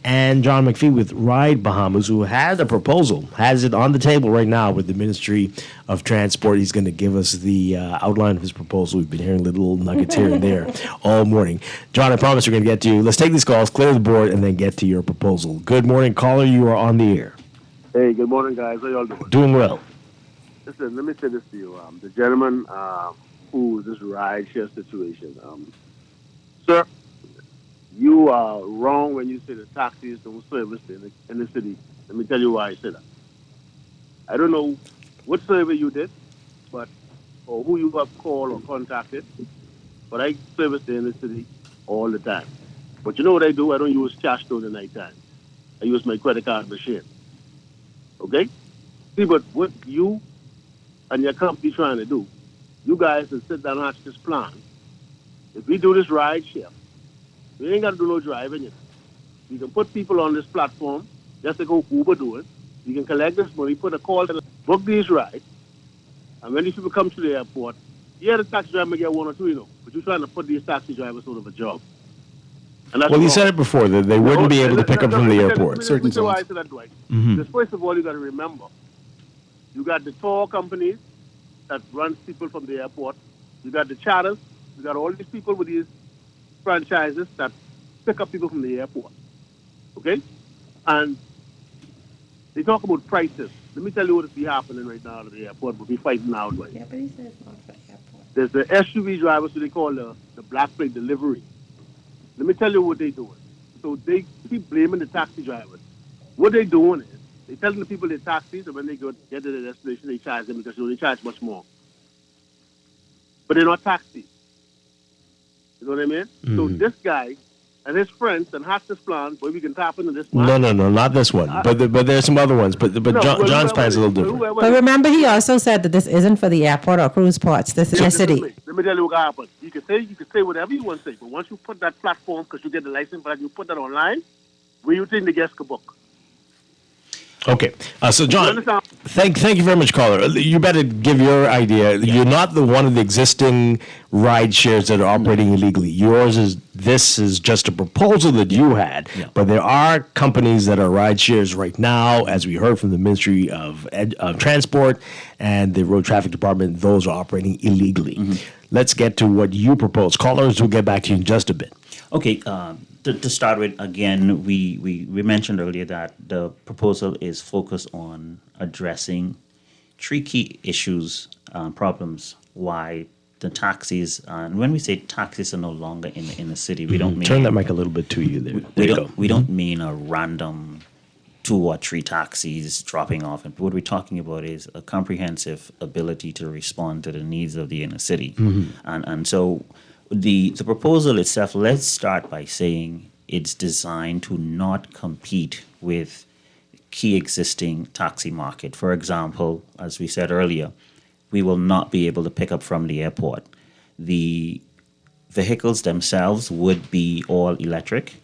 and John McPhee with Ride Bahamas, who has a proposal, has it on the table right now with the Ministry of Transport. He's going to give us the outline of his proposal. We've been hearing little nuggets here and there all morning. John, I promise we're going to get to you. Let's take these calls, clear the board, and then get to your proposal. Good morning, caller. You are on the air. Hey, good morning, guys. How y'all doing? Doing well. Listen, let me say this to you. The gentleman who this rideshare situation, sir, you are wrong when you say the taxis don't service in the city. Let me tell you why I say that. I don't know what survey you did, or who you have called or contacted, but I service the inner city all the time. But you know what I do? I don't use cash during the night time. I use my credit card machine. Okay? See, but what you and your company trying to do, you guys can sit down and hatch this plan. If we do this ride share, we ain't got to do no driving yet. You can put people on this platform, just like how Uber do it. You can collect this money, put a call, book these rides, and when these people come to the airport, yeah, the taxi driver may get one or two, but you're trying to put these taxi drivers out of a job. And that's Well, you wrong. said it before, that they wouldn't be able to pick up from the airport. Certain why I said that, Dwight. Mhm. Because first of all, you got to remember, you got the tour companies that runs people from the airport. You got the charters. You got all these people with these franchises that pick up people from the airport. Okay? And they talk about prices. Let me tell you what is happening right now at the airport. We'll be fighting now, Dwight. Yeah, but he said it's not for the airport. There's the SUV drivers, who they call the black plate delivery. Let me tell you what they're doing. So they keep blaming the taxi drivers. What they're doing is they're telling the people they're taxis, and when they get to their destination, they charge them because they charge much more. But they're not taxis. You know what I mean? So this guy and his friends and has this plan where we can tap into this plan. No, not this one. But there's some other ones. But John's plan's a little different. But remember, he also said that this isn't for the airport or cruise ports. This is the city. Let me tell you what happens. You can say whatever you want to say, but once you put that platform, because you get the license, but you put that online, where you think the guests can book? Okay. So, John, thank you very much, caller. You better give your idea. You're not the one of the existing ride shares that are operating illegally. This is just a proposal that you had. But there are companies that are ride shares right now, as we heard from the Ministry of Transport and the Road Traffic Department. Those are operating illegally. Let's get to what you propose. Callers, we'll get back to you in just a bit. Okay. To start with, again, we mentioned earlier that the proposal is focused on addressing three key issues, problems, why the taxis, and when we say taxis are no longer in the city, we don't mean... Turn that mic a little bit to you there. We don't mean a random 2 or 3 taxis dropping off. And what we're talking about is a comprehensive ability to respond to the needs of the inner city. And so... The proposal itself, let's start by saying it's designed to not compete with key existing taxi market. For example, as we said earlier, we will not be able to pick up from the airport. The vehicles themselves would be all electric,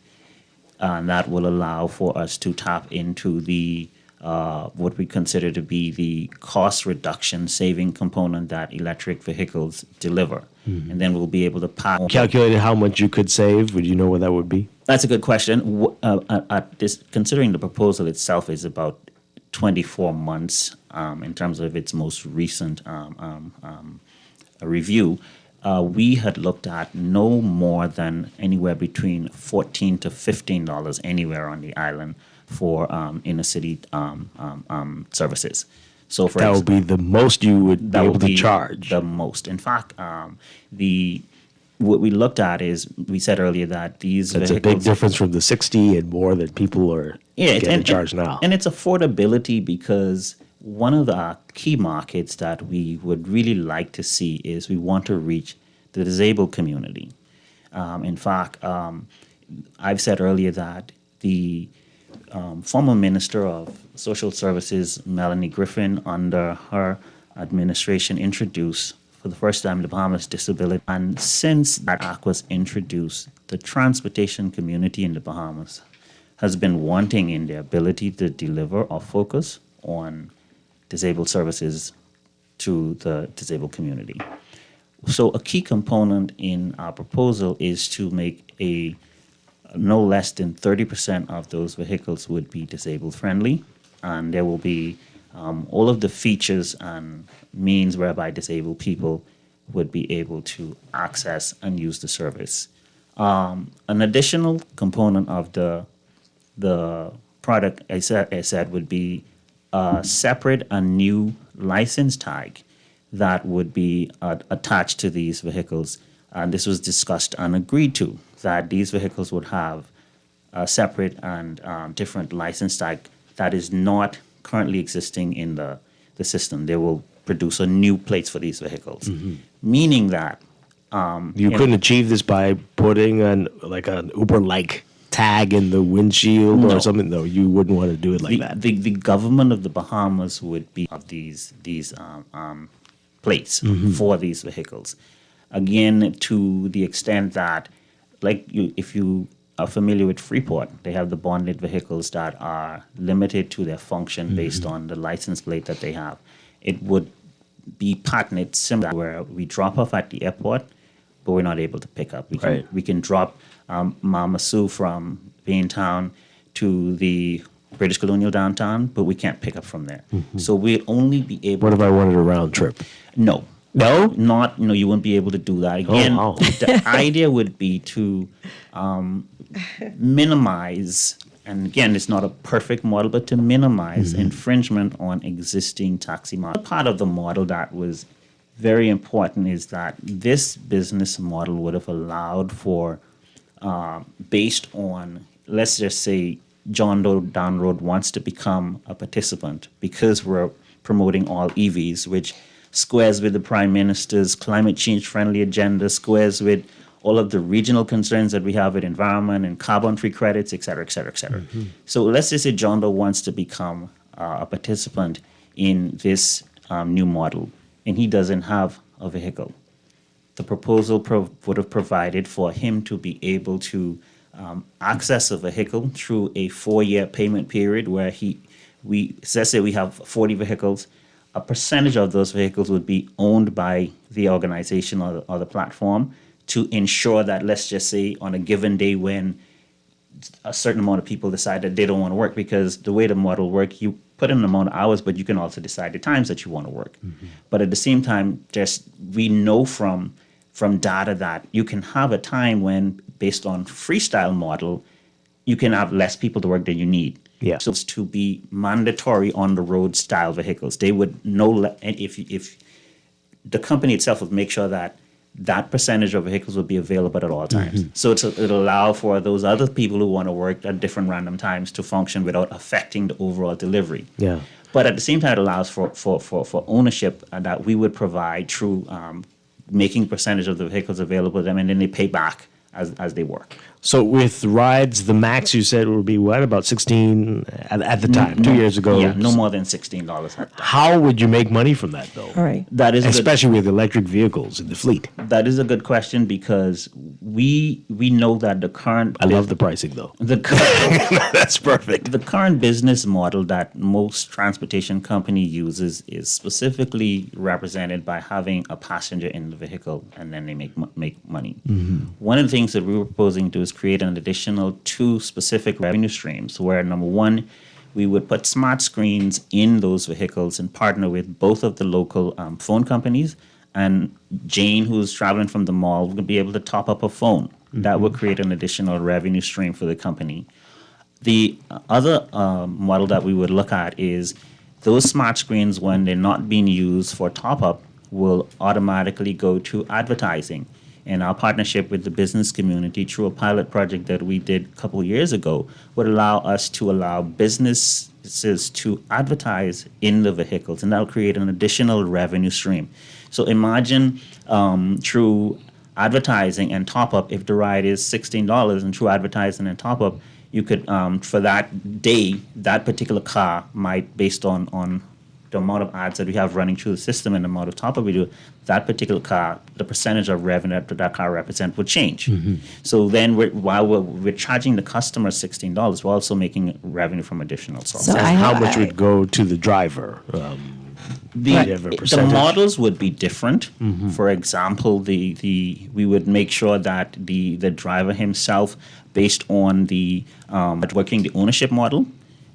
and that will allow for us to tap into the what we consider to be the cost reduction saving component that electric vehicles deliver. And then we'll be able to pass. Calculated how much you could save? Would you know what that would be? That's a good question. Considering the proposal itself is about 24 months in terms of its most recent review, we had looked at no more than anywhere between $14 to $15 anywhere on the island for inner city services. So for that would be the most you would be able to charge. The most. In fact, what we looked at is, we said earlier that these That's a big difference from the 60 and more that people are getting charged now. And it's affordability, because one of the key markets that we would really like to see is we want to reach the disabled community. In fact, I've said earlier that the former Minister of Social Services, Melanie Griffin, under her administration, introduced for the first time the Bahamas Disability. And since that act was introduced, the transportation community in the Bahamas has been wanting in their ability to deliver or focus on disabled services to the disabled community. So a key component in our proposal is to make no less than 30% of those vehicles would be disabled friendly, and there will be all of the features and means whereby disabled people would be able to access and use the service. An additional component of the product, I said, would be a separate and new license tag that would be attached to these vehicles. And this was discussed and agreed to, that these vehicles would have a separate and different license tag that is not currently existing in the system. They will produce a new plates for these vehicles, meaning that you couldn't achieve this by putting an Uber-like tag in the windshield or something. No, you wouldn't want to do it like that. The government of the Bahamas would be of these plates for these vehicles. Again, to the extent that, if you are familiar with Freeport, they have the bonded vehicles that are limited to their function based on the license plate that they have. It would be patented similar, where we drop off at the airport, but we're not able to pick up. We can drop Mama Sue from Baintown to the British Colonial downtown, but we can't pick up from there. So we'll only be able. What if I wanted a round trip? No. No? You wouldn't be able to do that. Again, the idea would be to minimize, and again, it's not a perfect model, but to minimize infringement on existing taxi models. Part of the model that was very important is that this business model would have allowed for, based on, let's just say, John Doe down the road wants to become a participant because we're promoting all EVs, which squares with the Prime Minister's climate change friendly agenda, squares with all of the regional concerns that we have with environment and carbon-free credits, et cetera, et cetera, et cetera. So let's just say John Doe wants to become a participant in this new model, and he doesn't have a vehicle. The proposal would have provided for him to be able to access a vehicle through a 4-year payment period where let's say we have 40 vehicles. A percentage of those vehicles would be owned by the organization or the platform to ensure that, let's just say, on a given day when a certain amount of people decide that they don't want to work, because the way the model works, you put in an amount of hours, but you can also decide the times that you want to work. But at the same time, we know from data that you can have a time when, based on freestyle model, you can have less people to work than you need. Yeah. So it's to be mandatory on the road style vehicles. They would know if the company itself would make sure that percentage of vehicles would be available at all times. So it'll allow for those other people who want to work at different random times to function without affecting the overall delivery. Yeah. But at the same time, it allows for ownership that we would provide through making percentage of the vehicles available to them, and then they pay back as they work. So with rides, the max you said would be what, about $16 at the time, 2 years ago? Yeah, no more than $16. How would you make money from that, though? All right. That is especially with electric vehicles in the fleet. That is a good question, because we know that the current... I love the pricing, though. That's perfect. The current business model that most transportation company uses is specifically represented by having a passenger in the vehicle, and then they make money. One of the things that we were proposing to is create an additional 2 specific revenue streams, where number one, we would put smart screens in those vehicles and partner with both of the local phone companies, and Jane, who's traveling from the mall, would be able to top up a phone. That would create an additional revenue stream for the company. The other model that we would look at is those smart screens, when they're not being used for top up, will automatically go to advertising. And our partnership with the business community through a pilot project that we did a couple years ago would allow us to allow businesses to advertise in the vehicles, and that'll create an additional revenue stream. So imagine through advertising and top up, if the ride is $16, and through advertising and top up, you could, for that day, that particular car might, based on the amount of ads that we have running through the system and the amount of top up we do, that particular car, the percentage of revenue that car represents would change. So then while we're charging the customer $16, we're also making revenue from additional sources. So how much would go to the driver? The models would be different. For example, we would make sure that the driver himself, based on the working the ownership model,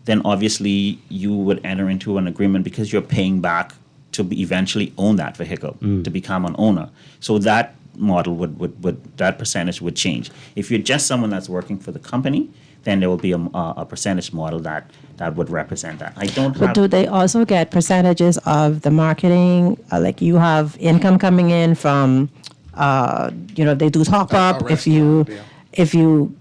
then obviously you would enter into an agreement because you're paying back to eventually own that vehicle, to become an owner. So that model would that percentage would change. If you're just someone that's working for the company, then there will be a percentage model that would represent that. But do they also get percentages of the marketing? Like you have income coming in from, they do top up. You do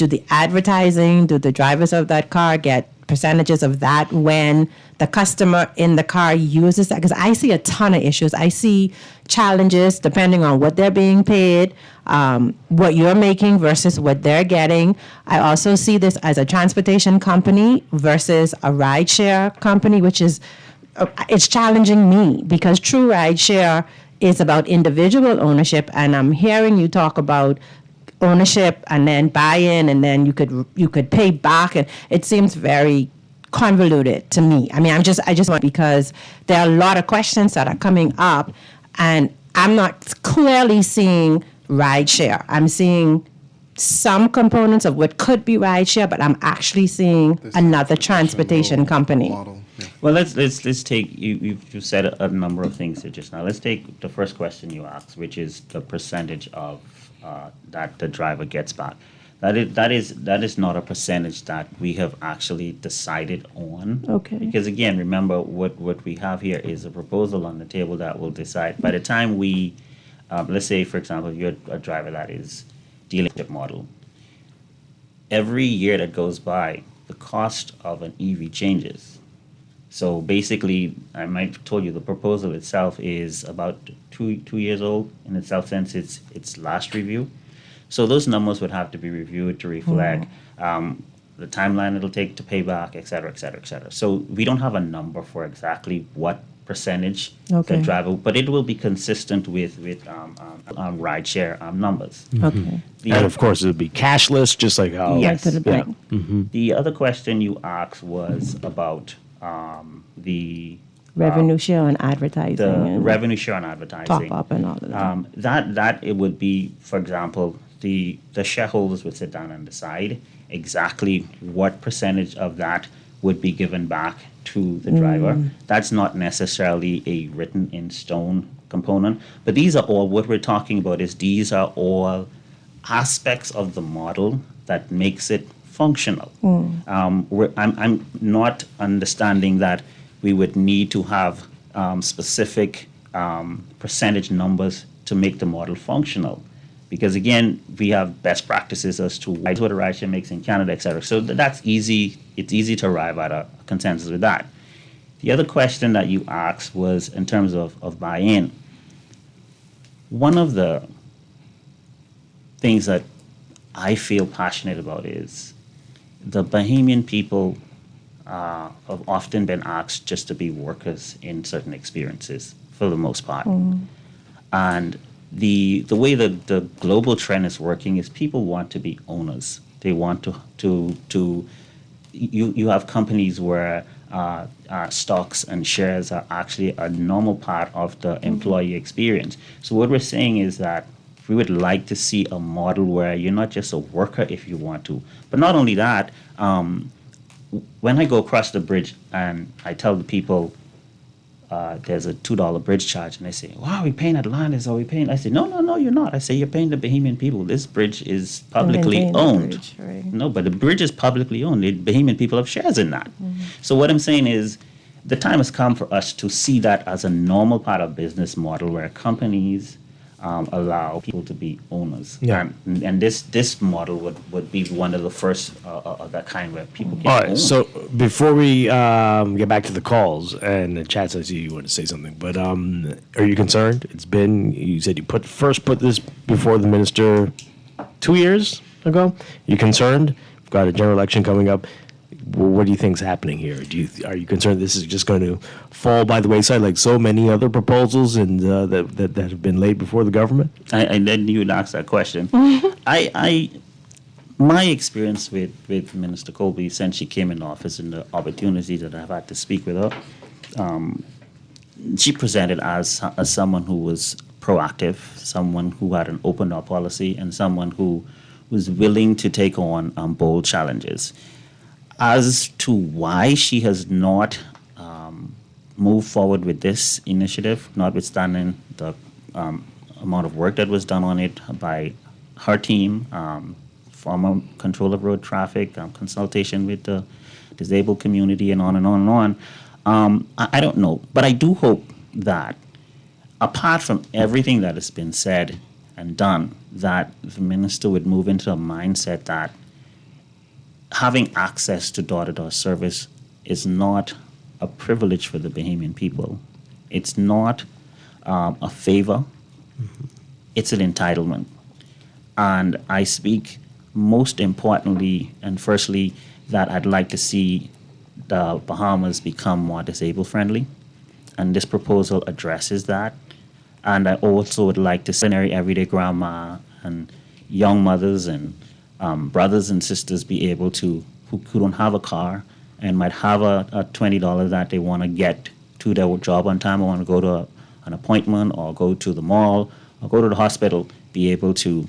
the advertising, do the drivers of that car get percentages of that when the customer in the car uses that? Because I see a ton of issues. I see challenges depending on what they're being paid, what you're making versus what they're getting. I also see this as a transportation company versus a rideshare company, which is, it's challenging me because true rideshare is about individual ownership, and I'm hearing you talk about ownership and then buy-in, and then you could pay back, and it seems very convoluted to me. I mean, I just want, because there are a lot of questions that are coming up, and I'm not clearly seeing rideshare. I'm seeing some components of what could be rideshare, but I'm actually seeing another transportation company. Well, let's take you said a number of things here just now. Let's take the first question you asked, which is the percentage of that the driver gets back. That is not a percentage that we have actually decided on. Okay. Because again, remember what we have here is a proposal on the table that will decide. By the time we, let's say for example, you're a driver that is dealership model. Every year that goes by, the cost of an EV changes. So basically, I might have told you the proposal itself is about two years old in itself since its last review. So those numbers would have to be reviewed to reflect the timeline it'll take to pay back, et cetera, et cetera, et cetera. So we don't have a number for exactly what percentage the driver, but it will be consistent with rideshare numbers. Okay. And of course, it would be cashless, just like how. Yes. To the bank. The other question you asked was about the Revenue share on advertising. the and revenue share on advertising. Top up and all of that. That it would be, for example, the shareholders would sit down and decide exactly what percentage of that would be given back to the driver. That's not necessarily a written in stone component, but these are all, what we're talking about is these are all aspects of the model that makes it functional. I'm not understanding that we would need to have specific percentage numbers to make the model functional. Because again, we have best practices as to what a rideshare makes in Canada, et cetera. So that's easy. It's easy to arrive at a consensus with that. The other question that you asked was in terms of buy-in. One of the things that I feel passionate about is the Bahamian people have often been asked just to be workers in certain experiences for the most part. And the way the global trend is working is people want to be owners. They want to you have companies where stocks and shares are actually a normal part of the employee experience. So what we're saying is that we would like to see a model where you're not just a worker if you want to, but not only that, when I go across the bridge and I tell the people there's a $2 bridge charge, and they say, wow, we're paying Atlantis, are we paying? I say, no, you're not. I say, you're paying the Bahamian people. This bridge is publicly owned. Bridge, right. No, but the bridge is publicly owned. The Bahamian people have shares in that. So what I'm saying is the time has come for us to see that as a normal part of business model where companies allow people to be owners. Yeah. And this model would be one of the first of that kind where people can All own. right, so before we get back to the calls, and the chats, I see you want to say something, but are you concerned? You said you put this before the minister 2 years ago. You concerned? We've got a general election coming up. Well, what do you think's happening here? Are you concerned this is just going to fall by the wayside like so many other proposals and that have been laid before the government? I didn't even ask that question. My experience with Minister Colby since she came in office and the opportunity that I've had to speak with her, she presented as someone who was proactive, someone who had an open door policy, and someone who was willing to take on bold challenges. As to why she has not moved forward with this initiative, notwithstanding the amount of work that was done on it by her team, former control of road traffic, consultation with the disabled community, and on and on and on. I don't know, but I do hope that apart from everything that has been said and done, that the minister would move into a mindset that having access to door-to-door service is not a privilege for the Bahamian people. It's not a favor. It's an entitlement. And I speak most importantly and firstly that I'd like to see the Bahamas become more disabled friendly. And this proposal addresses that. And I also would like to see everyday grandma and young mothers and brothers and sisters be able to, who don't have a car and might have a $20 that they want to get to their job on time, or want to go to an appointment or go to the mall or go to the hospital, be able to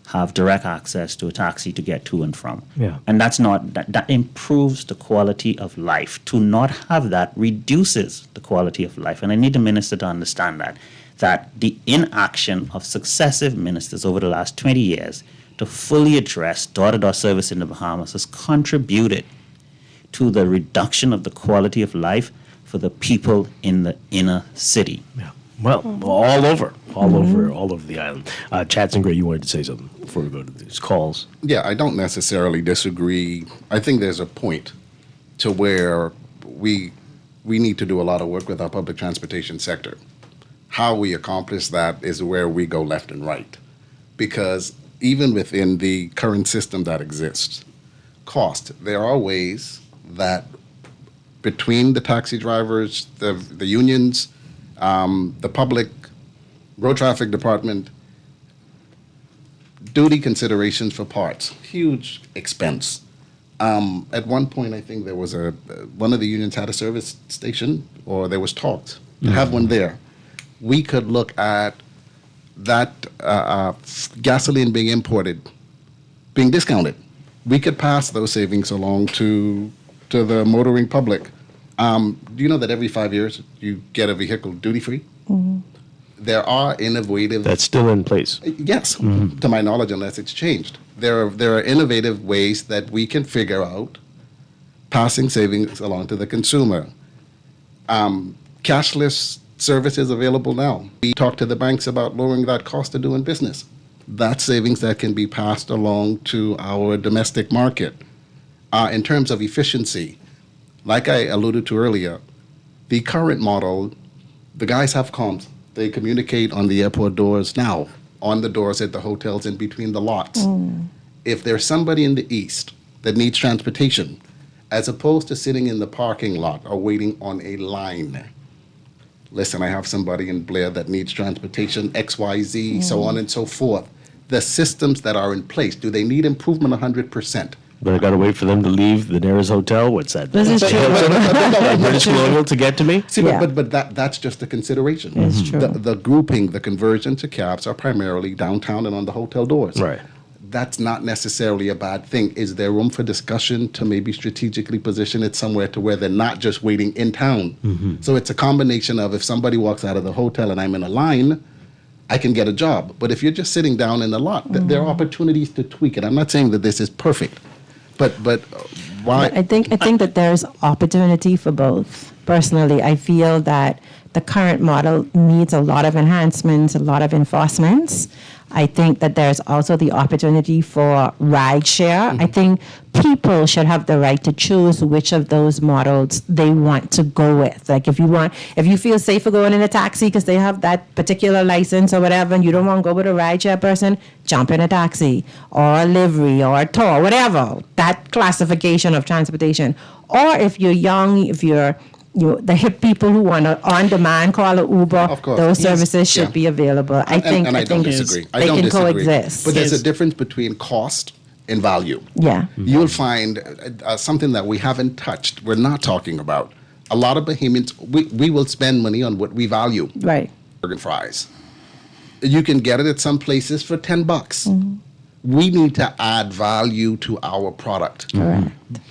have direct access to a taxi to get to and from. Yeah. And that improves the quality of life. To not have that reduces the quality of life. And I need the minister to understand that the inaction of successive ministers over the last 20 years to fully address door-to-door service in the Bahamas has contributed to the reduction of the quality of life for the people in the inner city. Yeah. Well, all over the island. Chats and Gray, you wanted to say something before we go to these calls. Yeah, I don't necessarily disagree. I think there's a point to where we need to do a lot of work with our public transportation sector. How we accomplish that is where we go left and right. Because even within the current system that exists, there are ways that between the taxi drivers, the unions, the public road traffic department, duty considerations for parts, huge expense. At one point, I think there was one of the unions had a service station, or there was talks to have one there. We could look at that gasoline being imported, being discounted. We could pass those savings along to the motoring public. Do you know that every 5 years you get a vehicle duty-free? Mm-hmm. There are innovative... That's still in place. Yes, to my knowledge, unless it's changed. There are innovative ways that we can figure out passing savings along to the consumer. Cashless service is available now. We talk to the banks about lowering that cost of doing business. That's savings that can be passed along to our domestic market. In terms of efficiency, like I alluded to earlier, the current model, the guys have comms. They communicate on the airport doors now, on the doors at the hotels in between the lots. If there's somebody in the east that needs transportation, as opposed to sitting in the parking lot or waiting on a line, listen, I have somebody in Blair that needs transportation, XYZ, so on and so forth. The systems that are in place, do they need improvement 100%? But I got to wait for them to leave the nearest hotel. What's that? This is true. British Colonial to get to me? See, but that's just a consideration. It's true. The grouping, the conversion to cabs are primarily downtown and on the hotel doors. Right. That's not necessarily a bad thing. Is there room for discussion to maybe strategically position it somewhere to where they're not just waiting in town? So it's a combination of, if somebody walks out of the hotel and I'm in a line, I can get a job. But if you're just sitting down in the lot, there are opportunities to tweak it. I'm not saying that this is perfect. But why? I think that there's opportunity for both. Personally, I feel that the current model needs a lot of enhancements, a lot of enforcements. I think that there's also the opportunity for rideshare. I think people should have the right to choose which of those models they want to go with. Like if you feel safer going in a taxi because they have that particular license or whatever, and you don't want to go with a rideshare person, jump in a taxi or a livery or a tour, whatever, that classification of transportation. Or if you're young, if you're the hip people who want to on-demand call an Uber, those services should be available. I think I don't disagree. They can coexist. But there's a difference between cost and value. Yeah. You'll find something that we haven't touched, we're not talking about, a lot of Bahamians, we will spend money on what we value. Right. Burger and fries. You can get it at some places for $10. We need to add value to our product.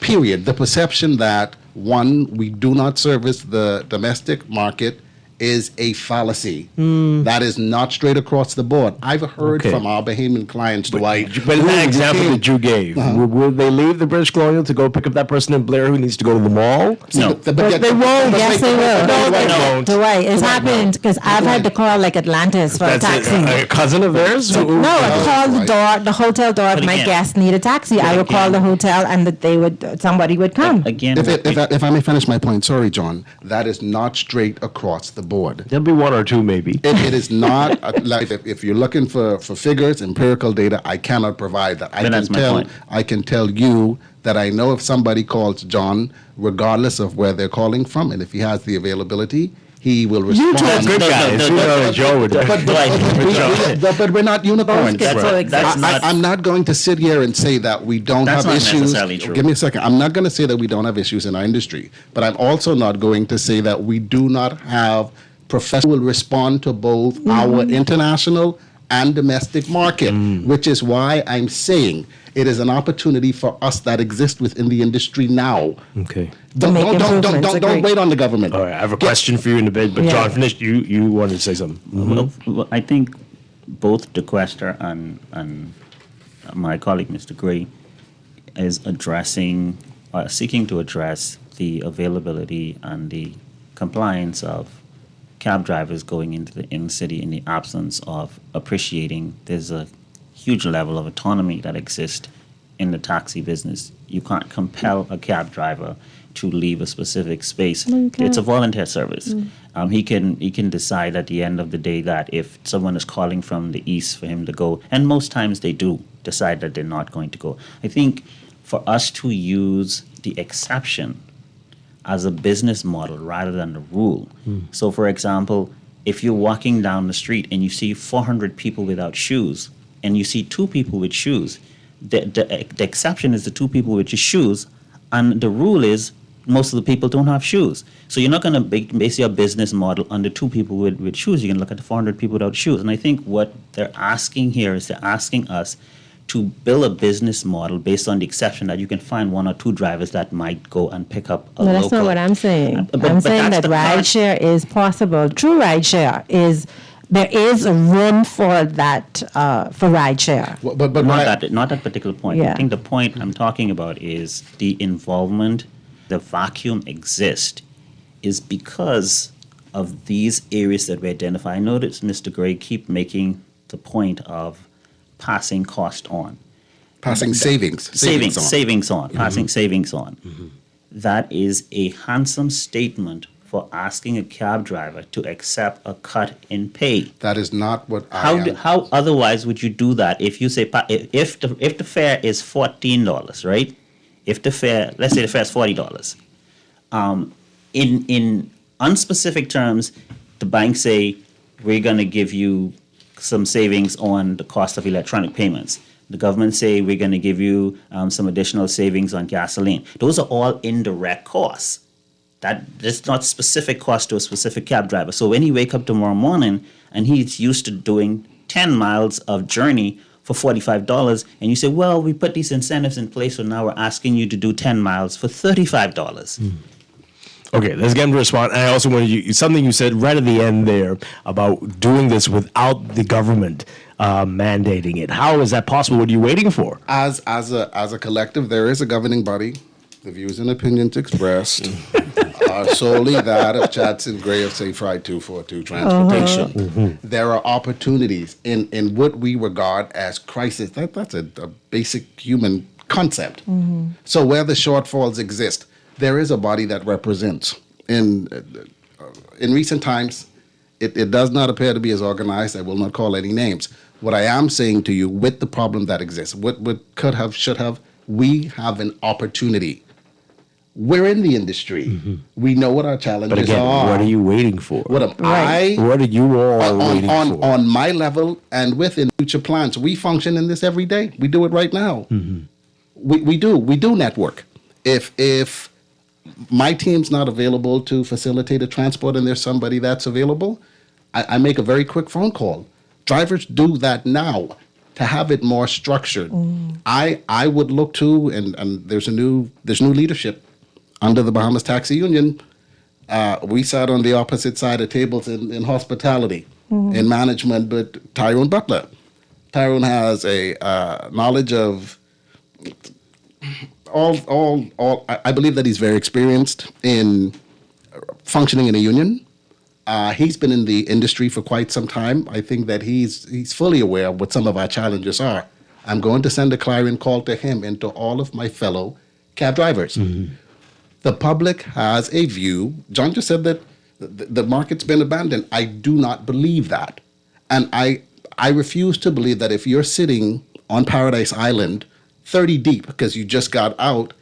Period. The perception that, one, we do not service the domestic market is a fallacy. That is not straight across the board. I've heard from our Bahamian clients, Dwight. But in that example that you gave, will they leave the British Colonial to go pick up that person in Blair who needs to go to the mall? No. But they won't. Yes, they will. No, they won't. Dwight, it's happened because I've had to call like Atlantis for a taxi. A cousin of theirs? No, I called the hotel door. If my guests need a taxi, I would call the hotel and that somebody would come. Again, if I may finish my point, sorry, John, that is not straight across the board. There'll be one or two, maybe. It is not like if you're looking for figures, empirical data, I cannot provide that. I can tell you that I know if somebody calls John, regardless of where they're calling from, and if he has the availability, he will respond. You two are good guys. You know Joe would. But we're not unicorns. That's I'm not going to sit here and say that we don't have issues. That's not necessarily true. Give me a second. I'm not going to say that we don't have issues in our industry, but I'm also not going to say that we do not have professionals who will respond to both our international and domestic market, which is why I'm saying it is an opportunity for us that exists within the industry now. Okay. Don't wait on the government. All right, I have a question for you in a bit, but John, finish. You wanted to say something. Well, I think both DeQuester and my colleague, Mr. Gray, is seeking to address the availability and the compliance of cab drivers going into the inner city in the absence of appreciating there's a huge level of autonomy that exists in the taxi business. You can't compel a cab driver to leave a specific space. No, you can't. It's a volunteer service. He can decide at the end of the day that if someone is calling from the east for him to go, and most times they do decide that they're not going to go. I think for us to use the exception as a business model rather than the rule. So, for example, if you're walking down the street and you see 400 people without shoes, and you see 2 people with shoes, the exception is the 2 people with your shoes, and the rule is most of the people don't have shoes. So you're not going to base your business model on the 2 people with shoes. You're going to look at the 400 people without shoes. And I think what they're asking here is they're asking us to build a business model based on the exception that you can find 1 or 2 drivers that might go and pick up a local. No, that's not what I'm saying. I'm saying that rideshare is possible. True rideshare is, there is a room for that, for rideshare. But not that particular point. Yeah. I think the point I'm talking about is the involvement, the vacuum exists is because of these areas that we identify. I noticed Mr. Gray keep making the point of passing cost on. Passing savings on. Passing savings on. That is a handsome statement for asking a cab driver to accept a cut in pay. That is not what How otherwise would you do that if you say, if the fare is $14, right? If the fare, let's say the fare is $40. In unspecific terms, the bank say, we're going to give you some savings on the cost of electronic payments. The government say we're going to give you some additional savings on gasoline. Those are all indirect costs. That's not specific cost to a specific cab driver. So when he wake up tomorrow morning and he's used to doing 10 miles of journey for $45, and you say, well, we put these incentives in place, so now we're asking you to do 10 miles for $35. Okay, let's get him to respond. I also wanted you, something you said right at the end there about doing this without the government mandating it. How is that possible? What are you waiting for? As a collective, there is a governing body. The views and opinions expressed are solely that of Chadson Gray of Safe Ride 242 Transportation. There are opportunities in what we regard as crisis. That's a basic human concept. So where the shortfalls exist, there is a body that represents. In recent times, it does not appear to be as organized. I will not call any names. What I am saying to you, with the problem that exists, what could have, should have, we have an opportunity. We're in the industry. We know what our challenges But again, are. what are you waiting for? What am I? What are you all waiting for? On my level and within future plans, we function in this every day. We do it right now. We do network. If my team's not available to facilitate a transport and there's somebody that's available, I make a very quick phone call. Drivers do that now to have it more structured. I would look to, and there's new leadership under the Bahamas Taxi Union. We sat on the opposite side of tables in hospitality, in management, but Tyrone Butler. Tyrone has a knowledge of I believe that he's very experienced in functioning in a union. He's been in the industry for quite some time. I think that he's fully aware of what some of our challenges are. I'm going to send a clarion call to him and to all of my fellow cab drivers. The public has a view. John just said that the market's been abandoned. I do not believe that. And I refuse to believe that if you're sitting on Paradise Island 30 deep because you just got out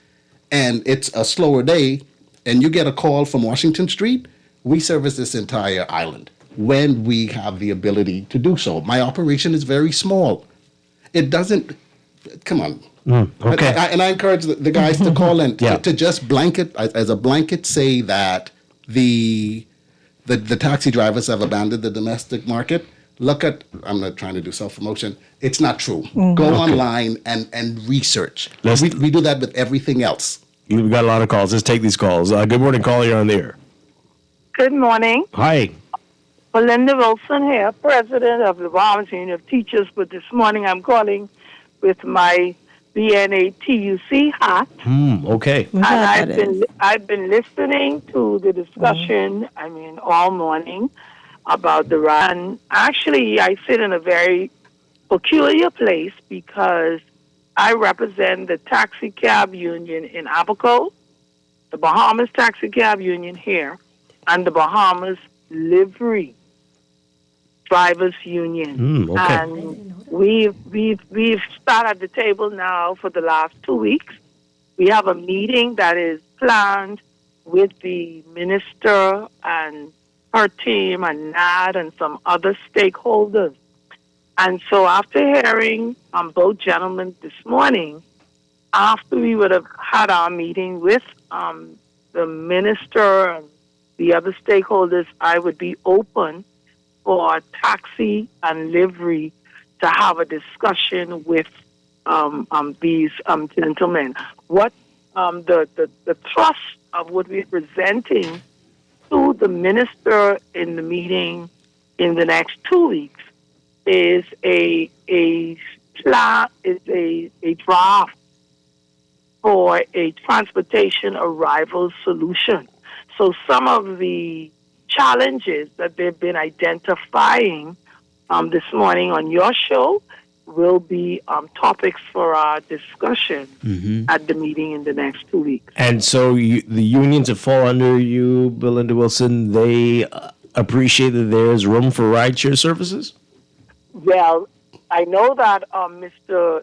and it's a slower day and you get a call from Washington Street, we service this entire island when we have the ability to do so. My operation is very small. It doesn't, come on. Okay. And I encourage the guys to call in to just blanket, as a blanket, say that the taxi drivers have abandoned the domestic market. Look at, I'm not trying to do self-promotion. It's not true. Go online and research. We do that with everything else. We've got a lot of calls. Let's take these calls. Good morning, caller. You're on the air. Good morning. Hi. Belinda Wilson here, president of the Bahamas Union of Teachers. But this morning I'm calling with my BNA TUC hat. Okay. And I've been listening to the discussion, all morning about the ride. And actually, I sit in a very peculiar place because I represent the taxi cab union in Abaco, the Bahamas Taxi Cab Union here, and the Bahamas Livery Drivers Union. Okay. And we've sat at the table now for the last 2 weeks. We have a meeting that is planned with the minister and her team and NAD and some other stakeholders. And so after hearing both gentlemen this morning, after we would have had our meeting with the minister and the other stakeholders, I would be open for taxi and livery to have a discussion with these gentlemen. What the thrust of what we're presenting to the minister in the meeting in the next 2 weeks is a draft for a transportation arrival solution. So some of the challenges that they've been identifying this morning on your show will be topics for our discussion at the meeting in the next 2 weeks. And so the unions that fall under you, Belinda Wilson, they appreciate that there's room for rideshare services? Well, I know that Mr.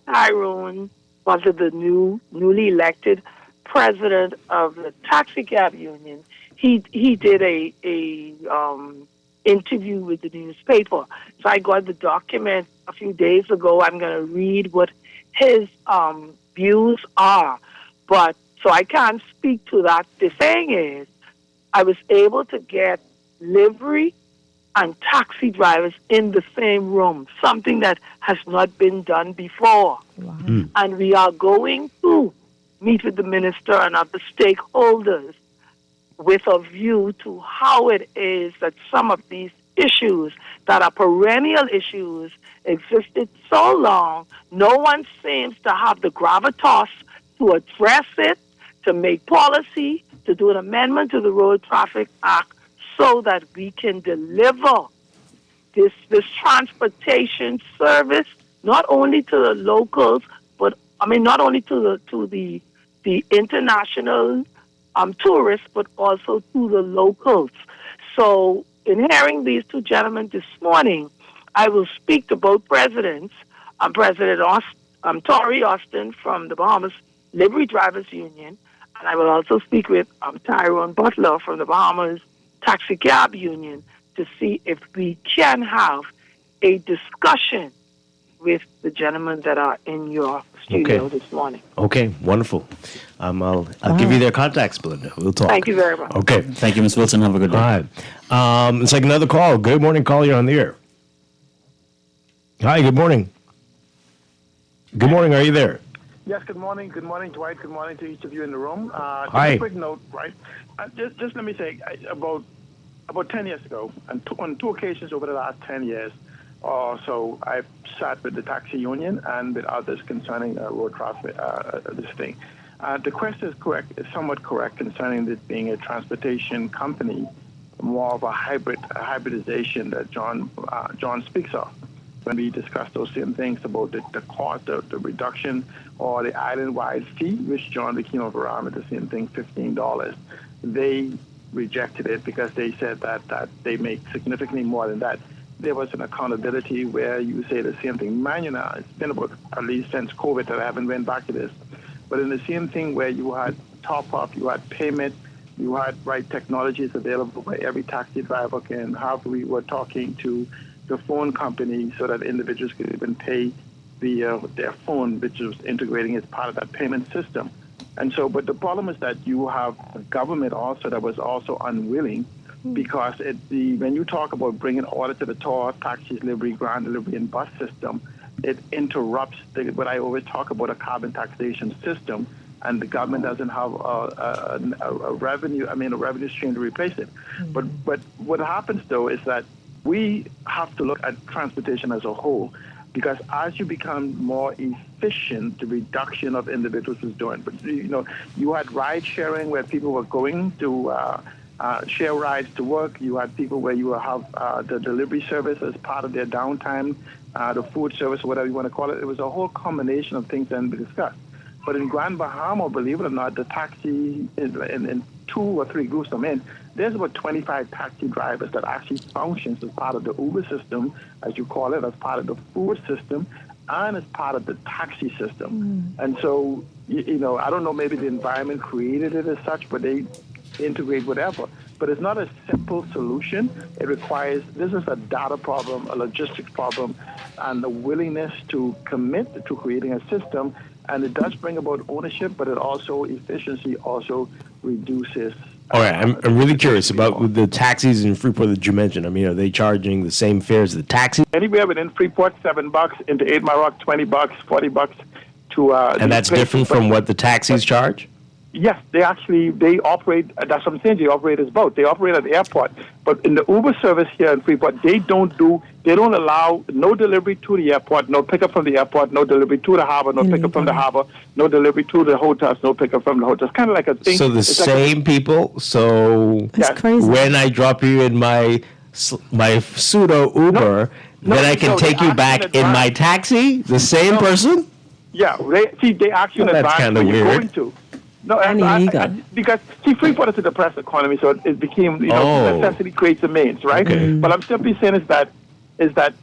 Tyrone was the newly elected president of the Taxi Cab Union. He did a interview with the newspaper. So I got the document a few days ago. I'm going to read what his views are. But so I can't speak to that. The thing is, I was able to get livery and taxi drivers in the same room, something that has not been done before. And we are going to meet with the minister and other stakeholders with a view to how it is that some of these issues that are perennial issues existed so long, no one seems to have the gravitas to address it, to make policy, to do an amendment to the Road Traffic Act so that we can deliver this transportation service not only to the locals, but not only to the international tourists, but also to the locals. So in hearing these two gentlemen this morning, I will speak to both presidents, President Tori Austin from the Bahamas Livery Drivers Union, and I will also speak with Tyrone Butler from the Bahamas Taxi Cab Union to see if we can have a discussion with the gentlemen that are in your studio this morning. Okay, wonderful. I'll give you their contacts, Belinda. We'll talk. Thank you very much. Okay. Thank you, Ms. Wilson. Have a good day. All right. Let's take another call. Good morning, caller. You're on the air. Hi, good morning. Good morning. Are you there? Yes, good morning. Good morning, Dwight. Good morning to each of you in the room. Hi. Just a quick note, right? Just let me say, about 10 years ago, and on two occasions over the last 10 years or so, I've sat with the taxi union and with others concerning road traffic, this thing. The question is correct, is somewhat correct concerning this being a transportation company, more of a hybridization that John speaks of. When we discussed those same things about the cost, the reduction, or the island-wide fee, which John became around with the same thing, $15. They rejected it because they said that they make significantly more than that. There was an accountability where you say the same thing. Mind you now, it's been about at least since COVID that I haven't went back to this. But in the same thing where you had top-up, you had payment, you had right technologies available where every taxi driver can have. We were talking to the phone company so that individuals could even pay via their phone, which was integrating as part of that payment system. And so, but the problem is that you have a government also that was also unwilling because when you talk about bringing order to the tour, taxi delivery, ground delivery, and bus system, it interrupts what I always talk about, a carbon taxation system, and the government doesn't have a revenue stream to replace it. But what happens though is that we have to look at transportation as a whole, because as you become more efficient, the reduction of individuals is doing. But you had ride sharing where people were going to share rides to work. You had people where you have the delivery service as part of their downtime, the food service, whatever you want to call it. It was a whole combination of things that we discussed. But in Grand Bahama, believe it or not, the taxi in 2 or 3 groups I'm in, there's about 25 taxi drivers that actually functions as part of the Uber system, as you call it, as part of the food system, and as part of the taxi system. And so, I don't know, maybe the environment created it as such, but they integrate whatever. But it's not a simple solution. It requires, this is a data problem, a logistics problem, and the willingness to commit to creating a system. And it does bring about ownership, but it also, efficiency also reduces. All right, I'm really curious about the taxis in Freeport that you mentioned. I mean, are they charging the same fares as the taxis? Anywhere within Freeport, $7, into 8 Mile Rock, $20, $40 to. And that's different from what the taxis charge? Yes, they operate, that's what I'm saying, they operate as both. They operate at the airport. But in the Uber service here in Freeport, they don't allow no delivery to the airport, no pickup from the airport, no delivery to the harbor, no pickup from the harbor, no delivery to the hotels, no pickup from the hotels. Kind of like a thing. So the same people, so when I drop you in my pseudo Uber, then I can take you back in my taxi? The same person? Yeah, they ask you in advance where you're going to. No, because Freeport is a depressed economy, so it became necessity creates a means, right? Okay. But I'm simply saying is that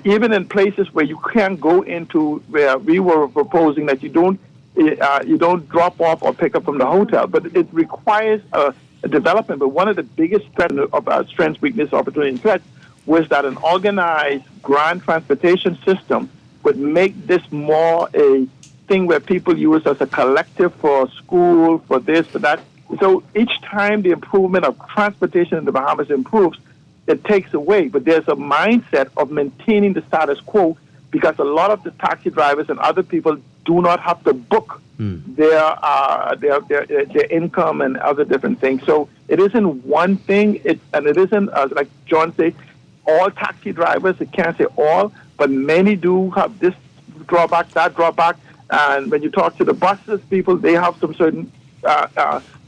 even in places where you can't go into, where we were proposing that you don't drop off or pick up from the hotel, but it requires a development. But one of the biggest strengths, weakness, opportunity, and threats was that an organized ground transportation system would make this more a thing where people use as a collective for school, for this, for that. So each time the improvement of transportation in the Bahamas improves, it takes away. But there's a mindset of maintaining the status quo because a lot of the taxi drivers and other people do not have to book their income and other different things. So it isn't one thing, and it isn't, like John said, all taxi drivers, it can't say all, but many do have this drawback, that drawback. And when you talk to the buses people, they have some certain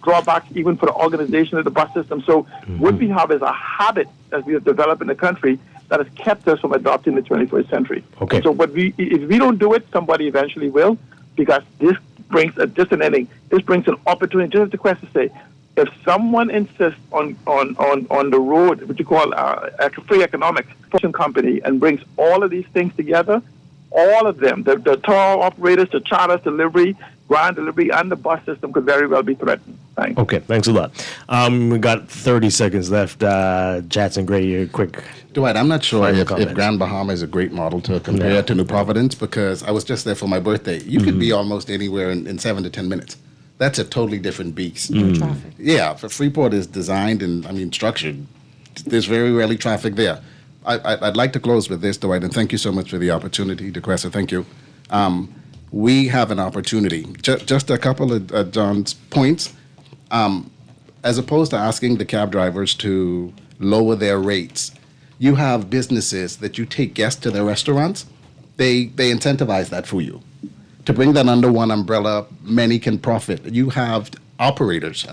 drawbacks even for the organization of the bus system. So what we have is a habit that we have developed in the country that has kept us from adopting the 21st century. Okay. So if we don't do it, somebody eventually will, because this brings just an ending. This brings an opportunity. Just the question to say, if someone insists on the road, what you call a free economics company, and brings all of these things together, all of them, the tour operators, the charters, delivery, ground delivery, and the bus system could very well be threatened. Thanks. Okay, thanks a lot. We got 30 seconds left. Jackson Gray, your quick Dwight, I'm not sure if comments. Grand Bahama is a great model to compare to New Providence, because I was just there for my birthday. You could be almost anywhere in 7 to 10 minutes. That's a totally different beast. Traffic. Yeah, Freeport is designed and structured. There's very rarely traffic there. I'd like to close with this, Dwight, and thank you so much for the opportunity. DeQuesta, thank you. We have an opportunity. Just a couple of John's points. As opposed to asking the cab drivers to lower their rates, you have businesses that you take guests to their restaurants. They incentivize that for you. To bring that under one umbrella, many can profit. You have operators,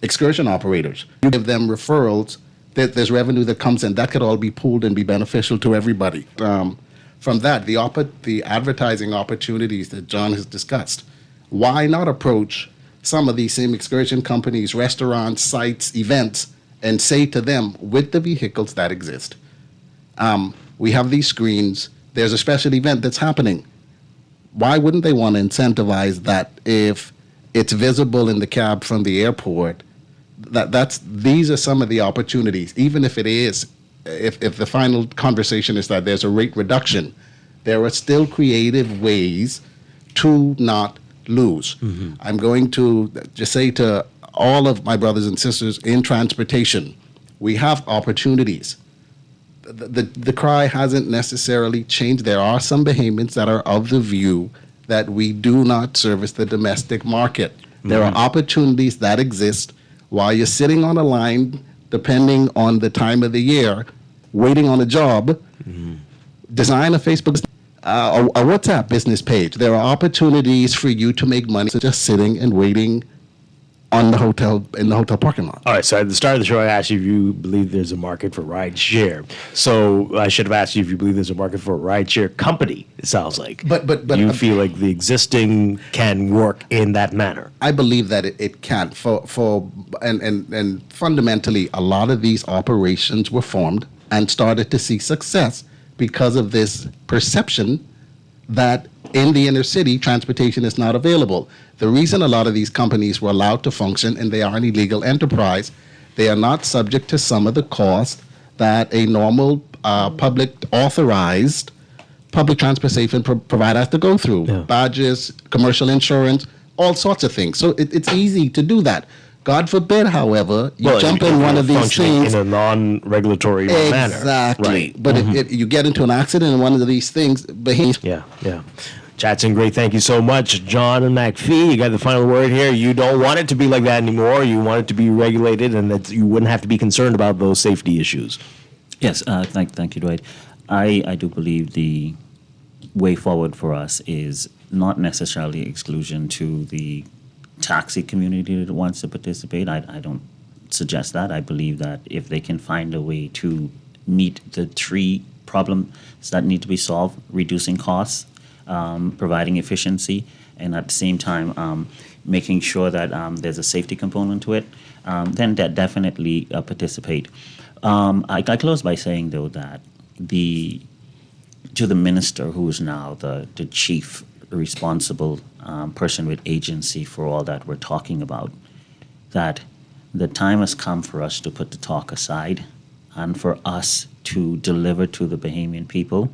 excursion operators. You give them referrals. There's revenue that comes in. That could all be pooled and be beneficial to everybody. From that, the advertising opportunities that John has discussed, why not approach some of these same excursion companies, restaurants, sites, events, and say to them, with the vehicles that exist, we have these screens, there's a special event that's happening. Why wouldn't they want to incentivize that if it's visible in the cab from the airport? These are some of the opportunities, even if it is, if the final conversation is that there's a rate reduction, there are still creative ways to not lose. I'm going to just say to all of my brothers and sisters in transportation, we have opportunities. The cry hasn't necessarily changed. There are some behemoths that are of the view that we do not service the domestic market. There are opportunities that exist while you're sitting on a line, depending on the time of the year, waiting on a job. Design a Facebook, a WhatsApp business page. There are opportunities for you to make money just sitting and waiting in the hotel parking lot. All right, so at the start of the show, I asked you if you believe there's a market for rideshare. So I should have asked you if you believe there's a market for a rideshare company, it sounds like. But you feel like the existing can work in that manner? I believe that it can. And fundamentally, a lot of these operations were formed and started to see success because of this perception that in the inner city, transportation is not available. The reason a lot of these companies were allowed to function, and they are an illegal enterprise, they are not subject to some of the costs that a normal public authorized public transportation provider has to go through. Badges, commercial insurance, all sorts of things. So it's easy to do that. God forbid, however, you jump in one of these things in a non-regulatory manner. Exactly. Right. But if you get into an accident in one of these things, yeah. Chat's been great. Thank you so much, John and McPhee. You got the final word here. You don't want it to be like that anymore. You want it to be regulated, and that you wouldn't have to be concerned about those safety issues. Yes, thank you, Dwight. I do believe the way forward for us is not necessarily exclusion to the taxi community that wants to participate. I don't suggest that. I believe that if they can find a way to meet the three problems that need to be solved, reducing costs, providing efficiency, and at the same time making sure that there's a safety component to it, then that definitely participate. I close by saying, though, that to the minister, who is now the chief responsible person with agency for all that we're talking about, that the time has come for us to put the talk aside and for us to deliver to the Bahamian people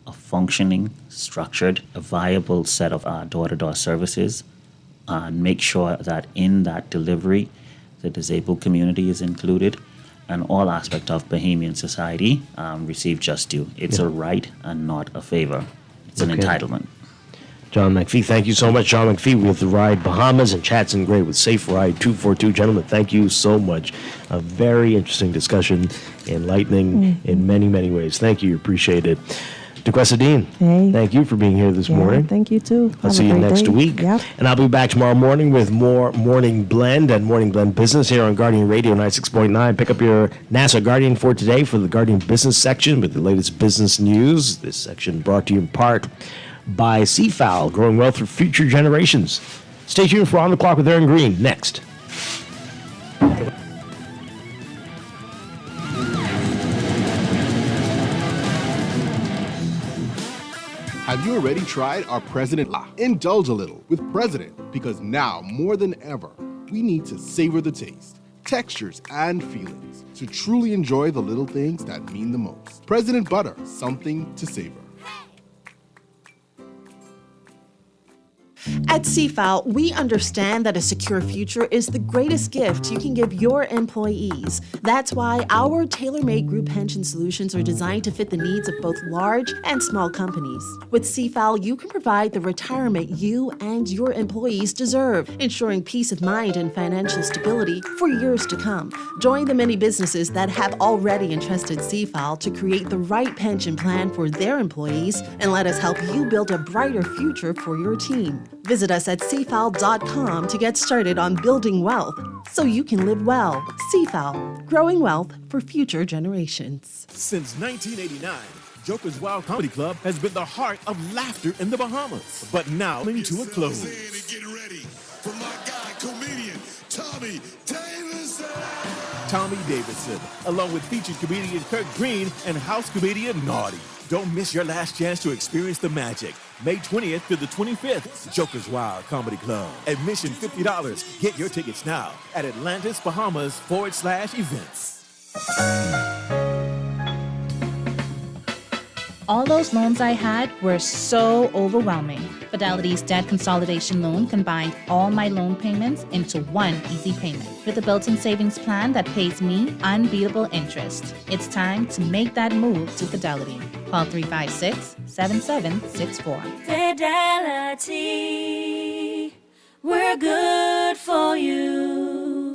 a functioning, structured, a viable set of door-to-door services, and make sure that in that delivery, the disabled community is included, and all aspects of Bahamian society receive just due. It's a right and not a favor. It's an entitlement. John McPhee, thank you so much. John McPhee with the Ride Bahamas, and Chatson Gray with Safe Ride 242. Gentlemen, thank you so much. A very interesting discussion, enlightening in many, many ways. Thank you. Appreciate it. DeQuesta Dean, thank you for being here this morning. Thank you, too. I'll see you next week. Yep. And I'll be back tomorrow morning with more Morning Blend and Morning Blend Business here on Guardian Radio 96.9. Pick up your NASA Guardian for today for the Guardian Business section with the latest business news. This section brought to you in part by Seafowl, growing wealth for future generations. Stay tuned for On the Clock with Aaron Green next. Have you already tried our President? Indulge a little with President, because now more than ever, we need to savor the taste. textures, and feelings to truly enjoy the little things that mean the most. President Butter, something to savor. At CFAL, we understand that a secure future is the greatest gift you can give your employees. That's why our tailor-made group pension solutions are designed to fit the needs of both large and small companies. With CFAL, you can provide the retirement you and your employees deserve, ensuring peace of mind and financial stability for years to come. Join the many businesses that have already entrusted CFAL to create the right pension plan for their employees, and let us help you build a brighter future for your team. Visit us at cfal.com to get started on building wealth so you can live well. CFAL, growing wealth for future generations. Since 1989, Joker's Wild Comedy Club has been the heart of laughter in the Bahamas. But now, coming to a close. Get ready for my guy, comedian Tommy Davidson. Tommy Davidson, along with featured comedian Kirk Green and house comedian Naughty. Don't miss your last chance to experience the magic. May 20th to the 25th, Joker's Wild Comedy Club. Admission $50. Get your tickets now at Atlantis Bahamas /events. All those loans I had were so overwhelming. Fidelity's debt consolidation loan combined all my loan payments into one easy payment with a built-in savings plan that pays me unbeatable interest. It's time to make that move to Fidelity. Call 356-7764. Fidelity, we're good for you.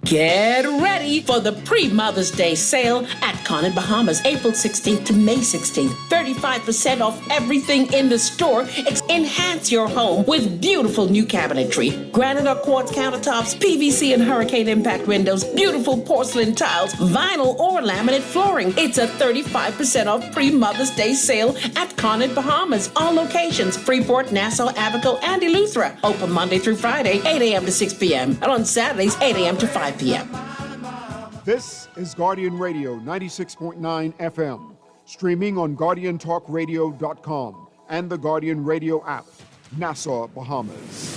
Get ready for the pre-Mother's Day sale at Conant Bahamas, April 16th to May 16th. 35% off everything in the store. Enhance your home with beautiful new cabinetry, granite or quartz countertops, PVC and hurricane impact windows, beautiful porcelain tiles, vinyl or laminate flooring. It's a 35% off pre-Mother's Day sale at Conant Bahamas. All locations, Freeport, Nassau, Abaco, and Eleuthera. Open Monday through Friday, 8 a.m. to 6 p.m. And on Saturdays, 8 a.m. to 5 p.m. This is Guardian Radio 96.9 FM, streaming on GuardianTalkRadio.com and the Guardian Radio app, Nassau, Bahamas.